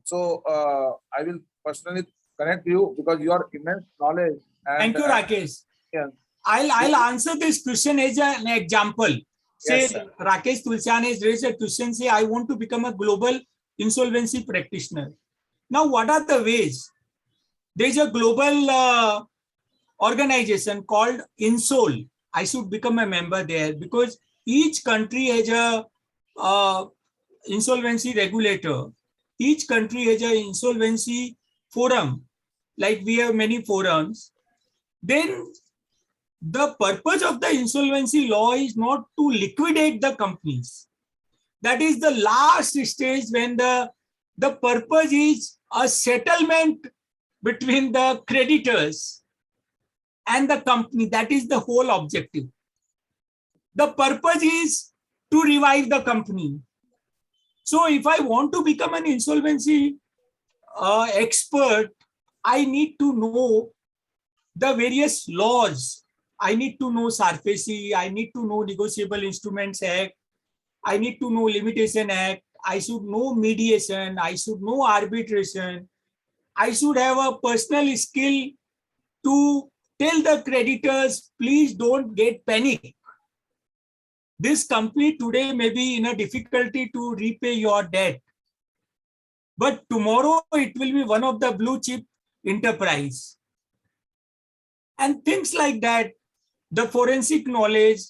So I will personally connect you because you are immense knowledge. And, thank you, Rakesh. Yeah. I'll answer this question as an example. Say, Yes, Rakesh Tulsian has raised a question, say, I want to become a global insolvency practitioner. Now, what are the ways? There is a global organization called INSOL. I should become a member there because each country has a insolvency regulator. Each country has an insolvency forum. Like we have many forums. Then the purpose of the insolvency law is not to liquidate the companies. That is the last stage when the purpose is a settlement between the creditors and the company. That is the whole objective. The purpose is to revive the company. So if I want to become an insolvency expert, I need to know the various laws. I need to know SARFAESI. I need to know Negotiable Instruments Act. I need to know Limitation Act. I should know mediation. I should know arbitration. I should have a personal skill to tell the creditors, please don't get panic. This company today may be in a difficulty to repay your debt, but tomorrow it will be one of the blue chip enterprise. And things like that, the forensic knowledge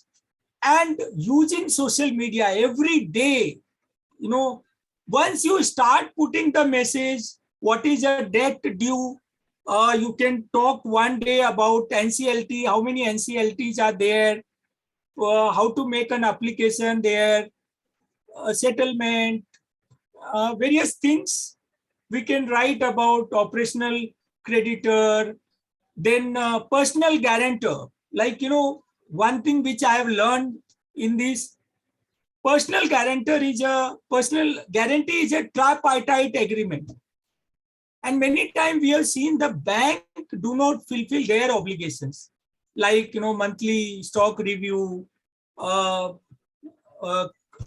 and using social media every day. Once you start putting the message, what is a debt due? You can talk one day about NCLT, how many NCLTs are there, how to make an application there, settlement, various things. We can write about operational creditor, then personal guarantor. Like, one thing which I have learned in this, personal guarantee is a tripartite agreement. And many times we have seen the bank do not fulfill their obligations, like, monthly stock review,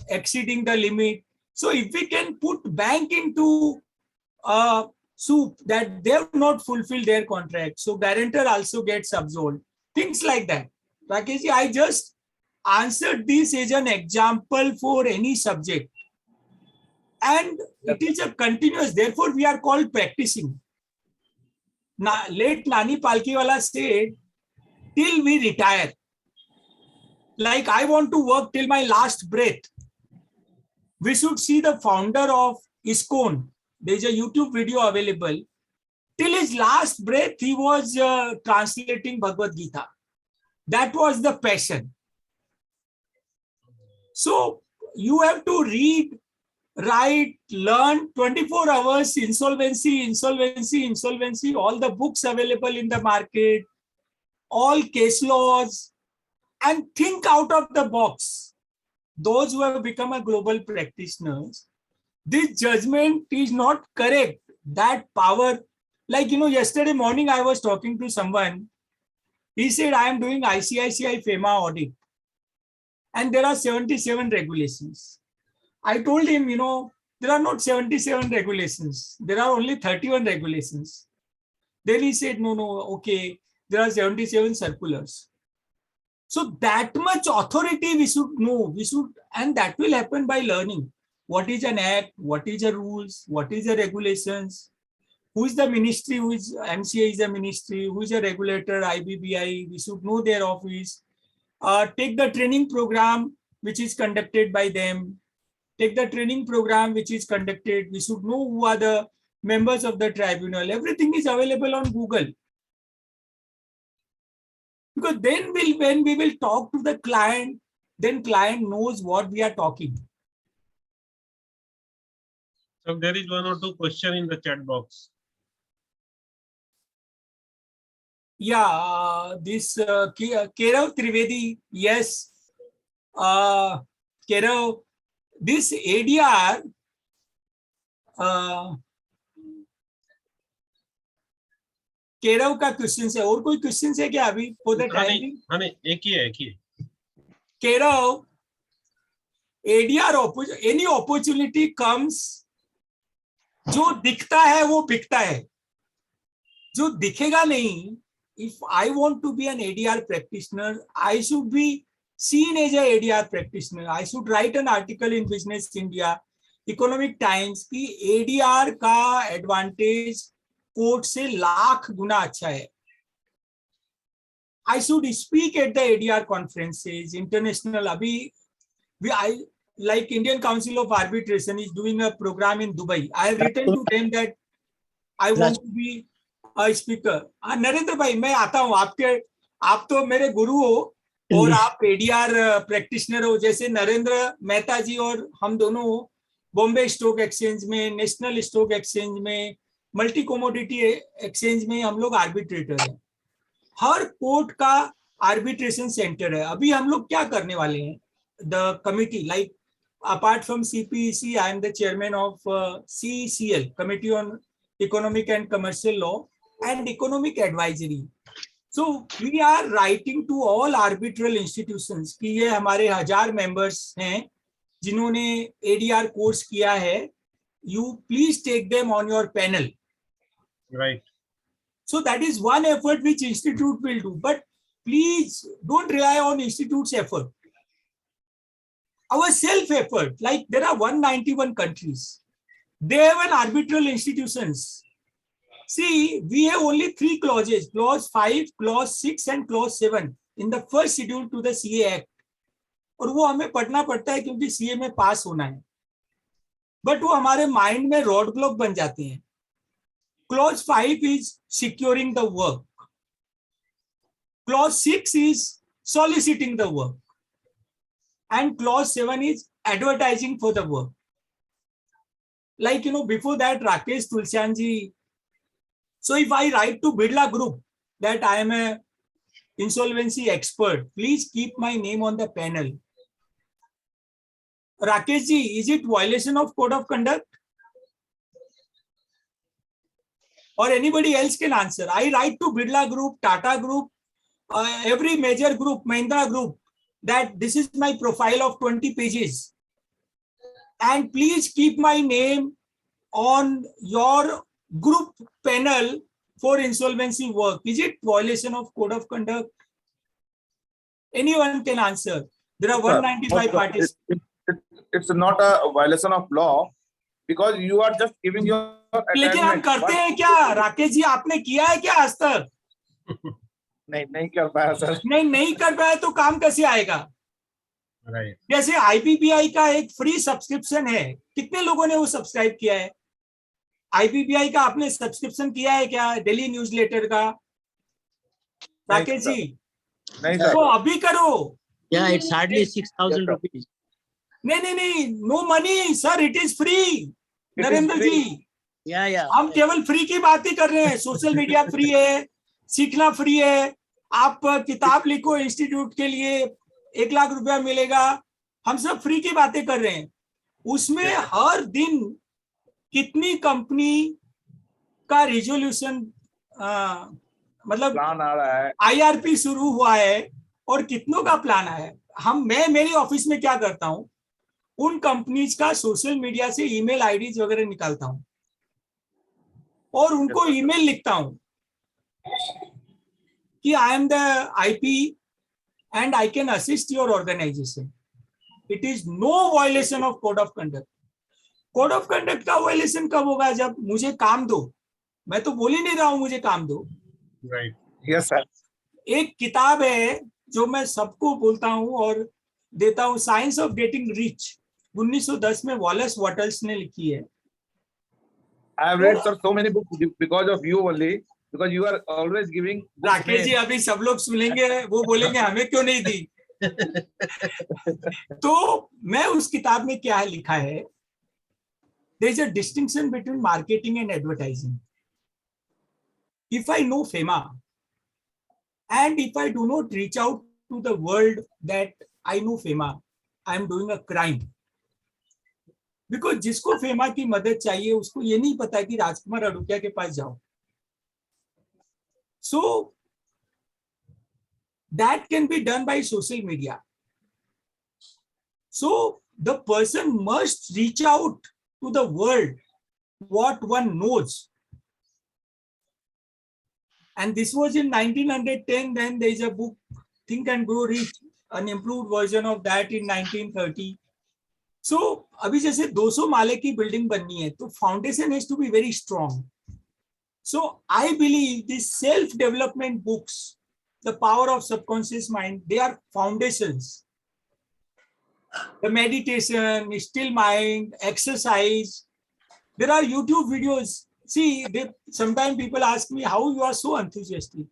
exceeding the limit. So if we can put bank into soup that they have not fulfilled their contract, so guarantor also gets absolved. Things like that. Rakeshji, I just answered this as an example for any subject. And it is a continuous, therefore we are called practicing. Late Nani Palkiwala said, till we retire. Like, I want to work till my last breath. We should see the founder of ISKCON. There is a YouTube video available. Till his last breath, he was translating Bhagavad Gita. That was the passion. So you have to read, write, learn 24 hours, insolvency, all the books available in the market, all case laws, and think out of the box. Those who have become a global practitioners, this judgment is not correct. That power, like, yesterday morning I was talking to someone. He said, I am doing ICICI FEMA audit. And there are 77 regulations. I told him, there are not 77 regulations. There are only 31 regulations. Then he said, no, okay, there are 77 circulars. So that much authority we should know. And that will happen by learning. What is an act? What is the rules? What is the regulations? Who is the ministry? Who is MCA is a ministry? Who is a regulator? IBBI? We should know their office. Take the training program which is conducted by them. Take the training program which is conducted. We should know who are the members of the tribunal. Everything is available on Google. Because then when we will talk to the client, then client knows what we are talking. So there is one or two questions in the chat box. Yeah, this Kerav Trivedi, yes. Kerav, this ADR, केरव का question है, और कोई question है क्या अभी for the time? नहीं, एक ही है. केरव, ADR एनी अपॉर्चुनिटी कम्स, जो दिखता है वो बिकता है, जो दिखेगा नहीं. If I want to be an ADR practitioner, I should be seen as a ADR practitioner. I should write an article in Business India, Economic Times कि ADR का एडवांटेज कोर्ट से लाख गुना अच्छा है. I should speak at the ADR conferences, international. Abhi, like Indian Council of Arbitration is doing a program in Dubai. I have written to them that I want to be a speaker. Narendra भाई, मैं आता हूँ आपके, आप तो मेरे गुरु हो और आप ADR प्रैक्टिशनर हो. जैसे नरेंद्र मेहता जी और हम दोनों बॉम्बे स्टॉक एक्सचेंज में, नेशनल स्टॉक एक्सचेंज में, मल्टी कमोडिटी एक्सचेंज में हम लोग आर्बिट्रेटर हैं. हर कोर्ट का आर्बिट्रेशन सेंटर है. अभी हम लोग क्या करने वाले हैं? The committee, like apart from CPEC, I am the chairman of CECL, committee on economic and commercial law and economic advisory. So we are writing to all arbitral institutions कि ये हमारे 1000 members हैं जिन्होंने ADR कोर्स किया है. You please take them on your panel. Right. So that is one effort which institute will do. But please don't rely on institute's effort. Our self-effort, like there are 191 countries. They have an arbitral institutions. See, we have only 3 clauses, clause 5, clause 6 and clause 7 in the first schedule to the CA Act. और वो हमें पढ़ना पड़ता है क्योंकि CA में पास होना है. बट वो हमारे माइंड में रोड ब्लॉक बन जाते हैं. Clause 5 is securing the work. Clause 6 is soliciting the work. And clause 7 is advertising for the work. Like, before that, Rakesh Tulsianji. So if I write to Birla Group that I am a insolvency expert, please keep my name on the panel. Rakesh ji, is it violation of code of conduct? Or anybody else can answer. I write to Birla Group, Tata Group, every major group, Mahindra Group, that this is my profile of 20 pages. And please keep my name on your group panel for insolvency work. Is it violation of code of conduct? Anyone can answer. There are 195 parties. It's not a violation of law because you are just giving your. लेकिन हम करते हैं क्या राकेश जी, आपने किया है क्या आज तक? नहीं कर पाया सर. नहीं कर पाया तो काम कैसे आएगा? Right. जैसे IPPI का एक फ्री सब्सक्रिप्शन है, कितने लोगों ने वो सब्सक्राइब किया है? IPPI का आपने सब्सक्रिप्शन किया है क्या? डेली न्यूज़लेटर का? राकेश जी नहीं सर. तो अभी करो. Yeah, it's hardly 6,000 rupees. नहीं, no money, sir, it is free. Narendra ji, Yeah. हम केवल फ्री की बात ही कर रहे हैं. सोशल मीडिया फ्री है, सीखना फ्री है. आप किताब लिखो इंस्टीट्यूट के लिए, 1 लाख रुपया मिलेगा. हम सब फ्री की बातें कर रहे हैं. उसमें हर दिन कितनी कंपनी का रिजोल्यूशन मतलब प्लान आ रहा है, IRP शुरू हुआ है और कितनों का प्लान आया है. मैं मेरी ऑफिस में क्या करता हूं, उन कंपनीज का सोशल मीडिया से ईमेल आईडीज वगैरह निकालता हूं और उनको ईमेल लिखता हूं कि I am the IP and I can assist your organisation. It is no violation of code of conduct. Code of conduct का वायलेशन कब होगा? जब मुझे काम दो. मैं तो बोल ही नहीं रहा हूं मुझे काम दो. Right. Yes sir. एक किताब है जो मैं सबको बोलता हूं और देता हूं, साइंस ऑफ गेटिंग रिच, 1910 में वॉलेस वॉटल्स ने लिखी है. I have read sir so many books because of you only, because you are always giving. Rakesh ji अभी सब लोग सुनेंगे, वो बोलेंगे हमें क्यों नहीं दी. तो मैं उस किताब में क्या है लिखा है, there is a distinction between marketing and advertising. If I know FEMA and if I do not reach out to the world that I know FEMA, I am doing a crime. Because जिसको FEMA की मदद चाहिए उसको ये नहीं पता कि राजकुमार अडुकिया के पास जाओ. So that can be done by social media. So the person must reach out to the world what one knows. And this was in 1910. Then there is a book, Think and Grow Rich, an improved version of that in 1930. So अभी जैसे 200 माले की building बननी है तो foundation has to be very strong. So I believe these self-development books, The Power of Subconscious Mind, they are foundations. The meditation, still mind, exercise. There are YouTube videos. See, sometimes people ask me how you are so enthusiastic.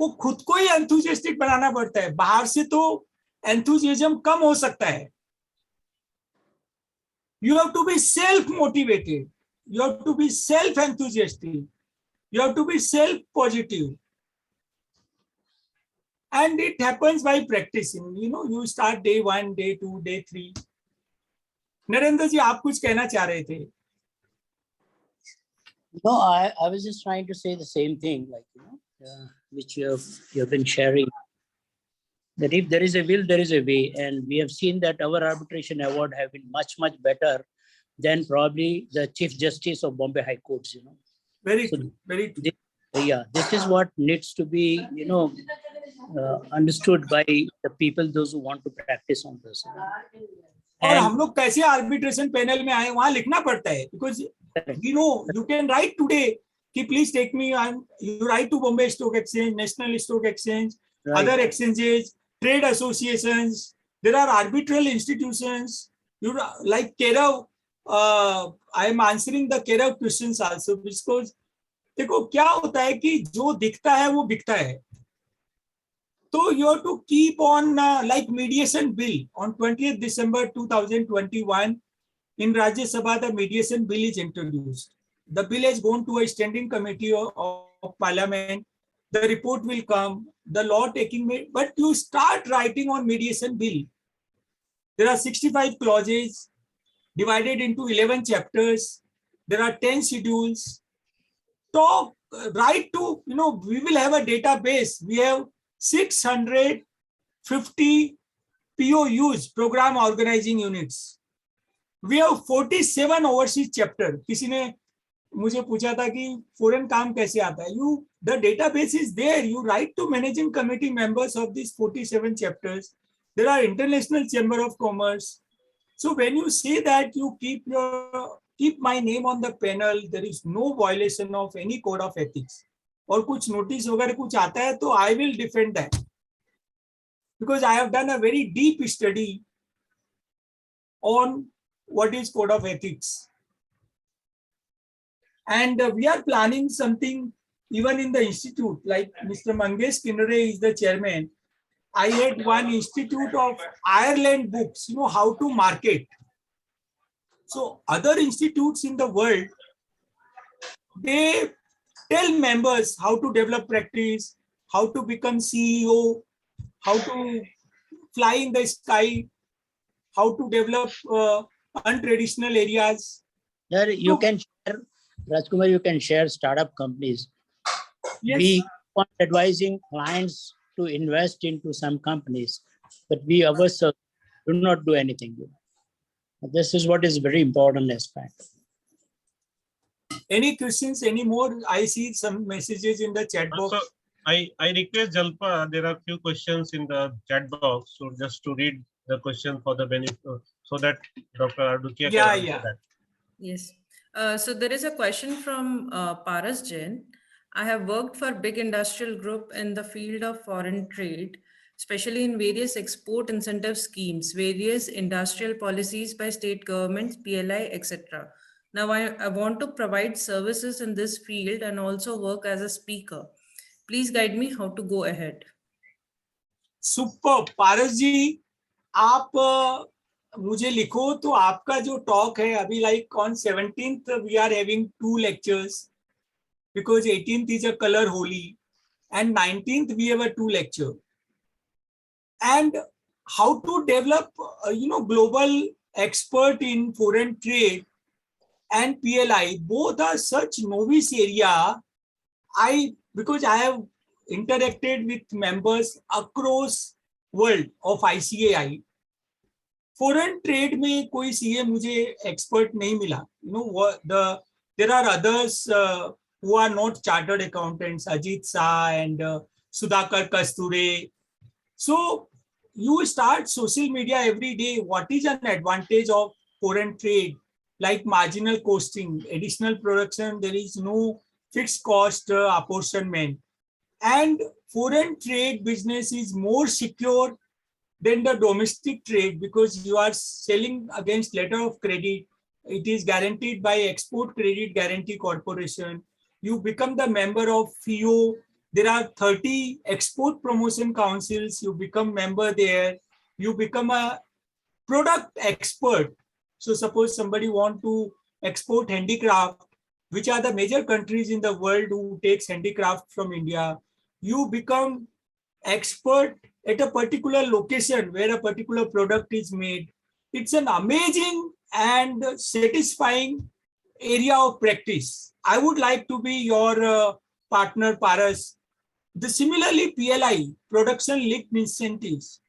वो खुद को ही enthusiastic बनाना पड़ता है. बाहर से तो enthusiasm कम हो सकता है. You have to be self-motivated. You have to be self-enthusiastic. You have to be self-positive. And it happens by practicing. You start day 1, day 2, day 3. Narendra जी आप कुछ कहना चाह रहे थे? No, I was just trying to say the same thing, which you have been sharing. That if there is a will, there is a way, and we have seen that our arbitration award have been much better than probably the Chief Justice of Bombay High Courts. Very So true. Very true. this is what needs to be, understood by the people, those who want to practice on this. और And हम लोग कैसे arbitration panel में आए वहां लिखना पड़ता है because you can write today कि please take me you write to Bombay Stock Exchange, National Stock Exchange, other exchanges, trade associations, there are arbitral institutions, like Kerav, I am answering the Kerav questions also because देखो क्या होता है कि जो दिखता है वो बिकता है. So you have to keep on like mediation bill on 20th December 2021 in Rajya Sabha, the mediation bill is introduced. The bill has gone to a standing committee of parliament. The report will come, the law taking, but you start writing on mediation bill. There are 65 clauses divided into 11 chapters. There are 10 schedules. So right to, we will have a database. We have 650 POUs, program organizing units. We have 47 overseas chapter. किसी ने मुझे पूछा था कि foreign काम कैसे आता है? The database is there. You write to managing committee members of these 47 chapters. There are international chamber of commerce. So when you say that you keep my name on the panel, there is no violation of any code of ethics. और कुछ notice वगैरह कुछ आता है तो I will defend that because I have done a very deep study on what is code of ethics, and we are planning something even in the institute. Like Mr. Mangesh Kinre is the chairman. I had one institute of Ireland books, how to market. So other institutes in the world, they tell members how to develop practice, how to become CEO, how to fly in the sky, how to develop untraditional areas. Sir, you can share, Rajkumar, you can share startup companies. Yes. We are advising clients to invest into some companies, but we ourselves do not do anything. This is what is very important aspect. Any questions anymore? I see some messages in the chat box. So I request Jalpa, there are few questions in the chat box. So just to read the question for the benefit, so that Dr. Adukia can answer that. Yes. So there is a question from Paras Jain. I have worked for big industrial group in the field of foreign trade, especially in various export incentive schemes, various industrial policies by state governments, PLI, etc. Now I want to provide services in this field and also work as a speaker. Please guide me how to go ahead. Super, Paras ji, आप मुझे लिखो तो आपका जो talk है अभी like on 17th we are having 2 lectures because 18th is a color Holi and 19th we have a 2 lecture, and how to develop global expert in foreign trade and PLI, both are such novice area. Because I have interacted with members across world of ICAI, foreign trade में कोई CA मुझे expert नहीं मिला. There are others who are not chartered accountants, Ajit Shah and Sudhakar Kasture. So you start social media every day. What is an advantage of foreign trade? Like marginal costing, additional production, there is no fixed cost apportionment. And foreign trade business is more secure than the domestic trade because you are selling against letter of credit. It is guaranteed by Export Credit Guarantee Corporation. You become the member of FIO. There are 30 export promotion councils. You become member there. You become a product expert. So suppose somebody want to export handicraft, which are the major countries in the world who takes handicraft from India, you become expert at a particular location where a particular product is made. It's an amazing and satisfying area of practice. I would like to be your partner, Paras. Similarly, PLI, production linked incentives.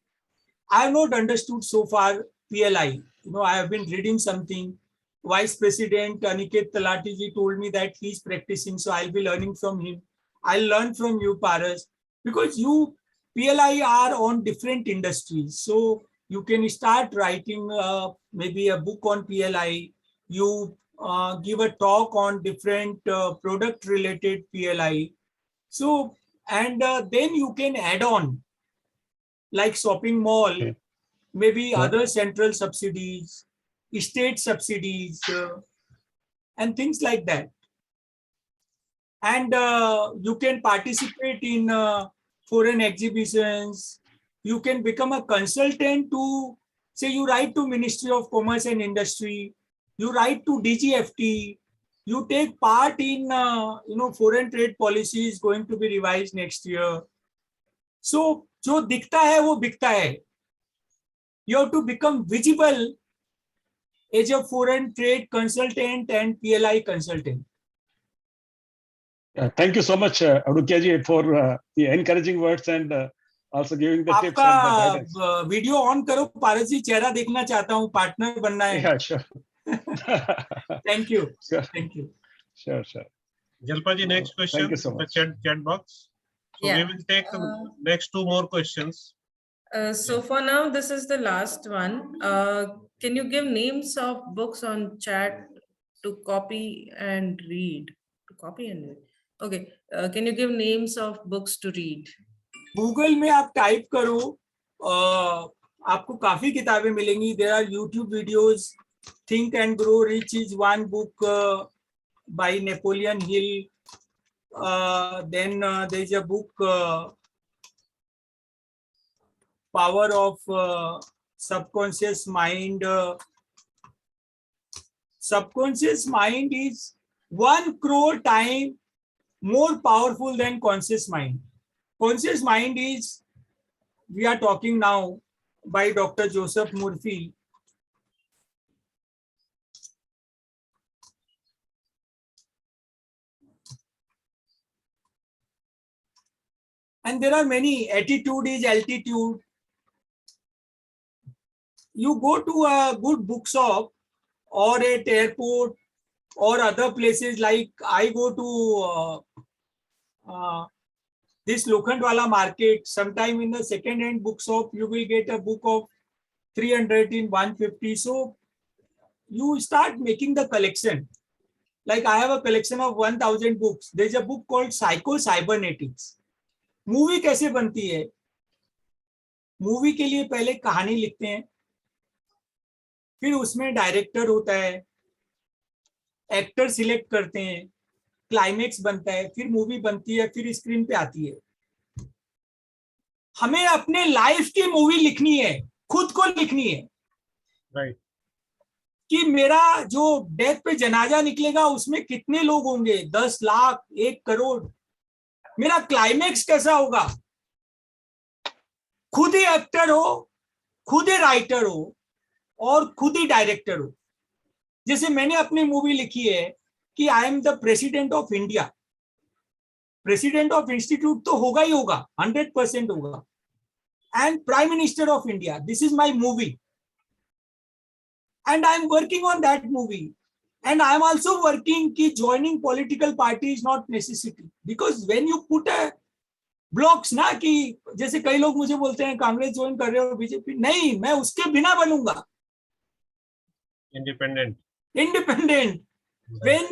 I have not understood so far PLI. I have been reading something. Vice President Aniket Talati ji told me that he's practicing, so I'll be learning from him. I'll learn from you, Paras, because you PLI are on different industries. So you can start writing maybe a book on PLI. You give a talk on different product related PLI. So, and then you can add on like shopping mall, Okay. maybe Yeah. other central subsidies, state subsidies, and things like that. And you can participate in foreign exhibitions. You can become a consultant to, say, you write to Ministry of Commerce and Industry, you write to DGFT, you take part in foreign trade policies going to be revised next year. So जो दिखता है वो बिकता है. You have to become visible as a foreign trade consultant and PLI consultant. Thank you so much, Adukya ji, for the encouraging words and also giving the tips and the guidance. आपका video on करो, पारस जी, चेहरा देखना चाहता हूँ, partner बनना है. Yeah, sure. Thank you. Sure. Thank you. Sure. Jalpa ji, next question. Thank you so in much. the chat box. So Yeah. we will take next 2 more questions. So for now, this is the last one. Can you give names of books on chat to copy and read? To copy and read. Okay. Can you give names of books to read? Google में आप type करो, आपको काफी किताबें मिलेंगी. There are YouTube videos. Think and grow rich is one book by Napoleon Hill. Then there is a book power of subconscious mind. Subconscious mind is 1 crore times more powerful than conscious mind. Conscious mind is, we are talking now by Dr. Joseph Murphy. And there are many. Attitude is altitude. You go to a good bookshop or at airport or other places, like I go to this Lokhandwala market. Sometime in the second-hand bookshop, you will get a book of 300 in 150. So you start making the collection. Like I have a collection of 1000 books. There's a book called Psycho-Cybernetics. Movie कैसे बनती है? Movie के लिए पहले कहानी लिखते हैं, फिर उसमें डायरेक्टर होता है, एक्टर सिलेक्ट करते हैं, क्लाइमेक्स बनता है, फिर मूवी बनती है, फिर स्क्रीन पे आती है. हमें अपने लाइफ की मूवी लिखनी है, खुद को लिखनी है. Right. कि मेरा जो डेथ पे जनाजा निकलेगा उसमें कितने लोग होंगे, 10 लाख, 1 करोड़. मेरा क्लाइमेक्स कैसा होगा? खुद ही एक्टर हो, खुद ही राइटर हो और खुद ही डायरेक्टर हो. जैसे मैंने अपनी मूवी लिखी है कि I am the president of India. President of institute तो होगा ही होगा, 100% होगा. And prime minister of India, this is my movie. And I am working on that movie. And I am also working कि joining political party is not necessity, because when you put a blocks ना, कि जैसे कई लोग मुझे बोलते हैं Congress join कर रहे हो, बीजेपी नहीं, मैं उसके बिना बनूंगा. Independent. When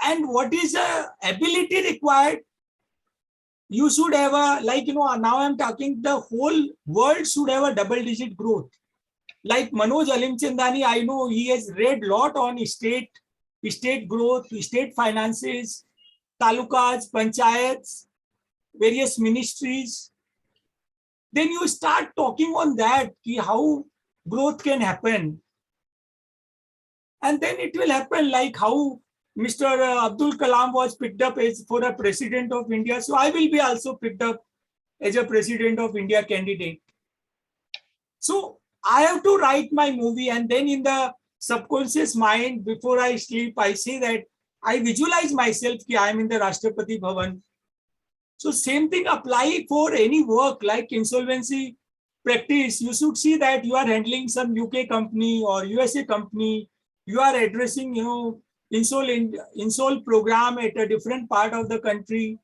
and what is the ability required? You should have a, like, now I am talking, the whole world should have a double-digit growth. Like Manoj Alimchandani, I know he has read lot on state growth, state finances, talukas, panchayats, various ministries. Then you start talking on that, how growth can happen. And then it will happen, like how Mr. Abdul Kalam was picked up as for a president of India. So I will be also picked up as a president of India candidate. So I have to write my movie, and then in the subconscious mind, before I sleep, I say that I visualize myself that I am in the Rashtrapati Bhavan. So same thing apply for any work like insolvency practice. You should see that you are handling some UK company or USA company. you are addressing, insole program at a different part of the country,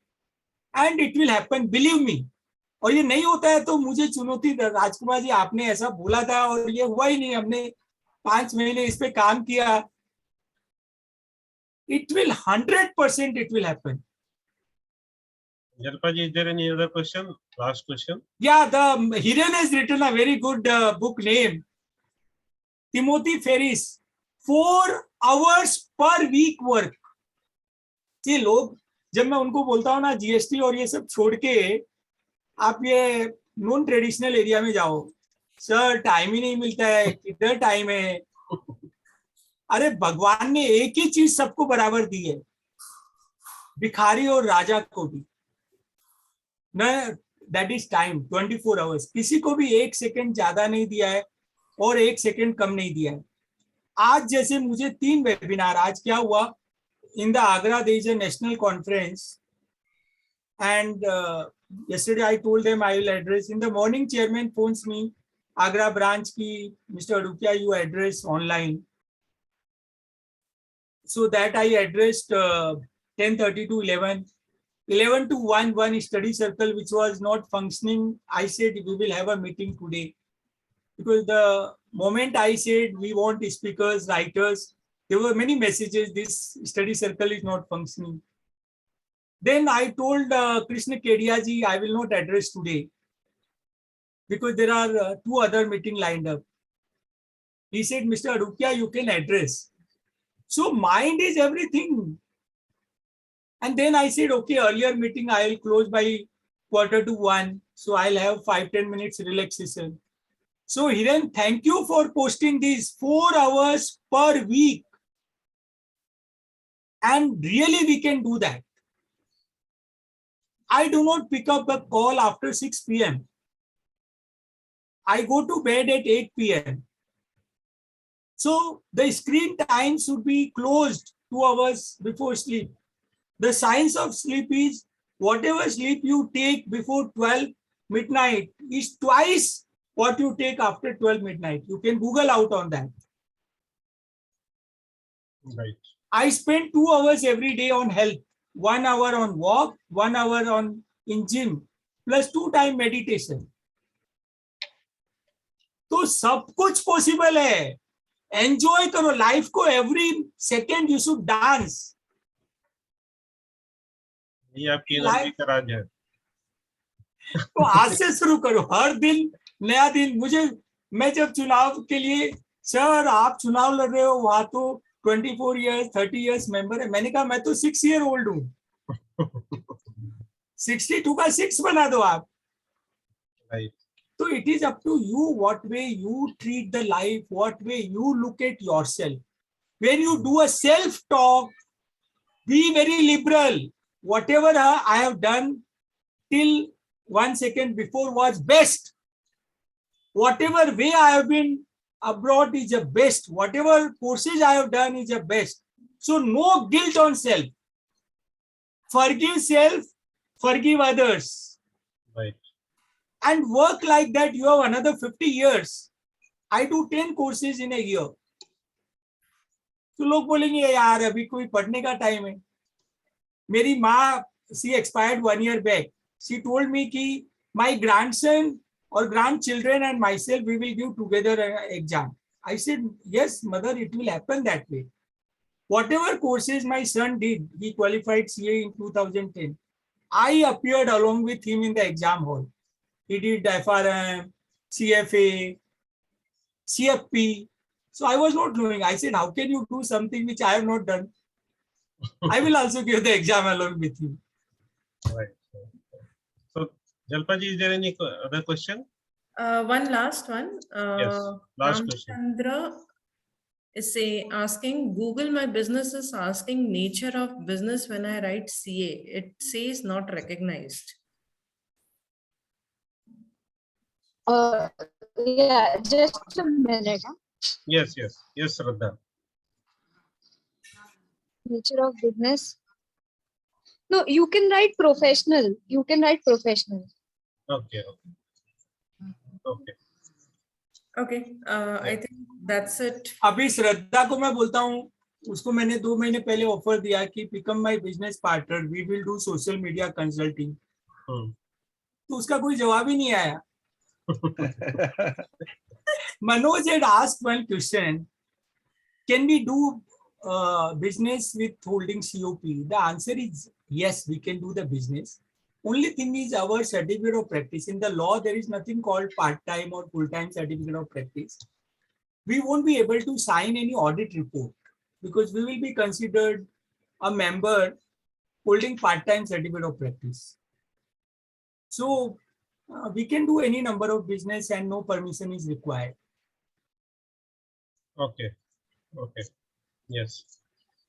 and it will happen, believe me. और ये नहीं होता है तो मुझे चुनौती, राजकुमार जी आपने ऐसा बोला था और ये हुआ ही नहीं, हमने 5 महीने इस पे काम किया. It will 100% it will happen. Jalpaji, is there any other question? Last question. Yeah, the Hiren has written a very good book name, Timothy Ferris, 4 hours per week work. ये लोग, जब मैं उनको बोलता हूँ ना जीएसटी और ये सब छोड़ के आप ये नॉन ट्रेडिशनल एरिया में जाओ, सर टाइम ही नहीं मिलता है, किधर टाइम है. अरे भगवान ने एक ही चीज सबको बराबर दी है, भिखारी और राजा को भी, न, दैट इज टाइम, 24 आवर्स. किसी को भी 1 सेकंड ज्यादा नहीं दिया है और 1 सेकंड कम नहीं दिया है. आज जैसे मुझे 3 वेबिनार, आज क्या हुआ, in the Agra there is a national conference, and yesterday I told them I will address. In the morning, chairman phones me, Agra branch ki, Mr. Adukia, you address online. So that I addressed 10:30 to 11. 11 to 1 study circle which was not functioning. I said we will have a meeting today, because the moment I said we want speakers, writers, there were many messages, this study circle is not functioning. Then I told Krishna Kedia ji, I will not address today because there are 2 other meetings lined up. He said, Mr. Adukia, you can address. So mind is everything. And then I said, okay, earlier meeting I will close by 1:45. So I'll have 5-10 minutes relaxation. So Hiren, thank you for posting these 4 hours per week. And really we can do that. I do not pick up a call after 6 p.m. I go to bed at 8 p.m. So the screen time should be closed 2 hours before sleep. The science of sleep is whatever sleep you take before 12 midnight is twice what you take after 12 midnight. You can Google out on that. Right. I spend 2 hours every day on health, 1 hour on walk, 1 hour on in gym, plus 2 time meditation. तो सब कुछ possible है. Enjoy करो life को, every second you should dance. ये आपकी energy का राज है. तो आज से शुरू करो, हर दिन नया दिन. मैं जब चुनाव के लिए, सर आप चुनाव लड़ रहे हो, वहां तो 24 years 30 years मेंबर है. मैंने कहा मैं तो 6 year old हूँ. 62 का 6 बना दो आप. Right. So it is up to you what way you treat the life, what way you look at yourself. When you do a self-talk, be very liberal. Whatever I have done till 1 second before was best. Whatever way I have been abroad is the best. Whatever courses I have done is the best. So no guilt on self. Forgive self, forgive others. Right. And work like that, you have another 50 years. I do 10 courses in a year. तो लोग बोलेंगे यार अभी कोई पढ़ने का time है. मेरी माँ, she expired 1 year back. She told me कि my grandson or grandchildren and myself, we will give together an exam. I said, yes, mother, it will happen that way. Whatever courses my son did, he qualified CA in 2010. I appeared along with him in the exam hall. He did FRM, CFA, CFP. So I was not knowing. I said, how can you do something which I have not done? I will also give the exam along with you. Right. So, Jalpaji, is there any other question? One last one. Yes, last question. Chandra is asking, Google My Business is asking nature of business when I write CA. It says not recognized. Yeah, just a minute. Yes, Shraddha. Nature of business. No, you can write professional. You can write professional. Okay. Okay, I think that's it. अभी श्रद्धा को मैं बोलता हूँ, उसको मैंने 2 महीने पहले offer दिया कि become my business partner, we will do social media consulting, तो उसका कोई जवाब ही नहीं आया. Manoj had asked one question: can we do business with holding COP? The answer is yes, we can do the business. Only thing is our certificate of practice. In the law, there is nothing called part-time or full-time certificate of practice. We won't be able to sign any audit report because we will be considered a member holding part-time certificate of practice. So we can do any number of business and no permission is required. Okay. Okay. Yes.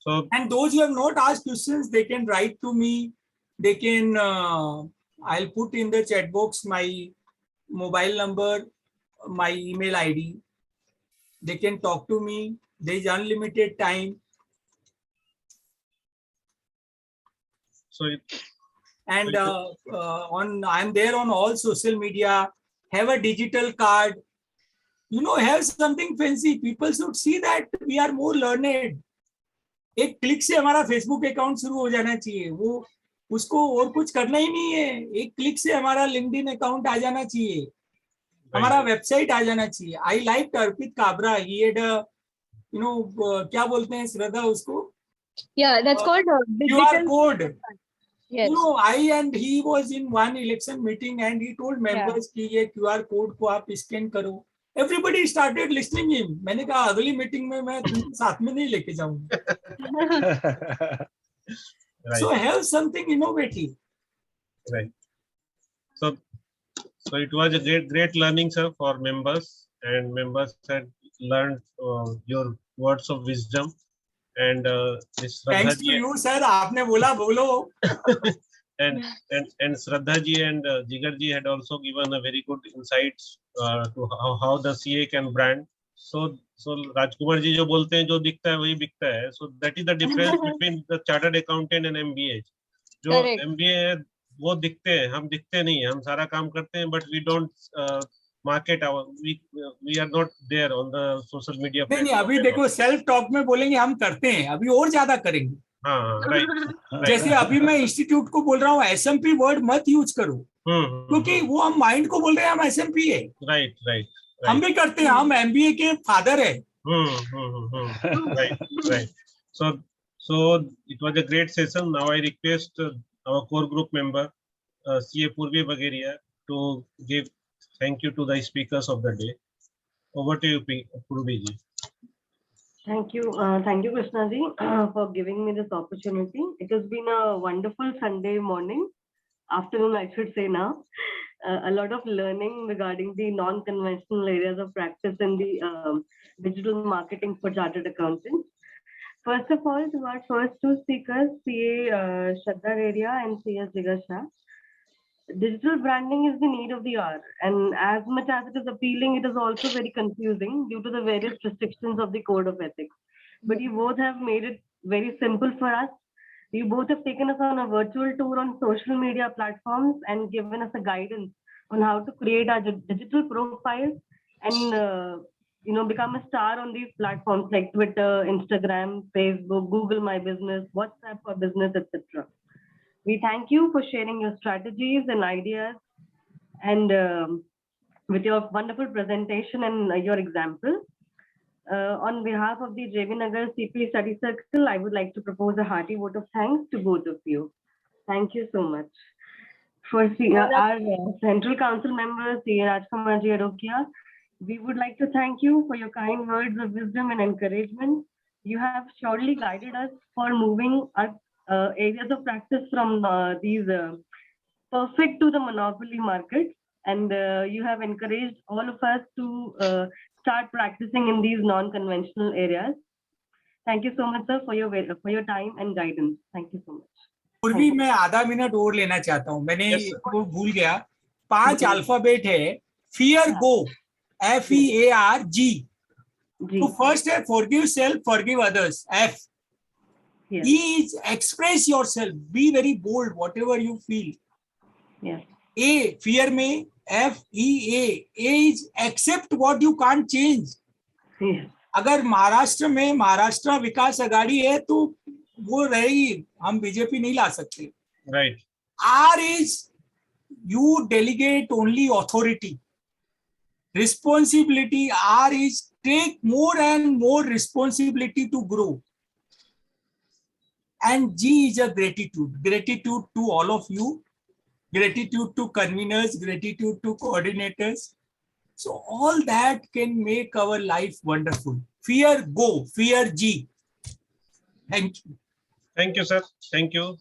So, and those who have not asked questions, they can write to me. They can, I'll put in the chat box my mobile number, my email ID. They can talk to me. There is unlimited time. So and I'm there on all social media. Have a digital card. You know, have something fancy. People should see that we are more learned. एक click से हमारा Facebook account शुरू हो जाना चाहिए. वो उसको और कुछ करना ही नहीं है. एक क्लिक से हमारा लिंक्डइन अकाउंट आ जाना चाहिए. हमारा वेबसाइट आ जाना चाहिए. I like Arpit Kabra. He had you know क्या बोलते हैं श्रद्धा उसको? Yeah, that's called QR code. Yes. You know, I and he was in one election meeting and he told members कि ये QR code को आप स्कैन करो. Everybody started listening him. मैंने कहा अगली मीटिंग में मैं तुमको साथ में नहीं लेके जाऊंगा. So have something innovative. Right. So it was a great learning, sir, for members, and members had learned your words of wisdom. And thanks to you, sir. आपने बोला बोलो. and Shraddha ji and Jigar ji had also given a very good insights to how the CA can brand. So Rajkumar ji जो बोलते हैं जो दिखता है वही बिकता है. So that is the difference between the chartered accountant and MBA. जो MBA है वो दिखते हैं, हम दिखते नहीं हैं. हम सारा काम करते हैं, but we don't market our. We are not there on the social media. नहीं अभी देखो सेल्फ टॉक में बोलेंगे हम करते हैं, अभी और ज्यादा करेंगे. हाँ, right. जैसे अभी मैं इंस्टीट्यूट को बोल रहा हूँ SMP वर्ड मत यूज करो, क्योंकि वो हम माइंड को बोल रहे हैं हम SMP है. राइट. हम भी करते हैं, हम MBA के फादर है. Right. So it was a great session. Now I request our core group member CA Purvi Bagaria to give thank you to the speakers of the day. Over to you, Purvi ji. Thank you, Krishna ji, for giving me this opportunity. It has been a wonderful Sunday morning, afternoon, I should say now. A lot of learning regarding the non-conventional areas of practice in the digital marketing for chartered accountants. First of all, to our first two speakers, CA Shraddha Dedhia and CS Jigar Shah. Digital branding is the need of the hour, and as much as it is appealing, it is also very confusing due to the various restrictions of the code of ethics. But you both have made it very simple for us. You both have taken us on a virtual tour on social media platforms and given us a guidance on how to create our digital profiles and become a star on these platforms like Twitter, Instagram, Facebook, Google My Business, WhatsApp for Business, etc. We thank you for sharing your strategies and ideas and with your wonderful presentation and your example. On behalf of the JV Nagar CP Study Circle, I would like to propose a hearty vote of thanks to both of you. Thank you so much. For our Central Council member, CA Rajkumar ji Arokia, we would like to thank you for your kind words of wisdom and encouragement. You have surely guided us for moving our areas of practice from these perfect to the monopoly market, and you have encouraged all of us to start practicing in these non-conventional areas. Thank you so much, sir, for your time and guidance. Thank you so much. पूर्वी मैं आधा minute और लेना चाहता हूँ, मैंने वो भूल गया. 5 अल्फाबेट है. Fear go, FEARG. So first है forgive self, forgive others. F. Yes. E is express yourself, be very bold, whatever you feel. Yes. A, fear में FEA. A is accept what you can't change. अगर महाराष्ट्र में महाराष्ट्र विकास अघाड़ी है तो वो रहेगी, हम BJP नहीं ला सकते. Right. R is you delegate only authority. Responsibility, R is take more and more responsibility to grow. And G is a gratitude. Gratitude to all of you. Gratitude to conveners, gratitude to coordinators. So all that can make our life wonderful. Fear, go. Fear, G. Thank you. Thank you, sir. Thank you.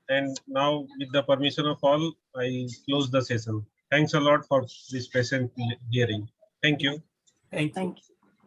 And now, with the permission of all, I close the session. Thanks a lot for this patient hearing. Thank you. Thank you.